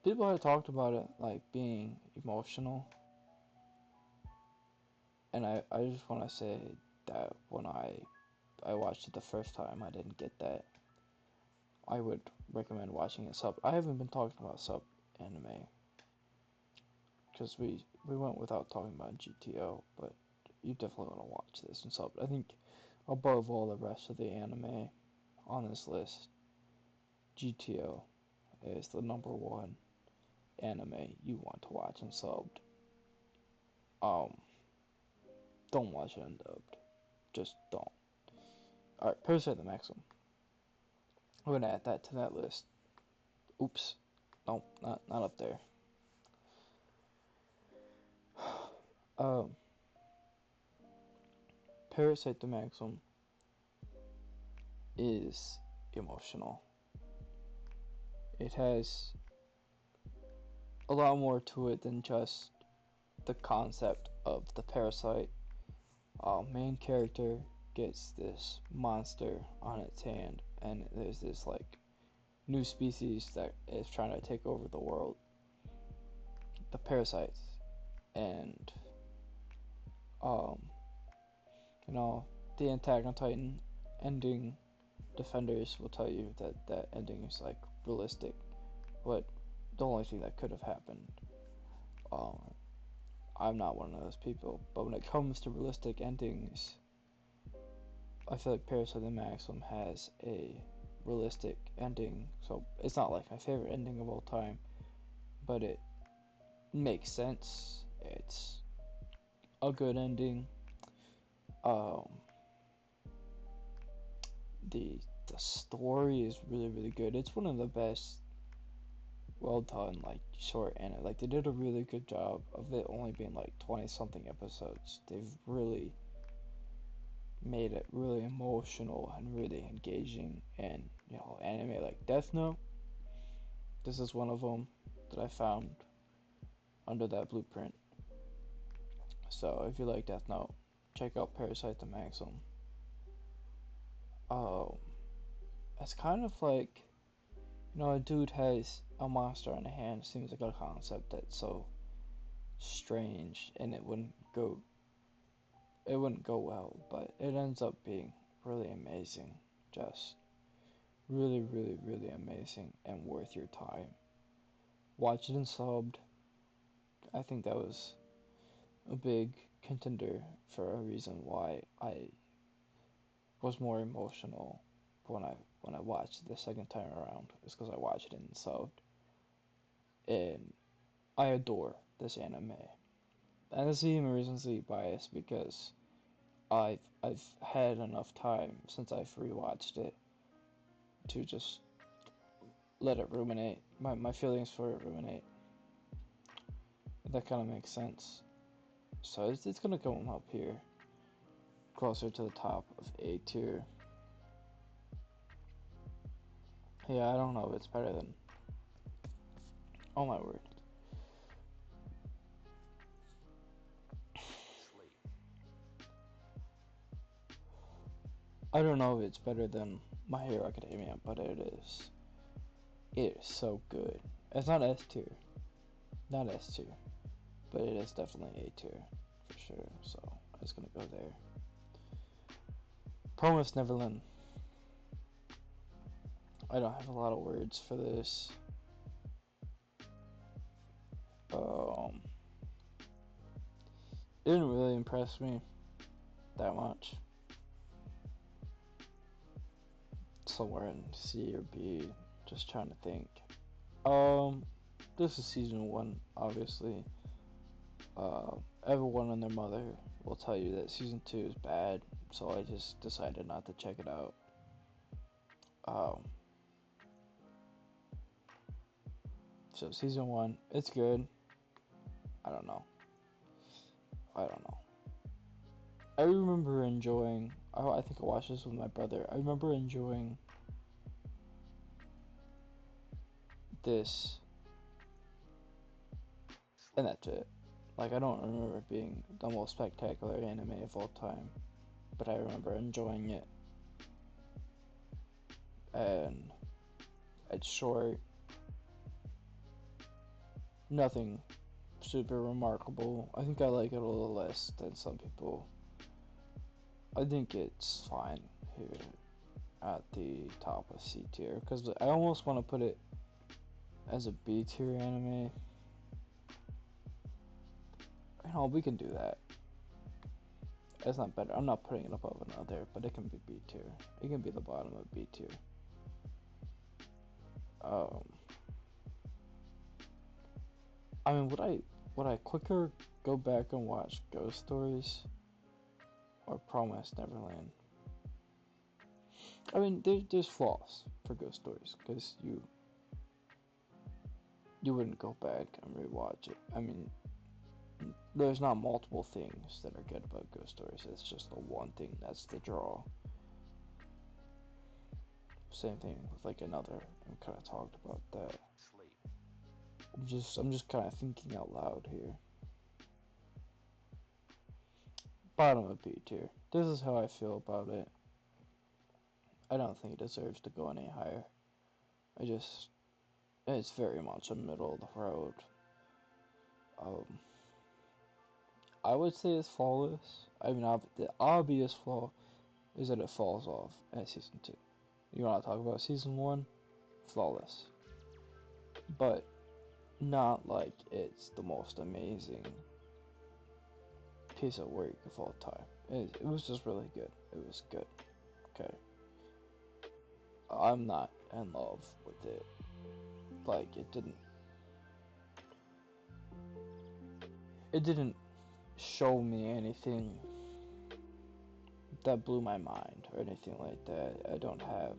S1: People had talked about it like being emotional, and I just want to say that when I watched it the first time, I didn't get that. I would recommend watching it sub. I haven't been talking about sub anime because we went without talking about GTO, but you definitely want to watch this and sub. I think above all the rest of the anime on this list, GTO is the number one anime you want to watch and subbed. Don't watch it undubbed. Just don't. Alright, Parasite the Maximum. I'm gonna add that to that list. Oops. Nope, not up there. Parasite the Maximum is emotional. It has a lot more to it than just the concept of the parasite. Main character gets this monster on its hand, and there's this like new species that is trying to take over the world. The parasites, and Um, you know, the Attack on Titan ending, defenders will tell you that that ending is like realistic, but the only thing that could have happened. Um, I'm not one of those people, but when it comes to realistic endings, I feel like Parasite the Maximum has a realistic ending. So it's not like my favorite ending of all time, but it makes sense. It's a good ending. Um, the story is really good. It's one of the best, well done, like short anime. Like they did a really good job of it only being like 20 something episodes. They've really made it really emotional and really engaging. And anime like Death Note, this is one of them that I found under that blueprint. So if you like Death Note, check out Parasite the Maximum. Um, it's kind of like, a dude has a monster on a hand. Seems like a concept that's so strange, and it wouldn't go well, but it ends up being really amazing. Just really amazing and worth your time. Watch it in subbed. I think that was a big contender for a reason why I was more emotional when I watched it the second time around. Is because I watched it in subbed, and I adore this anime. And this is even recency bias because I've had enough time since I've rewatched it to just let it ruminate. My feelings for it ruminate. That kind of makes sense. So it's gonna come up here, closer to the top of A tier. Yeah, I don't know if it's better than. Oh my word. I don't know if it's better than My Hero Academia, but it is. It is so good. It's not S tier, not S tier, but it is definitely A tier for sure. So I'm just gonna go there. Promise Neverland. I don't have a lot of words for this. Um, it didn't really impress me that much. Somewhere in C or B, just trying to think. Um, this is season one, obviously. Uh, Everyone and their mother will tell you that season two is bad, so I just decided not to check it out. Um, so season one, it's good. I don't know. I don't know. I remember enjoying. I think I watched this with my brother. I remember enjoying this, and that's it. Like I don't remember it being the most spectacular anime of all time, but I remember enjoying it, and it's short. Nothing super remarkable. I think I like it a little less than some people. I think it's fine here at the top of C tier because I almost want to put it as a B tier anime. We can do that. It's not better. I'm not putting it above another, but it can be B tier. It can be the bottom of B tier. Um, I mean, would I quicker go back and watch Ghost Stories or Promised Neverland? I mean, there's flaws for Ghost Stories because you wouldn't go back and rewatch it. I mean, there's not multiple things that are good about Ghost Stories. It's just the one thing that's the draw. Same thing with like another. We kind of talked about that. I'm just kind of thinking out loud here. Bottom of B tier. This is how I feel about it. I don't think it deserves to go any higher. It's very much a middle of the road. Um, I would say it's flawless. I mean, the obvious flaw is that it falls off at season 2. You want to talk about season 1? Flawless. But not like it's the most amazing piece of work of all time. It was just really good. It was good. Okay. I'm not in love with it. Like, it didn't show me anything that blew my mind or anything like that. I don't have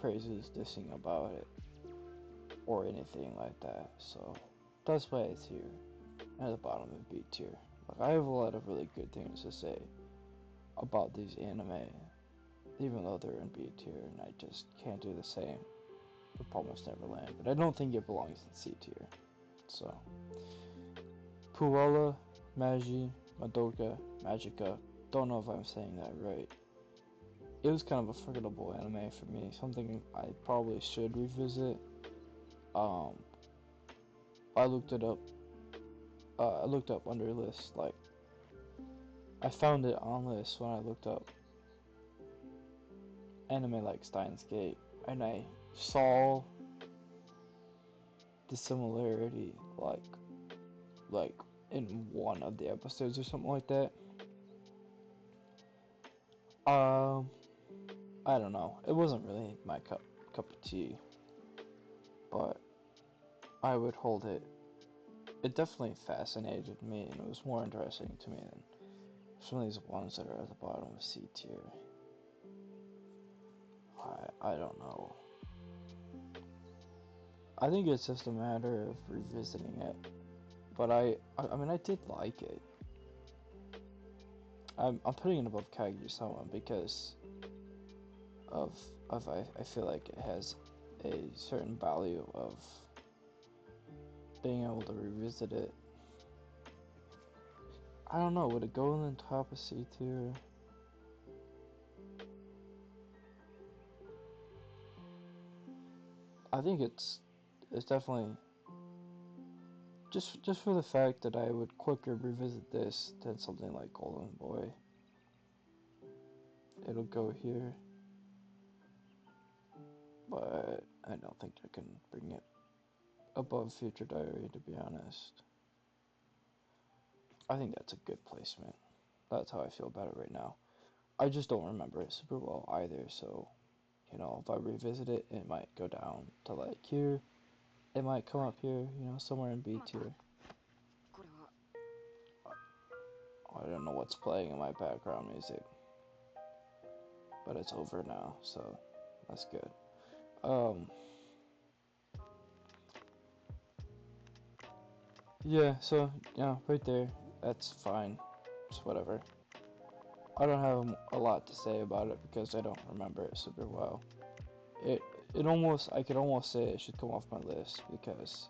S1: praises to sing about it or anything like that. So that's why it's here at the bottom of B tier. Like, I have a lot of really good things to say about these anime, even though they're in B tier, and I just can't do the same with Promised Neverland. But I don't think it belongs in C tier. So Puella, Magi, Madoka, Magica. Don't know if I'm saying that right. It was kind of a forgettable anime for me. Something I probably should revisit. Um, I looked it up. I looked up under list. Like, I found it on list when I looked up anime like Steins Gate, and I saw the similarity, like in one of the episodes or something like that. Um, I don't know. It wasn't really my cup of tea, but I would hold it. It definitely fascinated me, and it was more interesting to me than some of these ones that are at the bottom of C tier. I don't know. I think it's just a matter of revisiting it. But I mean, I did like it. I'm putting it above Kaguya-sama because of I feel like it has a certain value of being able to revisit it. I don't know, would it go in the top of C tier? I think it's definitely just for the fact that I would quicker revisit this than something like Golden Boy. It'll go here, but I don't think I can bring it above Future Diary, to be honest. I think that's a good placement. That's how I feel about it right now. I just don't remember it super well either, so, you know, if I revisit it, it might go down to like here. It might come up here, you know, somewhere in B tier. I don't know what's playing in my background music, but it's over now, so that's good. Yeah, so, yeah, right there, that's fine. It's whatever. I don't have a lot to say about it because I don't remember it super well. It I could almost say it should come off my list because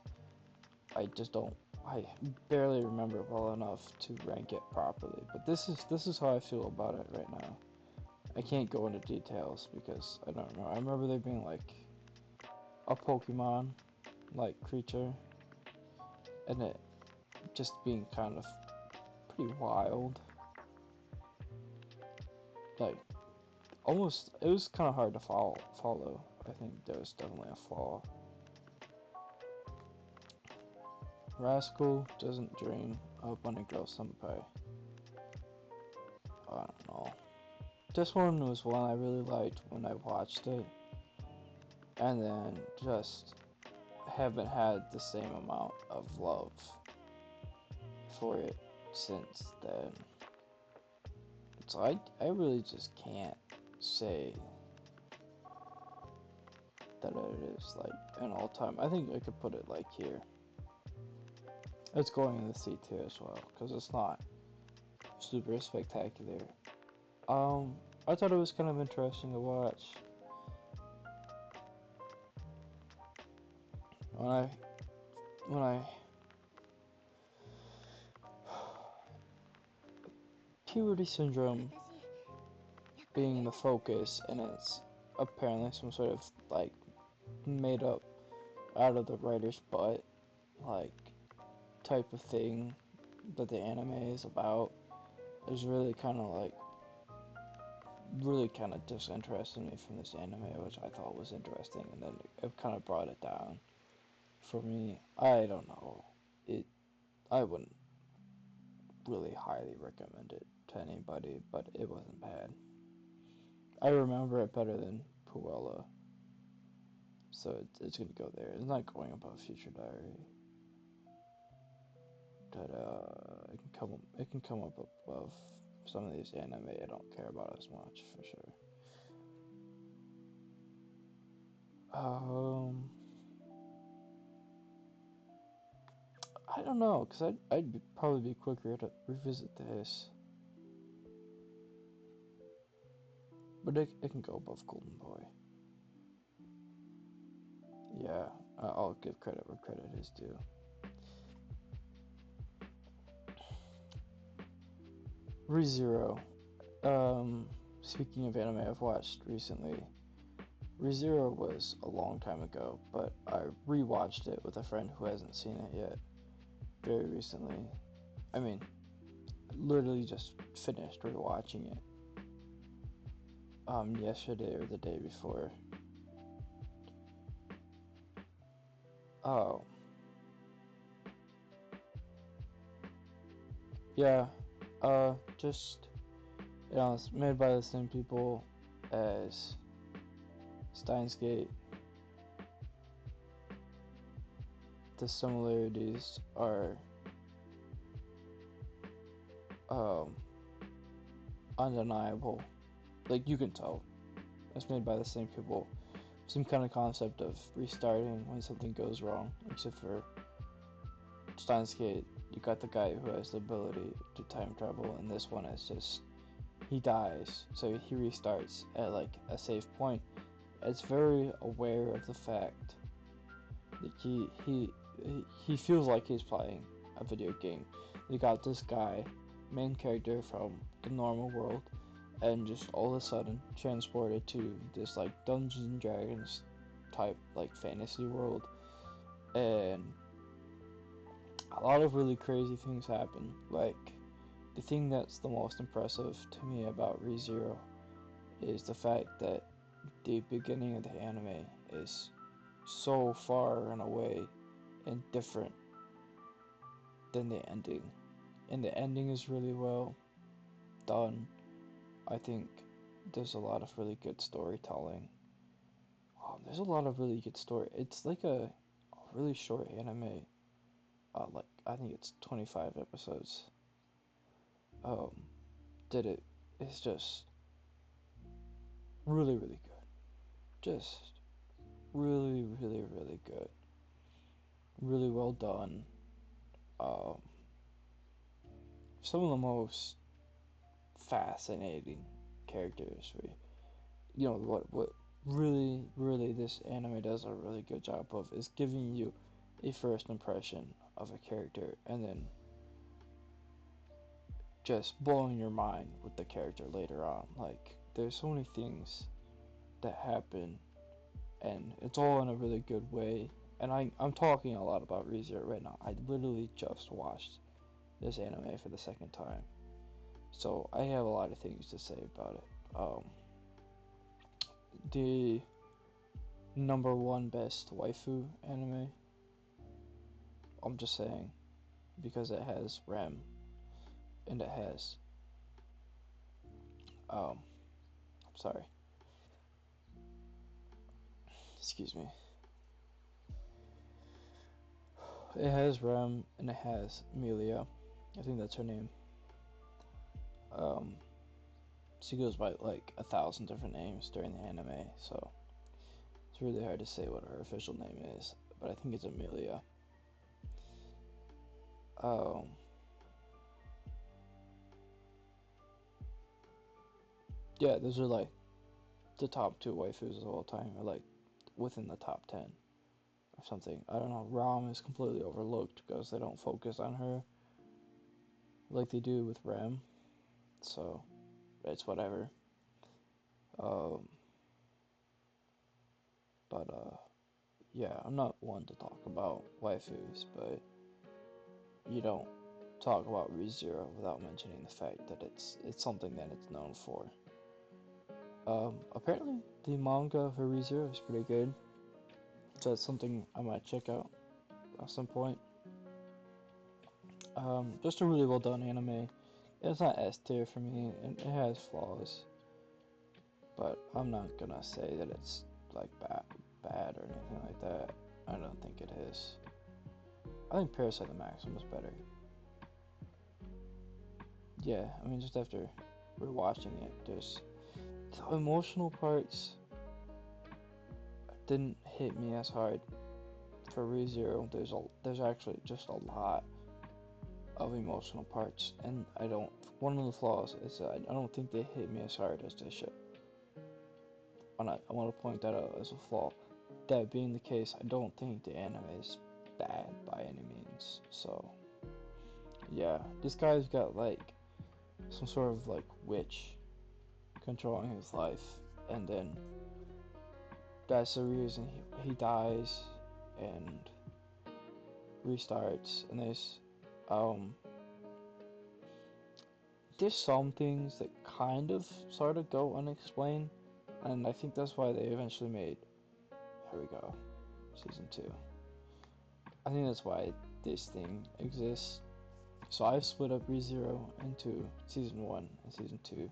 S1: I just don't I barely remember it well enough to rank it properly. But this is how I feel about it right now. I can't go into details because I don't remember. I remember there being like a Pokemon like creature and it just being kind of pretty wild. Like almost it was kind of hard to follow. I think there was definitely a flaw. Rascal doesn't dream of Bunny Girl Senpai. I don't know. This one was one I really liked when I watched it, and then just haven't had the same amount of love for it since then. So I really just can't say that it is like an all-time. I think I could put it like here. It's going in the C tier as well because it's not super spectacular. I thought it was kind of interesting to watch. When I when I puberty syndrome being the focus and it's apparently some sort of like made up out of the writer's butt like type of thing that the anime is about is really kind of like really kind of disinterested me from this anime, which I thought was interesting, and then it kind of brought it down for me. I don't know. I wouldn't really highly recommend it to anybody, but it wasn't bad. I remember it better than Puella, so it's gonna go there. It's not going above Future Diary, but it can come up above some of these anime I don't care about as much for sure. Um, I don't know, cause probably be quicker to revisit this, but it can go above Golden Boy. Yeah, I'll give credit where credit is due. ReZero. Speaking of anime I've watched recently, ReZero was a long time ago, but I rewatched it with a friend who hasn't seen it yet very recently. I mean, literally just finished rewatching it yesterday or the day before. Oh, yeah. Just it's made by the same people as Steins Gate. The similarities are um undeniable. Like you can tell. It's made by the same people. Same kind of concept of restarting when something goes wrong, except for Steins Gate, you got the guy who has the ability to time travel, and this one is just he dies, so he restarts at like a safe point. It's very aware of the fact that he feels like he's playing a video game. You got this guy, main character from the normal world, and just all of a sudden transported to this like Dungeons and Dragons type like fantasy world, and a lot of really crazy things happen. Like the thing that's the most impressive to me about ReZero is the fact that the beginning of the anime is so far and away and different than the ending. And the ending is really well done. I think there's a lot of really good storytelling. There's a lot of really good story. It's like a really short anime. Like I think it's 25 episodes. Um, did it? It's just really really good. Just really really good. Really well done. Um, some of the most fascinating characters. What really this anime does a really good job of is giving you a first impression of a character and then just blowing your mind with the character later on. Like there's so many things that happen and it's all in a really good way. And I'm talking a lot about ReZero right now. I literally just watched this anime for the second time. So I have a lot of things to say about it. The number one best waifu anime. I'm just saying because it has Rem and it has I'm sorry, excuse me. It has Rem and it has Amelia. I think that's her name. Um, she goes by like 1,000 different names during the anime, so it's really hard to say what her official name is. But I think it's Amelia. Um, yeah, those are like the top two waifus of all time, or like within the top 10 or something. I don't know. Rom is completely overlooked because they don't focus on her like they do with Rem, so it's whatever. Um, but yeah, I'm not one to talk about waifus, but you don't talk about ReZero without mentioning the fact that it's something that it's known for. Apparently the manga for ReZero is pretty good, so that's something I might check out at some point. Just a really well done anime. It's not S tier for me, and it has flaws, but I'm not gonna say that it's like bad or anything like that. I don't think it is. I think Parasite the Maximum is better. Yeah, I mean, just after rewatching it, there's the emotional parts didn't hit me as hard for ReZero. There's actually just a lot of emotional parts, and I don't. One of the flaws is that I don't think they hit me as hard as they should. And I want to point that out as a flaw. That being the case, I don't think the anime is bad by any means. So yeah, this guy's got like some sort of like witch controlling his life, and then that's the reason he dies and restarts. And um there's some things that kind of sort of go unexplained, and I think that's why they eventually made, here we go, season 2. I think that's why this thing exists. So I've split up ReZero into season 1 and season 2,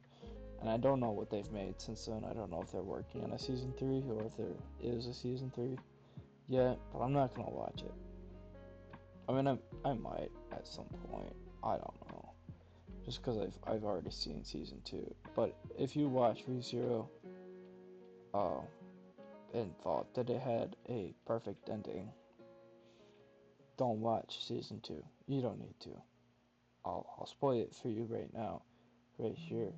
S1: and I don't know what they've made since then. I don't know if they're working on a season 3 or if there is a season 3 yet, but I'm not gonna watch it. I mean, I might at some point. I don't know. Just because I've already seen season 2. But if you watch ReZero, uh, and thought that it had a perfect ending, don't watch season 2. You don't need to. I'll spoil it for you right now, right here.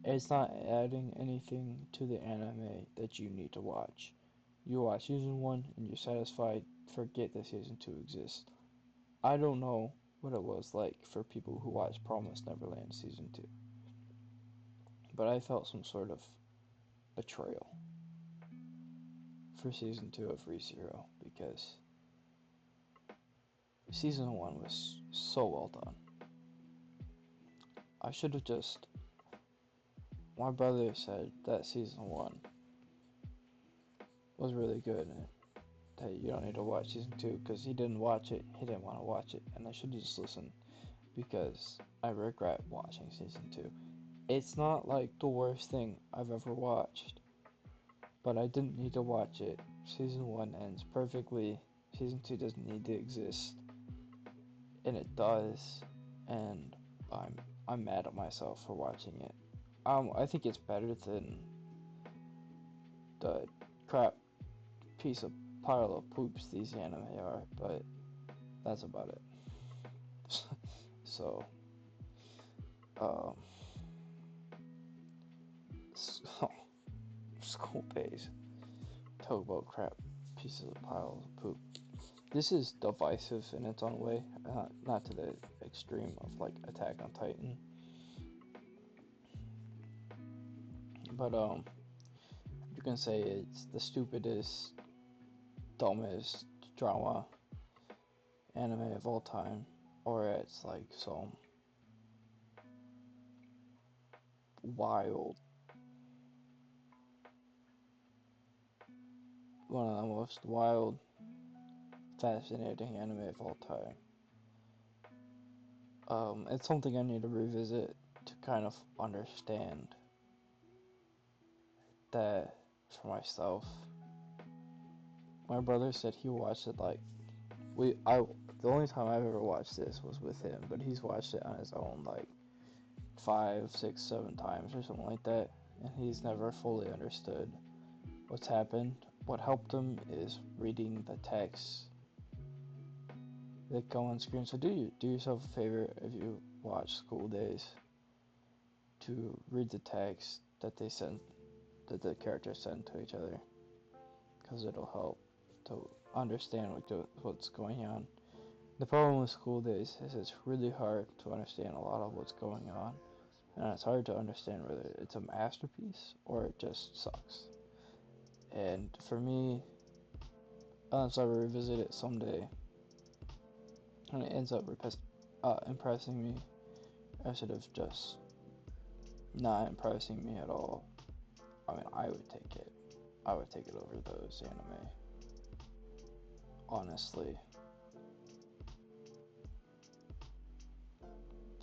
S1: It's not adding anything to the anime that you need to watch. You watch season 1 and you're satisfied, forget that season 2 exists. I don't know what it was like for people who watched Promised Neverland season 2, but I felt some sort of betrayal for season 2 of ReZero because season 1 was so well done. I should have just. My brother said that season 1 was really good and that you don't need to watch season 2 because he didn't watch it, he didn't want to watch it, and I should have just listened because I regret watching season 2. It's not like the worst thing I've ever watched, but I didn't need to watch it. Season 1 ends perfectly, season 2 doesn't need to exist, and it does, and I'm mad at myself for watching it. I think it's better than the crap piece of pile of poops these anime are, but that's about it. So, um, school pays. Talk about crap pieces of piles of poop. This is divisive in its own way, not to the extreme of like Attack on Titan, but you can say it's the stupidest, dumbest drama anime of all time, or it's like some wild, one of the most wild, fascinating anime of all time. It's something I need to revisit to kind of understand that for myself. My brother said he watched it like the only time I've ever watched this was with him, but he's watched it on his own like 5, 6, 7 times or something like that, and he's never fully understood what's happened. What helped him is reading the text that go on screen. So do yourself a favor if you watch School Days to read the text that the characters send to each other, because it'll help to understand what's going on. The problem with School Days is it's really hard to understand a lot of what's going on, and it's hard to understand whether it's a masterpiece or it just sucks. And for me, unless I revisit it someday, and it ends up impressing me instead of just not impressing me at all. I mean, I would take it. I would take it over those anime. Honestly.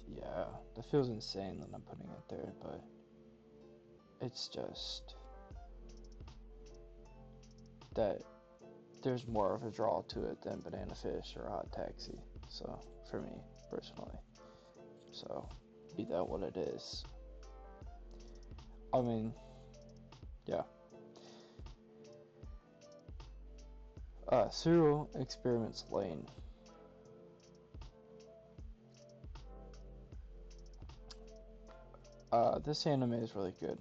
S1: Yeah, that feels insane that I'm putting it there, but it's just that there's more of a draw to it than Banana Fish or Hot Taxi. So, for me, personally. So, be that what it is. I mean, yeah. Serial Experiments Lain. This anime is really good.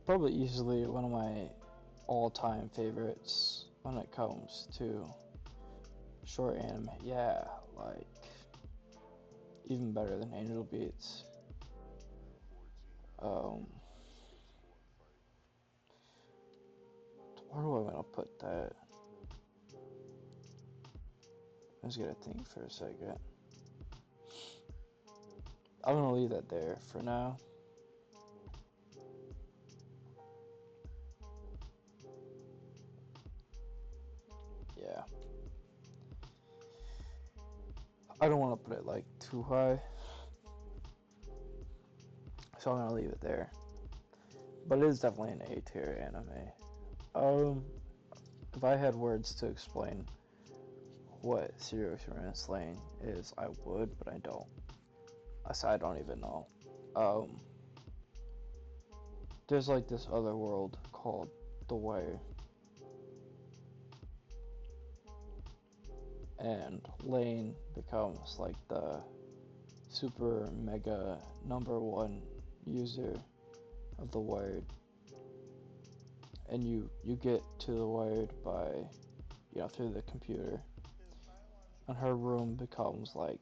S1: Probably easily one of my all-time favorites when it comes to short anime. Yeah, like even better than Angel Beats. Where do I want to put that? I just gotta think for a second. I'm gonna leave that there for now. Yeah. I don't want to put it like too high, so I'm gonna leave it there. But it is definitely an A tier anime. If I had words to explain what Serial Experiments Lain is, I would, but I don't. I don't even know. There's like this other world called The Wire, and Lane becomes like the super mega #1 user of the Wired, and you get to the Wired by through the computer, and her room becomes like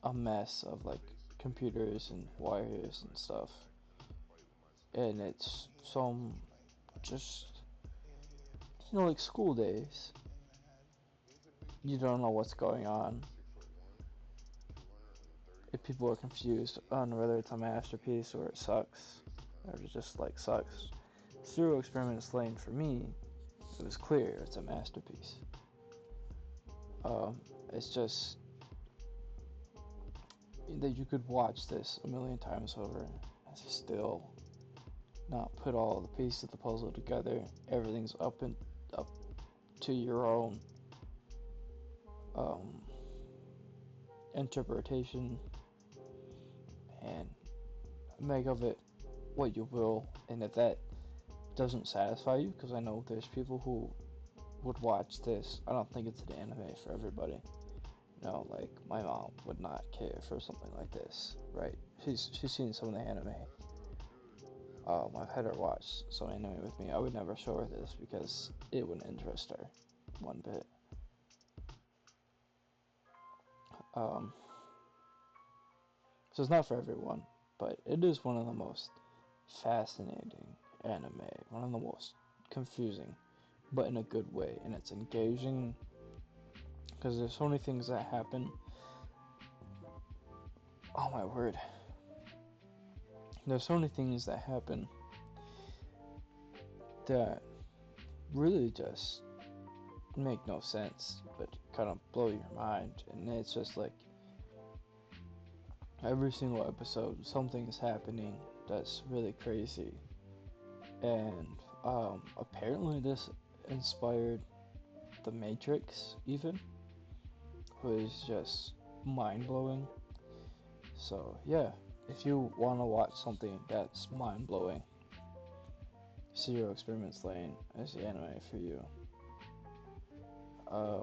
S1: a mess of like computers and wires and stuff, and it's some just like school days. You don't know what's going on. If people are confused on whether it's a masterpiece or it sucks, or it just like sucks. Serial Experiments Lain, for me, it was clear it's a masterpiece. It's just that you could watch this a million times over and still not put all the pieces of the puzzle together. Everything's up to your own interpretation, and make of it what you will. And if that doesn't satisfy you, because I know there's people who would watch this, I don't think it's an anime for everybody. Like my mom would not care for something like this, right? She's seen some of the anime. I've had her watch some anime with me. I would never show her this because it wouldn't interest her one bit. So it's not for everyone, but it is one of the most fascinating anime, one of the most confusing, but in a good way, and it's engaging because there's so many things that happen. Oh my word. There's so many things that happen that really just make no sense, but kind of blow your mind. And it's just like every single episode, something is happening that's really crazy. And apparently, this inspired The Matrix, even, which is just mind blowing. So, yeah, if you want to watch something that's mind blowing, Serial Experiments Lain is the anime for you. I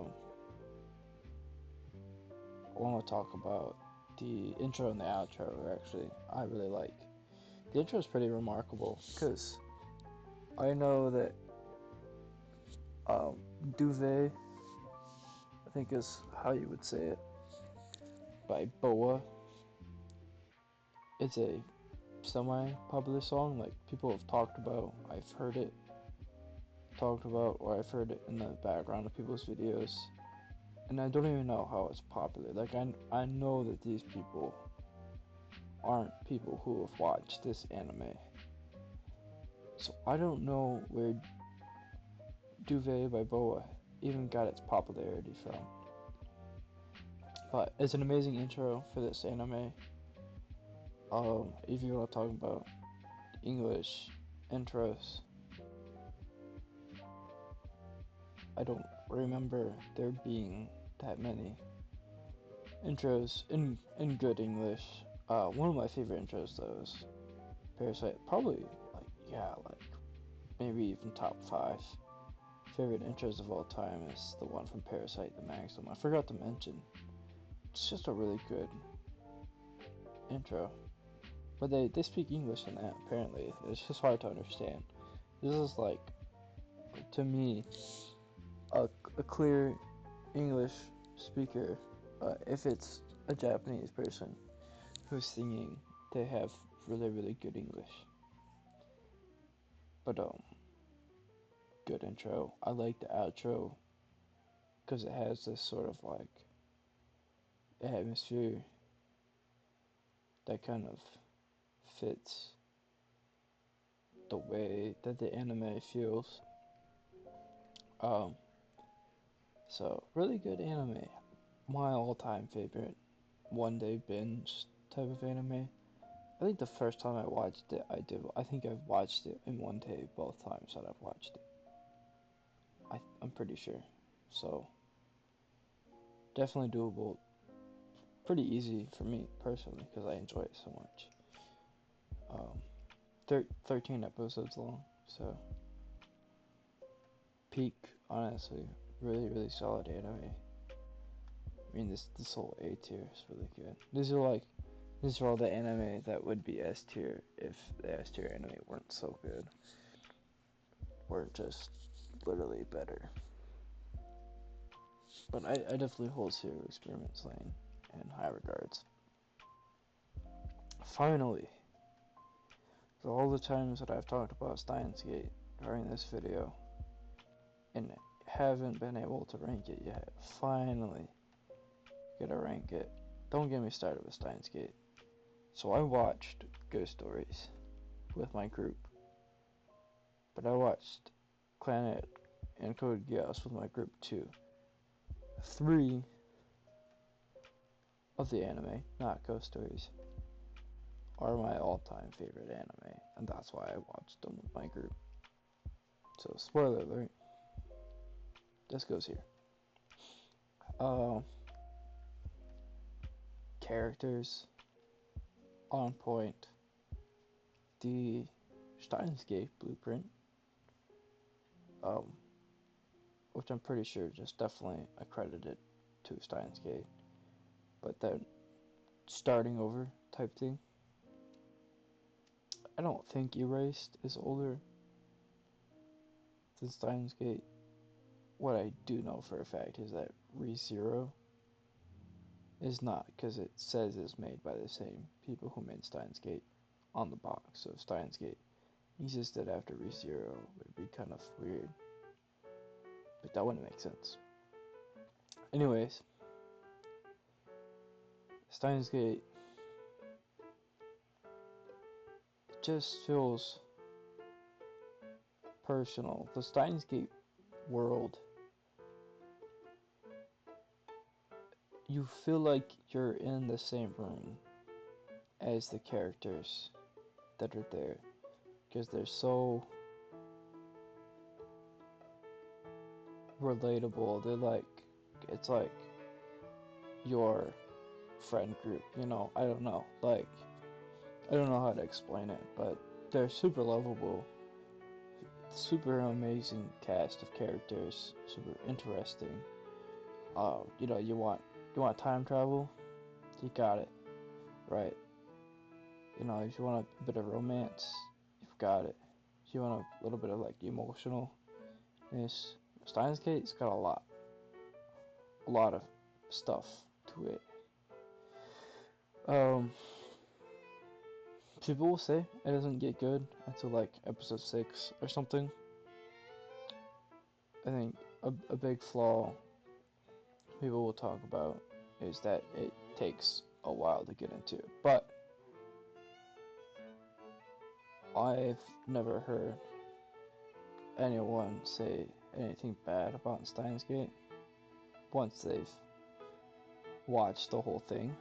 S1: want to talk about the intro and the outro. Actually, I really like. The intro is pretty remarkable because I know that Duvet, I think is how you would say it, by BoA. It's a semi-popular song. Like people have talked about. I've heard it talked about, or I've heard it in the background of people's videos. and I don't even know how it's popular. Like, I know that these people aren't people who have watched this anime. So I don't know where Duvet by Boa even got its popularity from. But it's an amazing intro for this anime. If you want to talk about English intros, I don't remember there being that many intros in good English. One of my favorite intros though is Parasite. Probably like maybe even top 5 favorite intros of all time is the one from Parasite the Maxim. I forgot to mention, it's just a really good intro. But they speak English in that, apparently. It's just hard to understand. This is like, to me, a clear English speaker. If it's a Japanese person who's singing, they have really, really good English. But, good intro. I like the outro because it has this sort of like atmosphere that kind of fits the way that the anime feels. So really good anime. My all-time favorite one-day binge type of anime. I think the first time I watched it, I think I've watched it in one day both times that I've watched it. I'm pretty sure. So definitely doable. Pretty easy for me personally because I enjoy it so much. 13 episodes long, so peak, honestly, really, really solid anime. I mean, this whole A tier is really good. These are all the anime that would be S tier if the S tier anime weren't so good. Or just literally better. But I definitely hold Zero Experiments Lane in high regards. Finally, for all the times that I've talked about Steins Gate during this video and haven't been able to rank it yet, finally gonna rank it. Don't get me started with Steins Gate. So I watched Ghost Stories with my group, but I watched Planet and Code Geass with my group too. 3 of the anime, not Ghost Stories, are my all-time favorite anime, and that's why I watched them with my group. So, spoiler alert, this goes here. Characters on point. The Steins Gate blueprint, which I'm pretty sure just definitely accredited to Steins Gate, but then starting over type thing. I don't think Erased is older than Steins Gate. What I do know for a fact is that ReZero is not, because it says it's made by the same people who made Steins Gate on the box. So if Steins Gate existed after ReZero, it would be kind of weird. But that wouldn't make sense. Anyways, Steins Gate just feels personal. The Steins Gate world, you feel like you're in the same room as the characters that are there because they're so relatable. It's like your friend group, you know? I don't know. Like, I don't know how to explain it, but they're super lovable. Super amazing cast of characters, super interesting. You want time travel? You got it, right? If you want a bit of romance, you've got it. If you want a little bit of like emotionalness, Steins Gate's got a lot of stuff to it. People will say it doesn't get good until like episode 6 or something. I think a big flaw people will talk about is that it takes a while to get into. But I've never heard anyone say anything bad about Steins Gate once they've watched the whole thing.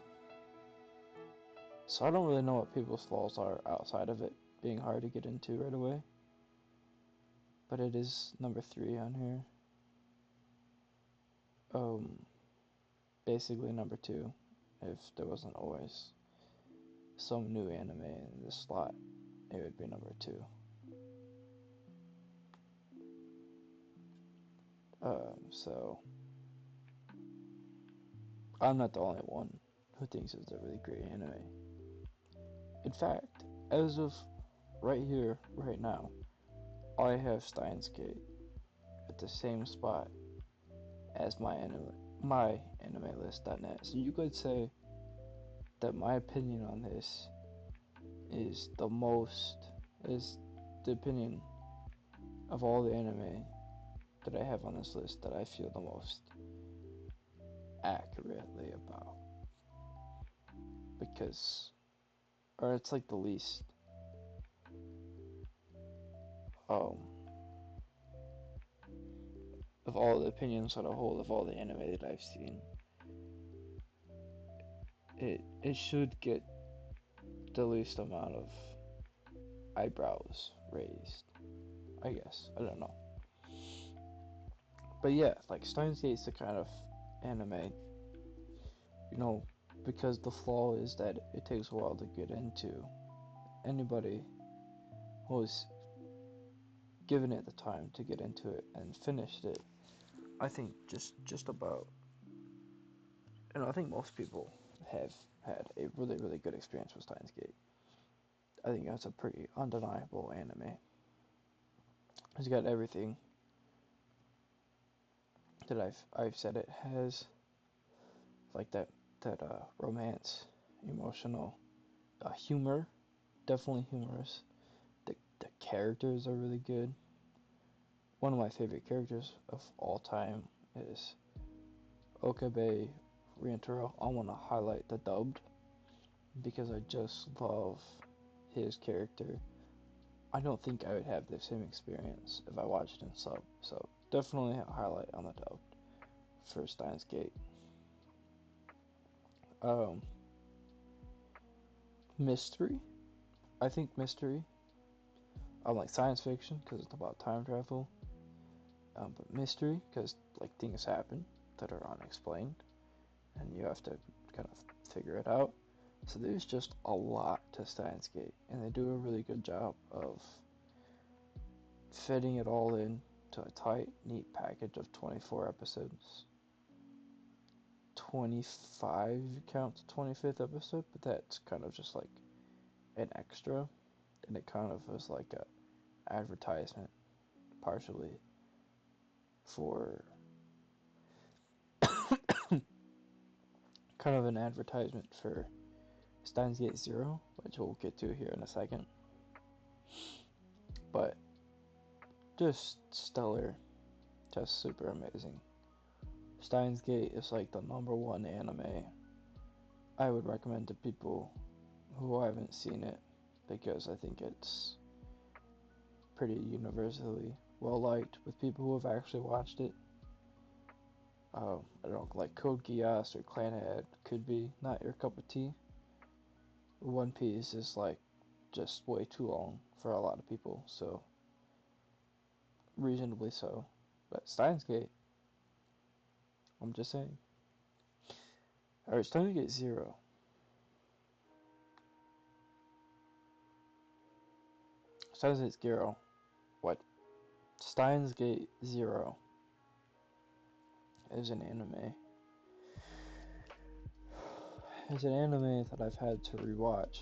S1: So I don't really know what people's flaws are outside of it being hard to get into right away. But it is number 3 on here. Basically number 2, if there wasn't always some new anime in this slot, it would be number 2. So I'm not the only one who thinks it's a really great anime. In fact, as of right here, right now, I have Steins Gate at the same spot as my AnimeList.net. So you could say that my opinion on this is the opinion of all the anime that I have on this list that I feel the most accurately about. Because, or it's like the least, of all the opinions on a whole of all the anime that I've seen. It should get the least amount of eyebrows raised, I guess. I don't know. But yeah, like Steins Gate's the kind of anime, because the flaw is that it takes a while to get into. Anybody who's given it the time to get into it and finished it, I think just about, I think most people have had a really, really good experience with Steins Gate. I think that's a pretty undeniable anime. It's got everything that I've said it has, like that romance, emotional, humor, definitely humorous. The characters are really good. One of my favorite characters of all time is Okabe Ryentaro. I want to highlight the dubbed because I just love his character. I don't think I would have the same experience if I watched it in sub. So definitely a highlight on the dubbed for Steins Gate. Mystery. I think mystery. I like science fiction because it's about time travel. But mystery because like things happen that are unexplained, and you have to kind of figure it out. So there's just a lot to Steins Gate, and they do a really good job of fitting it all in to a tight, neat package of 24 episodes. 25 if you count the 25th episode, but that's kind of just like an extra, and it kind of was like a advertisement partially for kind of an advertisement for Steins Gate Zero, which we'll get to here in a second. But just stellar, just super amazing. Steins Gate is like the number 1 anime I would recommend to people who haven't seen it, because I think it's pretty universally well liked with people who have actually watched it. I don't know, like Code Geass or Clanhead could be not your cup of tea. One Piece is like just way too long for a lot of people, so reasonably so. But Steins Gate, I'm just saying. Alright, Steins Gate Zero. Steins Gate Zero. What? Steins Gate Zero is an anime. It's an anime that I've had to rewatch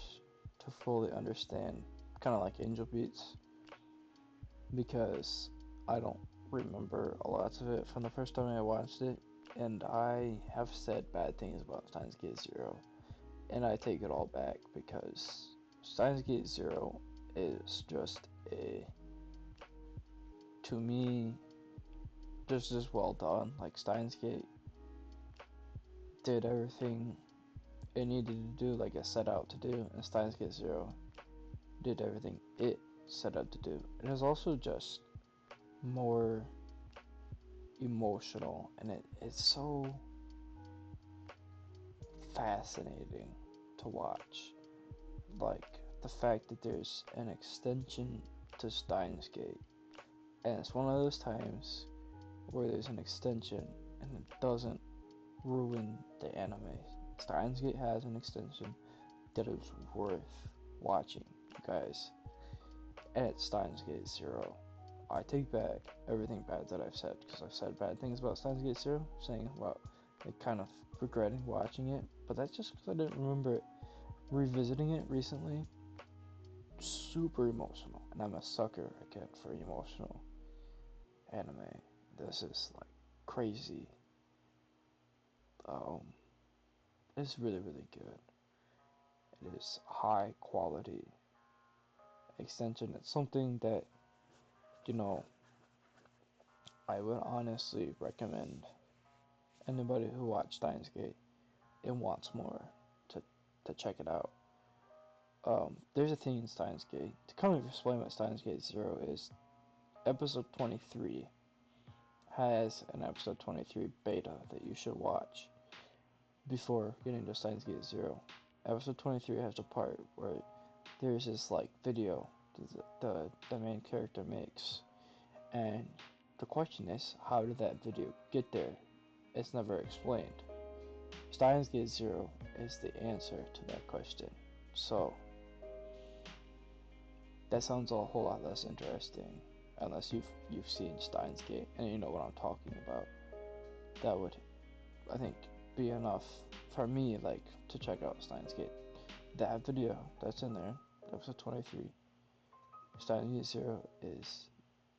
S1: to fully understand, kind of like Angel Beats, because I don't remember a lot of it from the first time I watched it, and I have said bad things about Steins Gate Zero, and I take it all back because Steins Gate Zero is just to me, just as well done. Like Steins Gate did everything it needed to do, like it set out to do, and Steins Gate Zero did everything it set out to do. It is also just more emotional, and it's so fascinating to watch. Like the fact that there's an extension to Steins Gate, and it's one of those times where there's an extension and it doesn't ruin the anime. Steins Gate has an extension that is worth watching, you guys. And it's Steins Gate Zero. I take back everything bad that I've said, because I've said bad things about Steins Gate Zero, saying about like kind of regretting watching it, but that's just because I didn't remember it. Revisiting it recently, super emotional, and I'm a sucker again for emotional anime. This is like crazy. Um, it's really really good. It is high quality extension. It's something that you know I would honestly recommend anybody who watched Steins Gate and wants more to check it out. There's a thing in Steins Gate. To kind of explain what Steins Gate Zero is, episode 23 has an episode 23 beta that you should watch before getting to Steins Gate Zero. Episode 23 has a part where there's this like video the main character makes, and the question is, how did that video get there? It's never explained. Steins Gate Zero is the answer to that question. So that sounds a whole lot less interesting unless you've seen Steins Gate and you know what I'm talking about. That would, I think, be enough for me, like, to check out Steins Gate. That video that's in there, episode 23, Steins Gate Zero is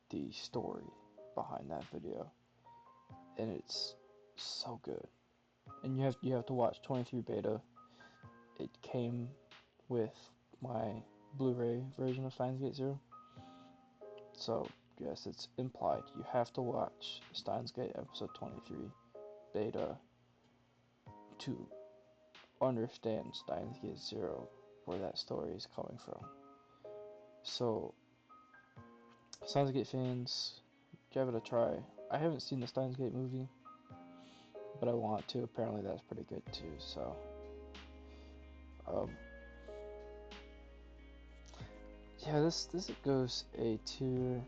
S1: the story behind that video, and it's so good. And you have to watch 23 beta. It came with my Blu-ray version of Steins Gate Zero. So, yes, it's implied. You have to watch Steins Gate episode 23 beta to understand Steins Gate Zero, where that story is coming from. So, Steins Gate fans, give it a try. I haven't seen the Steins Gate movie, but I want to. Apparently that's pretty good too, so um, yeah, this goes A tier.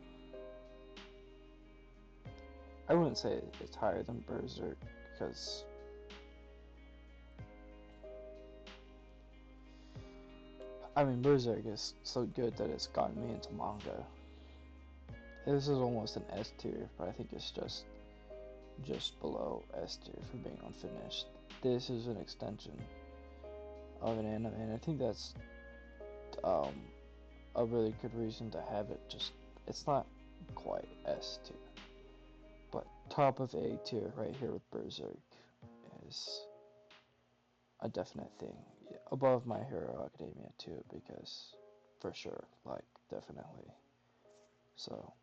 S1: I wouldn't say it's higher than Berserk, because I mean Berserk is so good that it's gotten me into manga. This is almost an S tier, but I think it's just below S tier for being unfinished. This is an extension of an anime, and I think that's um, a really good reason to have it. Just it's not quite S tier, but top of A tier right here with Berserk is a definite thing. Yeah, above My Hero Academia too, because for sure, like definitely. So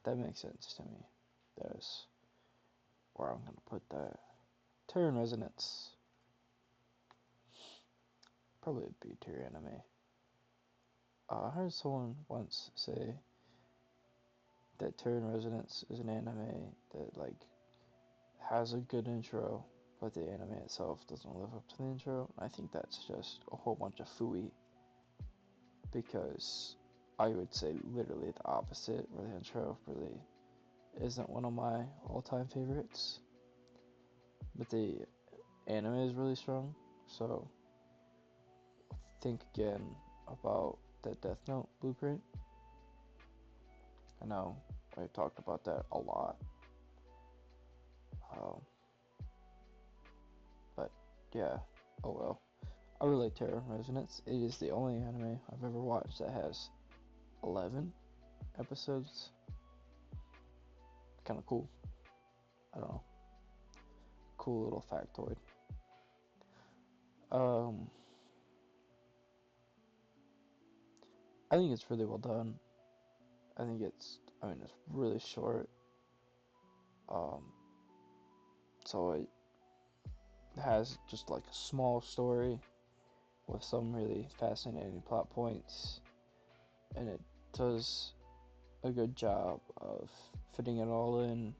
S1: that makes sense to me. That is where I'm gonna put that. Terran Resonance, probably a B tier anime. I heard someone once say that Terran Resonance is an anime that like has a good intro, but the anime itself doesn't live up to the intro. I think that's just a whole bunch of phooey, because I would say literally the opposite, where the intro really isn't one of my all-time favorites, but the anime is really strong. So think again about that Death Note blueprint. I know I talked about that a lot, um, but yeah, oh well. I really like Terra Resonance. It is the only anime I've ever watched that has 11 episodes. Kind of cool. I don't know. Cool little factoid. Um, I think it's really well done. I mean, it's really short. Um, so has just like a small story with some really fascinating plot points, and it does a good job of fitting it all in,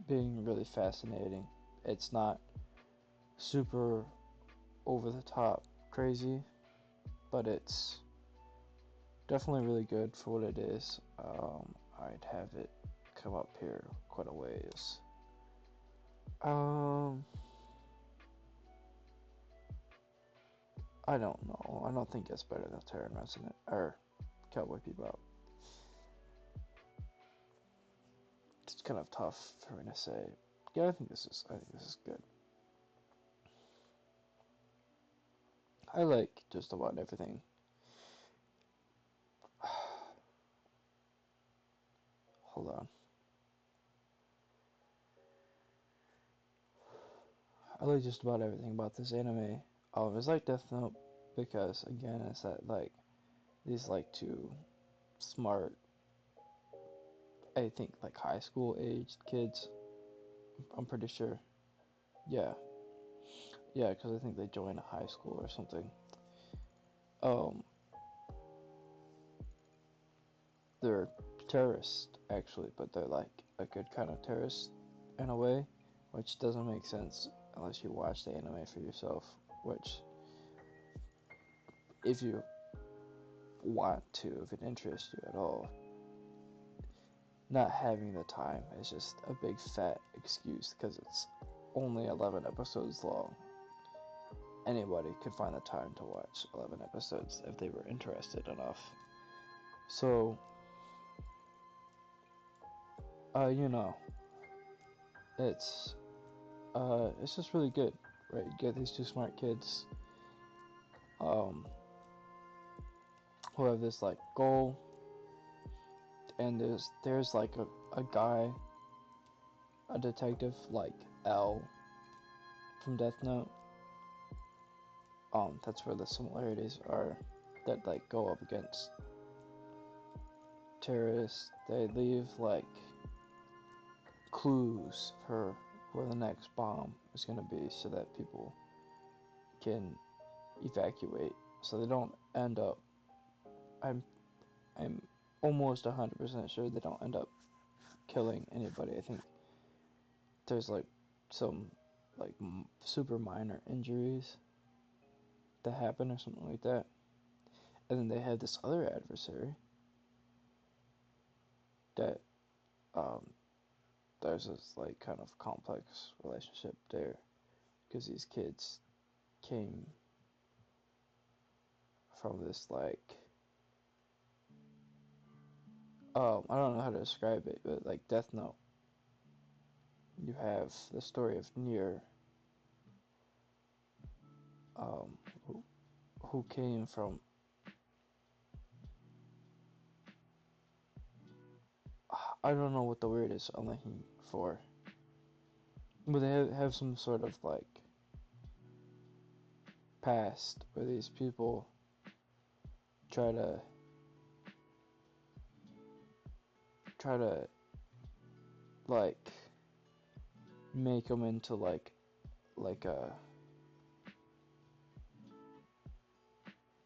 S1: being really fascinating. It's not super over the top crazy, but it's definitely really good for what it is. I'd have it come up here quite a ways. I don't know. I don't think it's better than Terran Resonant or Cowboy Bebop. It's kind of tough for me to say. Yeah, I think this is good. I like just about everything. Hold on. I like just about everything about this anime. It's like Death Note because again, it's that like these like two smart, I think like high school aged kids. I'm pretty sure. Yeah, yeah, because I think they join a high school or something. Um, they're terrorists actually, but they're like a good kind of terrorist in a way, which doesn't make sense unless you watch the anime for yourself. Which, if you want to, if it interests you at all, not having the time is just a big fat excuse because it's only 11 episodes long. Anybody could find the time to watch 11 episodes if they were interested enough. So, you know, it's it's just really good, right? You get these two smart kids, um, who have this like goal, and there's like a guy, a detective like L from Death Note. That's where the similarities are, that like go up against terrorists. They leave like clues for where the next bomb is gonna be, so that people can evacuate, so they don't end up. I'm I'm almost 100% sure they don't end up killing anybody. I think there's like some like super minor injuries that happen or something like that. And then they have this other adversary that um, there's this like kind of complex relationship there because these kids came from this like I don't know how to describe it, but like Death Note, you have the story of Nier, um, who, who came from, I don't know what the word is I'm looking for, but they have some sort of like past where these people try to try to like make them into like a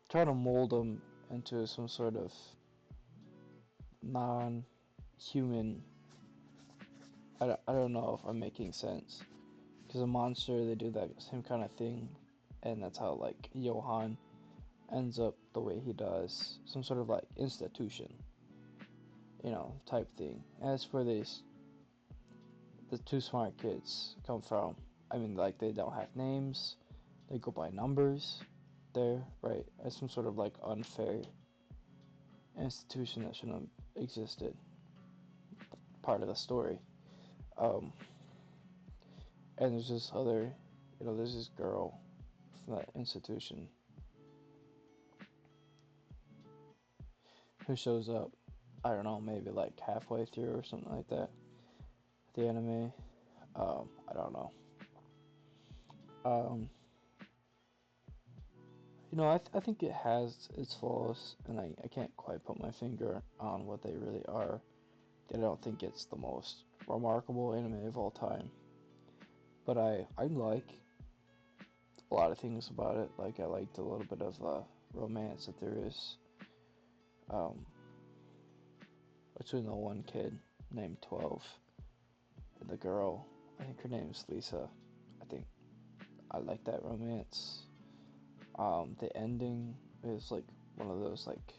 S1: try to mold them into some sort of non-human. I don't know if I'm making sense, because a monster, they do that same kind of thing, and that's how like Johan ends up the way he does, some sort of like institution, type thing. And that's where the two smart kids come from. I mean, like, they don't have names, they go by numbers there, right? As some sort of like unfair institution that shouldn't have existed, part of the story. Um, and there's this other, there's this girl from that institution who shows up, I don't know, maybe like halfway through or something like that, the anime. I don't know. Um, I think it has its flaws, and I can't quite put my finger on what they really are. I don't think it's the most remarkable anime of all time. but I like a lot of things about it. Like I liked a little bit of romance that there is um, between the one kid named 12 and the girl. I think her name's Lisa. I think I like that romance. The ending is like one of those like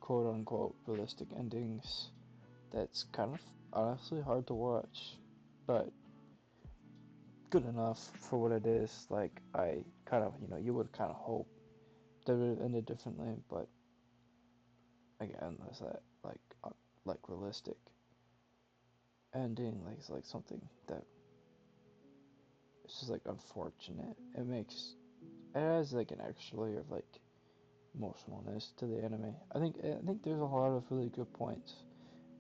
S1: quote unquote realistic endings that's kind of honestly hard to watch, but good enough for what it is. Like I kind of, you would kind of hope that it would have ended differently, but again, there's that like realistic ending, like it's like something that it's just like unfortunate. It has like an extra layer of like emotionalness to the anime. I think there's a lot of really good points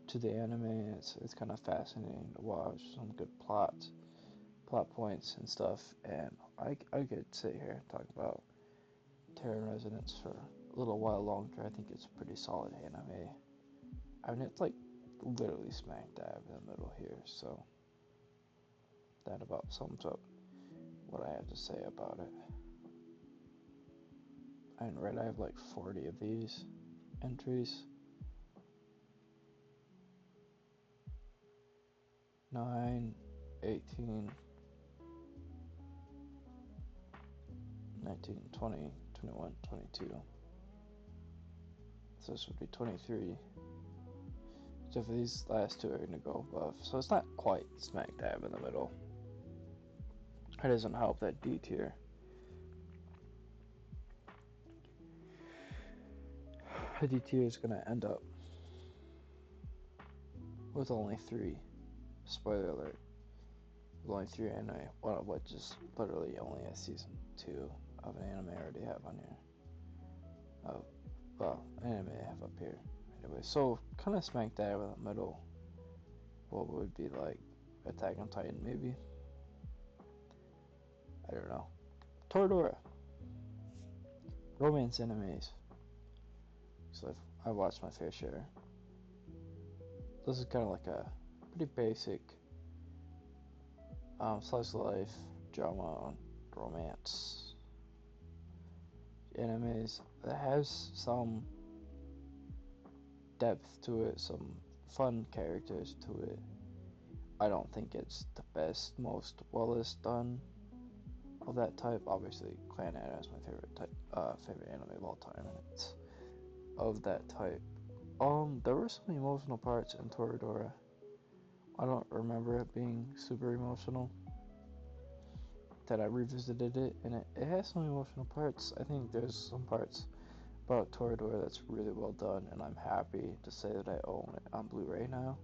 S1: to the anime. It's kind of fascinating to watch. Some good plot points and stuff. And I could sit here and talk about Terran Resonance for a little while longer. I think it's a pretty solid anime. I mean, it's like literally smack dab in the middle here. So that about sums up what I have to say about it. And right, I have like 40 of these entries. 9, 18, 19, 20, 21, 22. So this would be 23. So for these last two are going to go above. So it's not quite smack dab in the middle. It doesn't help that D tier. The D tier is going to end up with only 3. Spoiler alert. With only 3 anime, one of which is literally only a season 2 of an anime I already have on here. Well, anime I have up here. Anyway, so kind of smack dab in the middle. What would be like Attack on Titan, maybe? I don't know. Toradora. Romance animes. So I've watched my fair share. This is kind of like a pretty basic slice of life drama romance animes that has some depth to it, some fun characters to it. I don't think it's the best, most wellest done of that type. Obviously, Clannad is my favorite anime of all time, and it's of that type. There were some emotional parts in Toradora. I don't remember it being super emotional. That I revisited it, and it has some emotional parts. I think there's some parts about Toradora that's really well done, and I'm happy to say that I own it on Blu-ray now.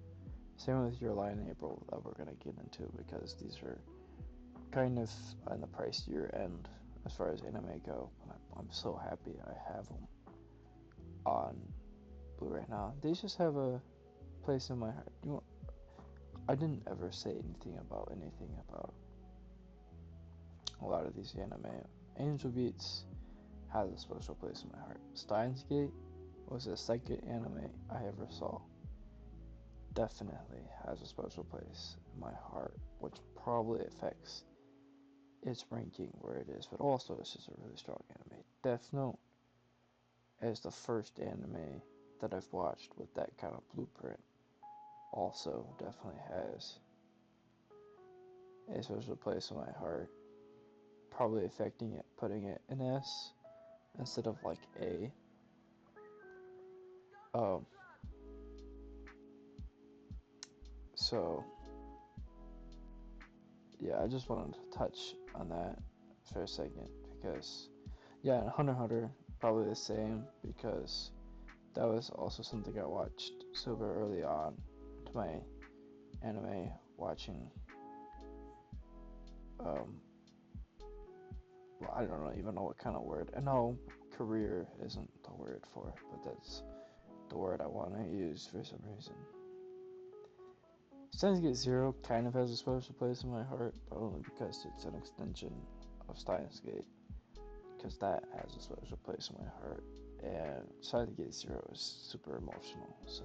S1: Same with Your Lie in April that we're gonna get into, because these are kind of on the pricier end as far as anime go. I'm so happy I have them on Blu-ray now. They just have a place in my heart. I didn't ever say anything about a lot of these anime. Angel Beats has a special place in my heart. Steins Gate was the second anime I ever saw. Definitely has a special place in my heart, which probably affects its ranking where it is, but also it's just a really strong anime. Death Note is the first anime that I've watched with that kind of blueprint. Also, definitely has a special place in my heart. Probably affecting it, putting it in S instead of like A. Um, so yeah, I just wanted to touch on that for a second because yeah, and Hunter x Hunter probably the same, because that was also something I watched super early on to my anime watching. Um, well, I don't even know what kind of word. I know career isn't the word for it, but that's the word I want to use for some reason. Steins Gate Zero kind of has a special place in my heart, but only because it's an extension of Steins Gate, because that has a special place in my heart. And Steins Gate Zero is super emotional. So,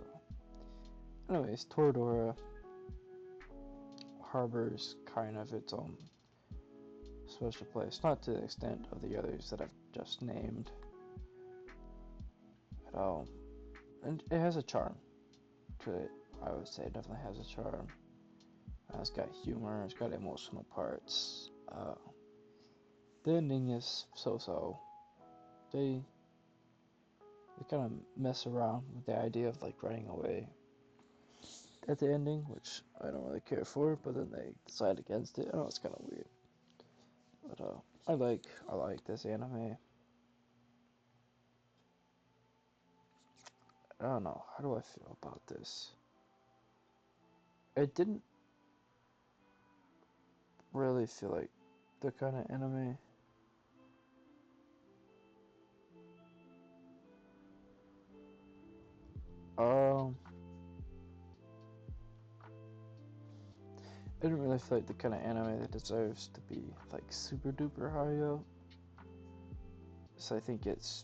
S1: anyways, Toradora harbors kind of its own special place, not to the extent of the others that I've just named. But and it has a charm to it. I would say it definitely has a charm. It's got humor, it's got emotional parts. The ending is so-so. They kind of mess around with the idea of like running away at the ending, which I don't really care for, but then they decide against it. I know it's kind of weird, but I like this anime. I don't know, how do I feel about this? It didn't really feel like the kind of anime. Um, I didn't really feel like the kind of anime that deserves to be like super duper high up. So I think it's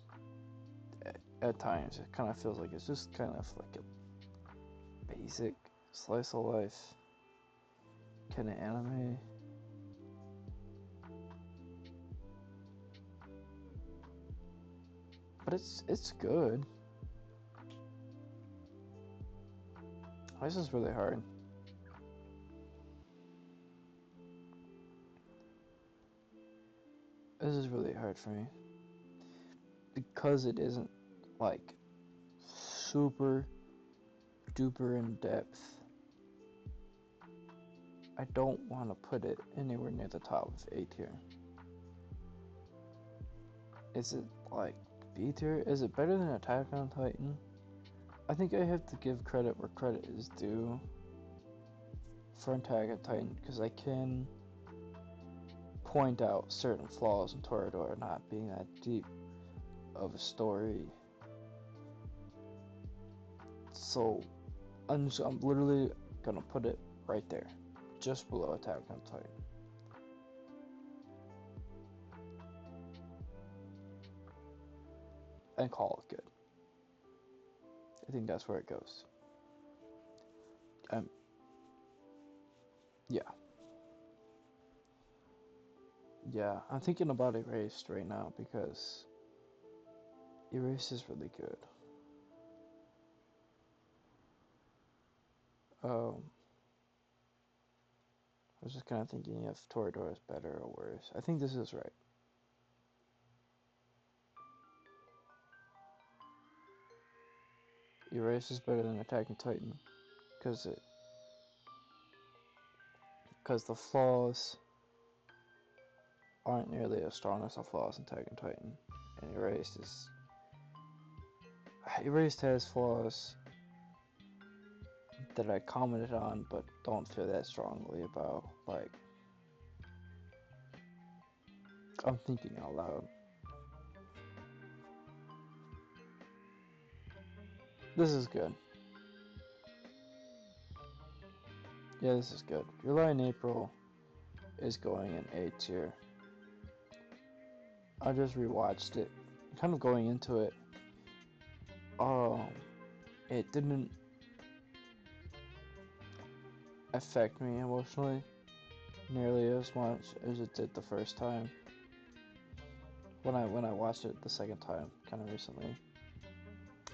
S1: at times it kind of feels like it's just kind of like a basic slice of life kind of anime. But it's good. This is really hard. This is really hard for me. Because it isn't like super duper in depth. I don't want to put it anywhere near the top of A tier. Is it like B tier? Is it better than Attack on Titan? I think I have to give credit where credit is due for Attack on Titan, because I can point out certain flaws in Toradora not being that deep of a story. So I'm literally gonna put it right there, just below Attack on Titan. And call it good. I think that's where it goes. Yeah. Yeah, I'm thinking about Erased right now because Erased is really good. I was just kind of thinking if Toradora is better or worse. I think this is right. Erased is better than Attack on Titan because the flaws aren't nearly as strong as the flaws in Attack on Titan, and Erased has flaws that I commented on but don't feel that strongly about. Like, I'm thinking out loud. This is good. Yeah, this is good. Your Lie in April is going in A tier. I just rewatched it. Kind of going into it, it didn't affect me emotionally nearly as much as it did the first time. When I watched it the second time, kind of recently,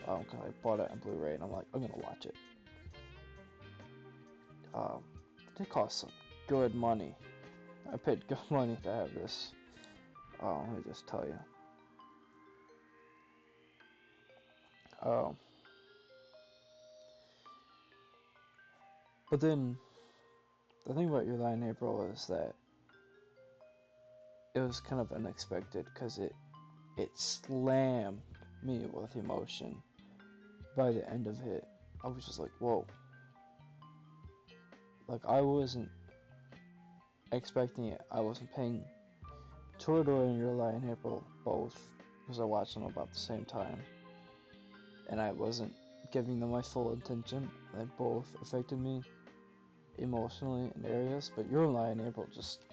S1: cause I bought it on Blu-ray and I'm like, I'm gonna watch it. It cost some good money. I paid good money to have this. Let me just tell you. But then the thing about Your Lie in April is that it was kind of unexpected because it slammed me with emotion. By the end of it, I was just like, whoa. Like, I wasn't expecting it. I wasn't paying Toradora and Your Lie in April both, because I watched them about the same time, and I wasn't giving them my full attention. They both affected me emotionally in areas, but Your Lie in April just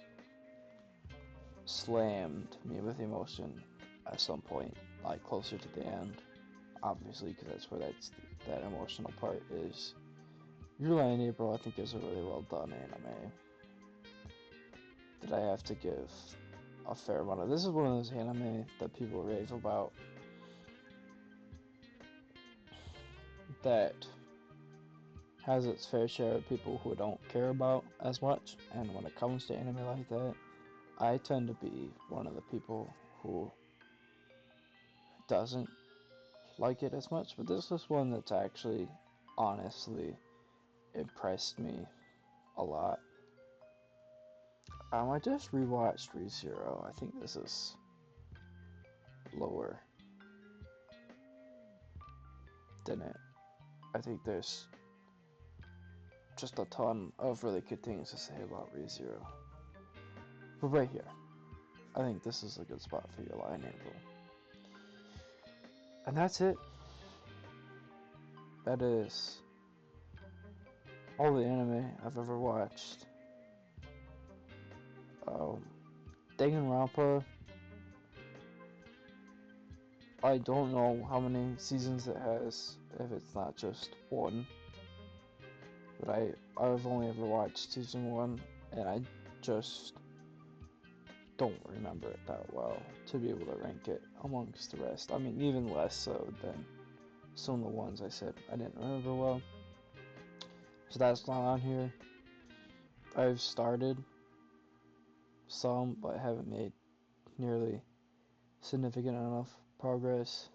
S1: slammed me with emotion at some point, like closer to the end, obviously, because that's where that emotional part is. Your Lie in April, I think, is a really well done anime that I have to give a fair amount of. This is one of those anime that people rave about that has its fair share of people who don't care about as much. And when it comes to anime like that, I tend to be one of the people who doesn't like it as much. But this is one that's actually honestly impressed me a lot. I just rewatched ReZero. I think this is lower than it. I think there's just a ton of really good things to say about ReZero. But right here, I think this is a good spot for your line angle. And that's it. That is all the anime I've ever watched. Danganronpa, I don't know how many seasons it has, if it's not just one. But I've only ever watched season 1, and I just don't remember it that well to be able to rank it amongst the rest. I mean, even less so than some of the ones I said I didn't remember well. So that's not on here. I've started some, but haven't made nearly significant enough progress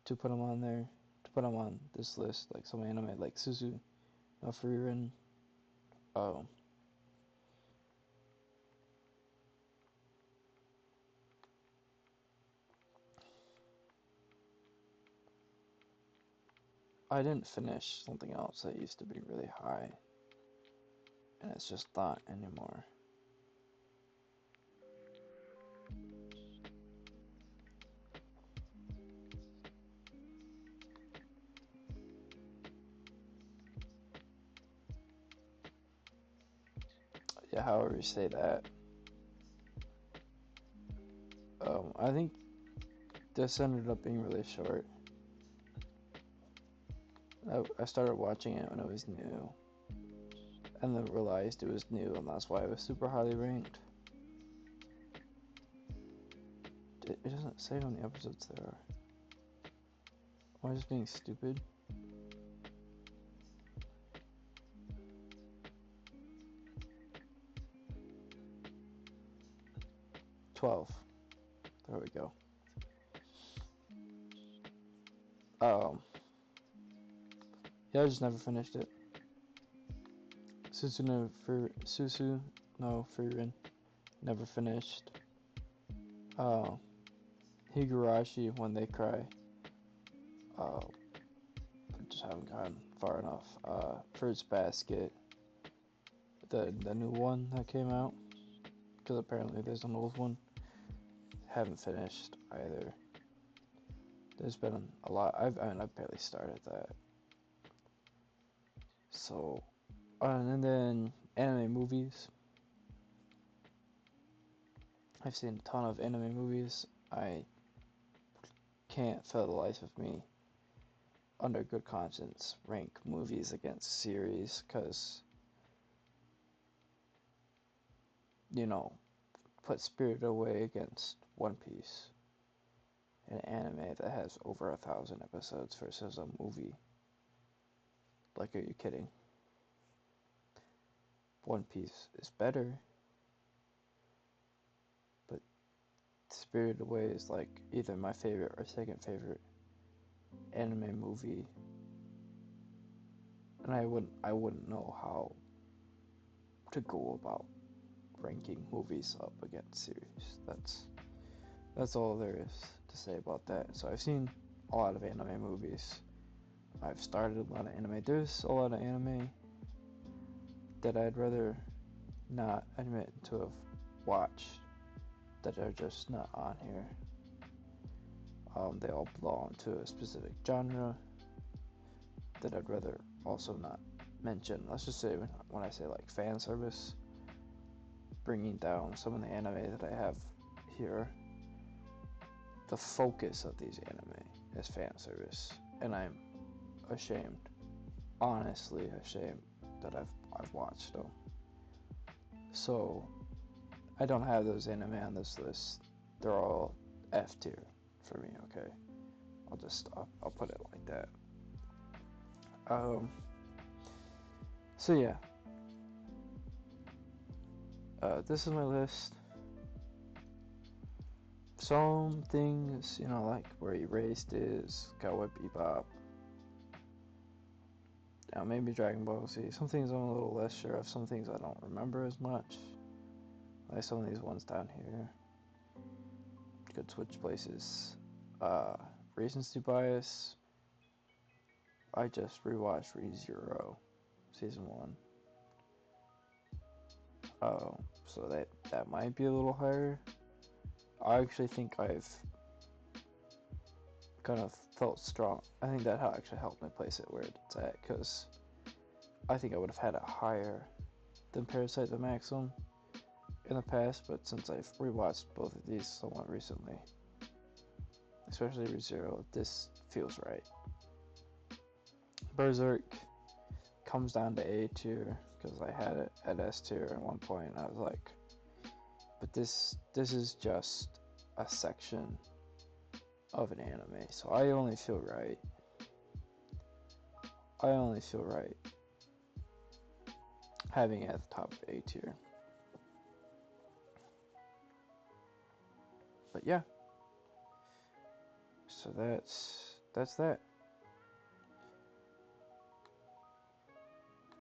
S1: to put them on there, to put them on this list, like some anime like Suzu no Frieren. I didn't finish something else that used to be really high, and it's just not anymore. Yeah, however you say that. I think this ended up being really short. I started watching it when it was new, and then realized it was new, and that's why it was super highly ranked. It doesn't say how many episodes there are. Am I just being stupid? 12. There we go. Yeah, I just never finished it. Susu no Frieren, never finished. Higurashi, When They Cry. Just haven't gone far enough. Fruits Basket, the new one that came out, because apparently there's an old one. Haven't finished either. There's been a lot. I barely started that. So, and then anime movies. I've seen a ton of anime movies. I can't for the life of me, under good conscience, rank movies against series, because, put Spirited Away against One Piece, an anime that has over 1,000 episodes versus a movie. Like, are you kidding? One Piece is better, but Spirited Away is like either my favorite or second favorite anime movie, and I wouldn't know how to go about ranking movies up against series. That's all there is to say about that. So I've seen a lot of anime movies. I've started a lot of anime. There's a lot of anime that I'd rather not admit to have watched that are just not on here. They all belong to a specific genre that I'd rather also not mention. Let's just say when I say like fan service, bringing down some of the anime that I have here, the focus of these anime is fan service, and I'm ashamed, honestly ashamed, that I've watched them. So I don't have those anime on this list. They're all F tier for me. Okay, I'll put it like that. So yeah, this is my list. Some things, you know, like where Erased is, Cowboy Bebop, maybe Dragon Ball Z. Some things I'm a little less sure of. Some things I don't remember as much. Like some of these ones down here. Could switch places. Reasons to Bias. I just rewatched ReZero season 1. So that might be a little higher. I actually think I've kind of felt strong. I think that actually helped me place it where it's at, because I think I would have had it higher than Parasite the Maximum in the past, but since I've rewatched both of these somewhat recently, especially ReZero, this feels right. Berserk comes down to A tier because I had it at S tier at one point. And I was like, but this is just a section of an anime, so I only feel right. Having it at the top of A tier. But yeah, so that's that.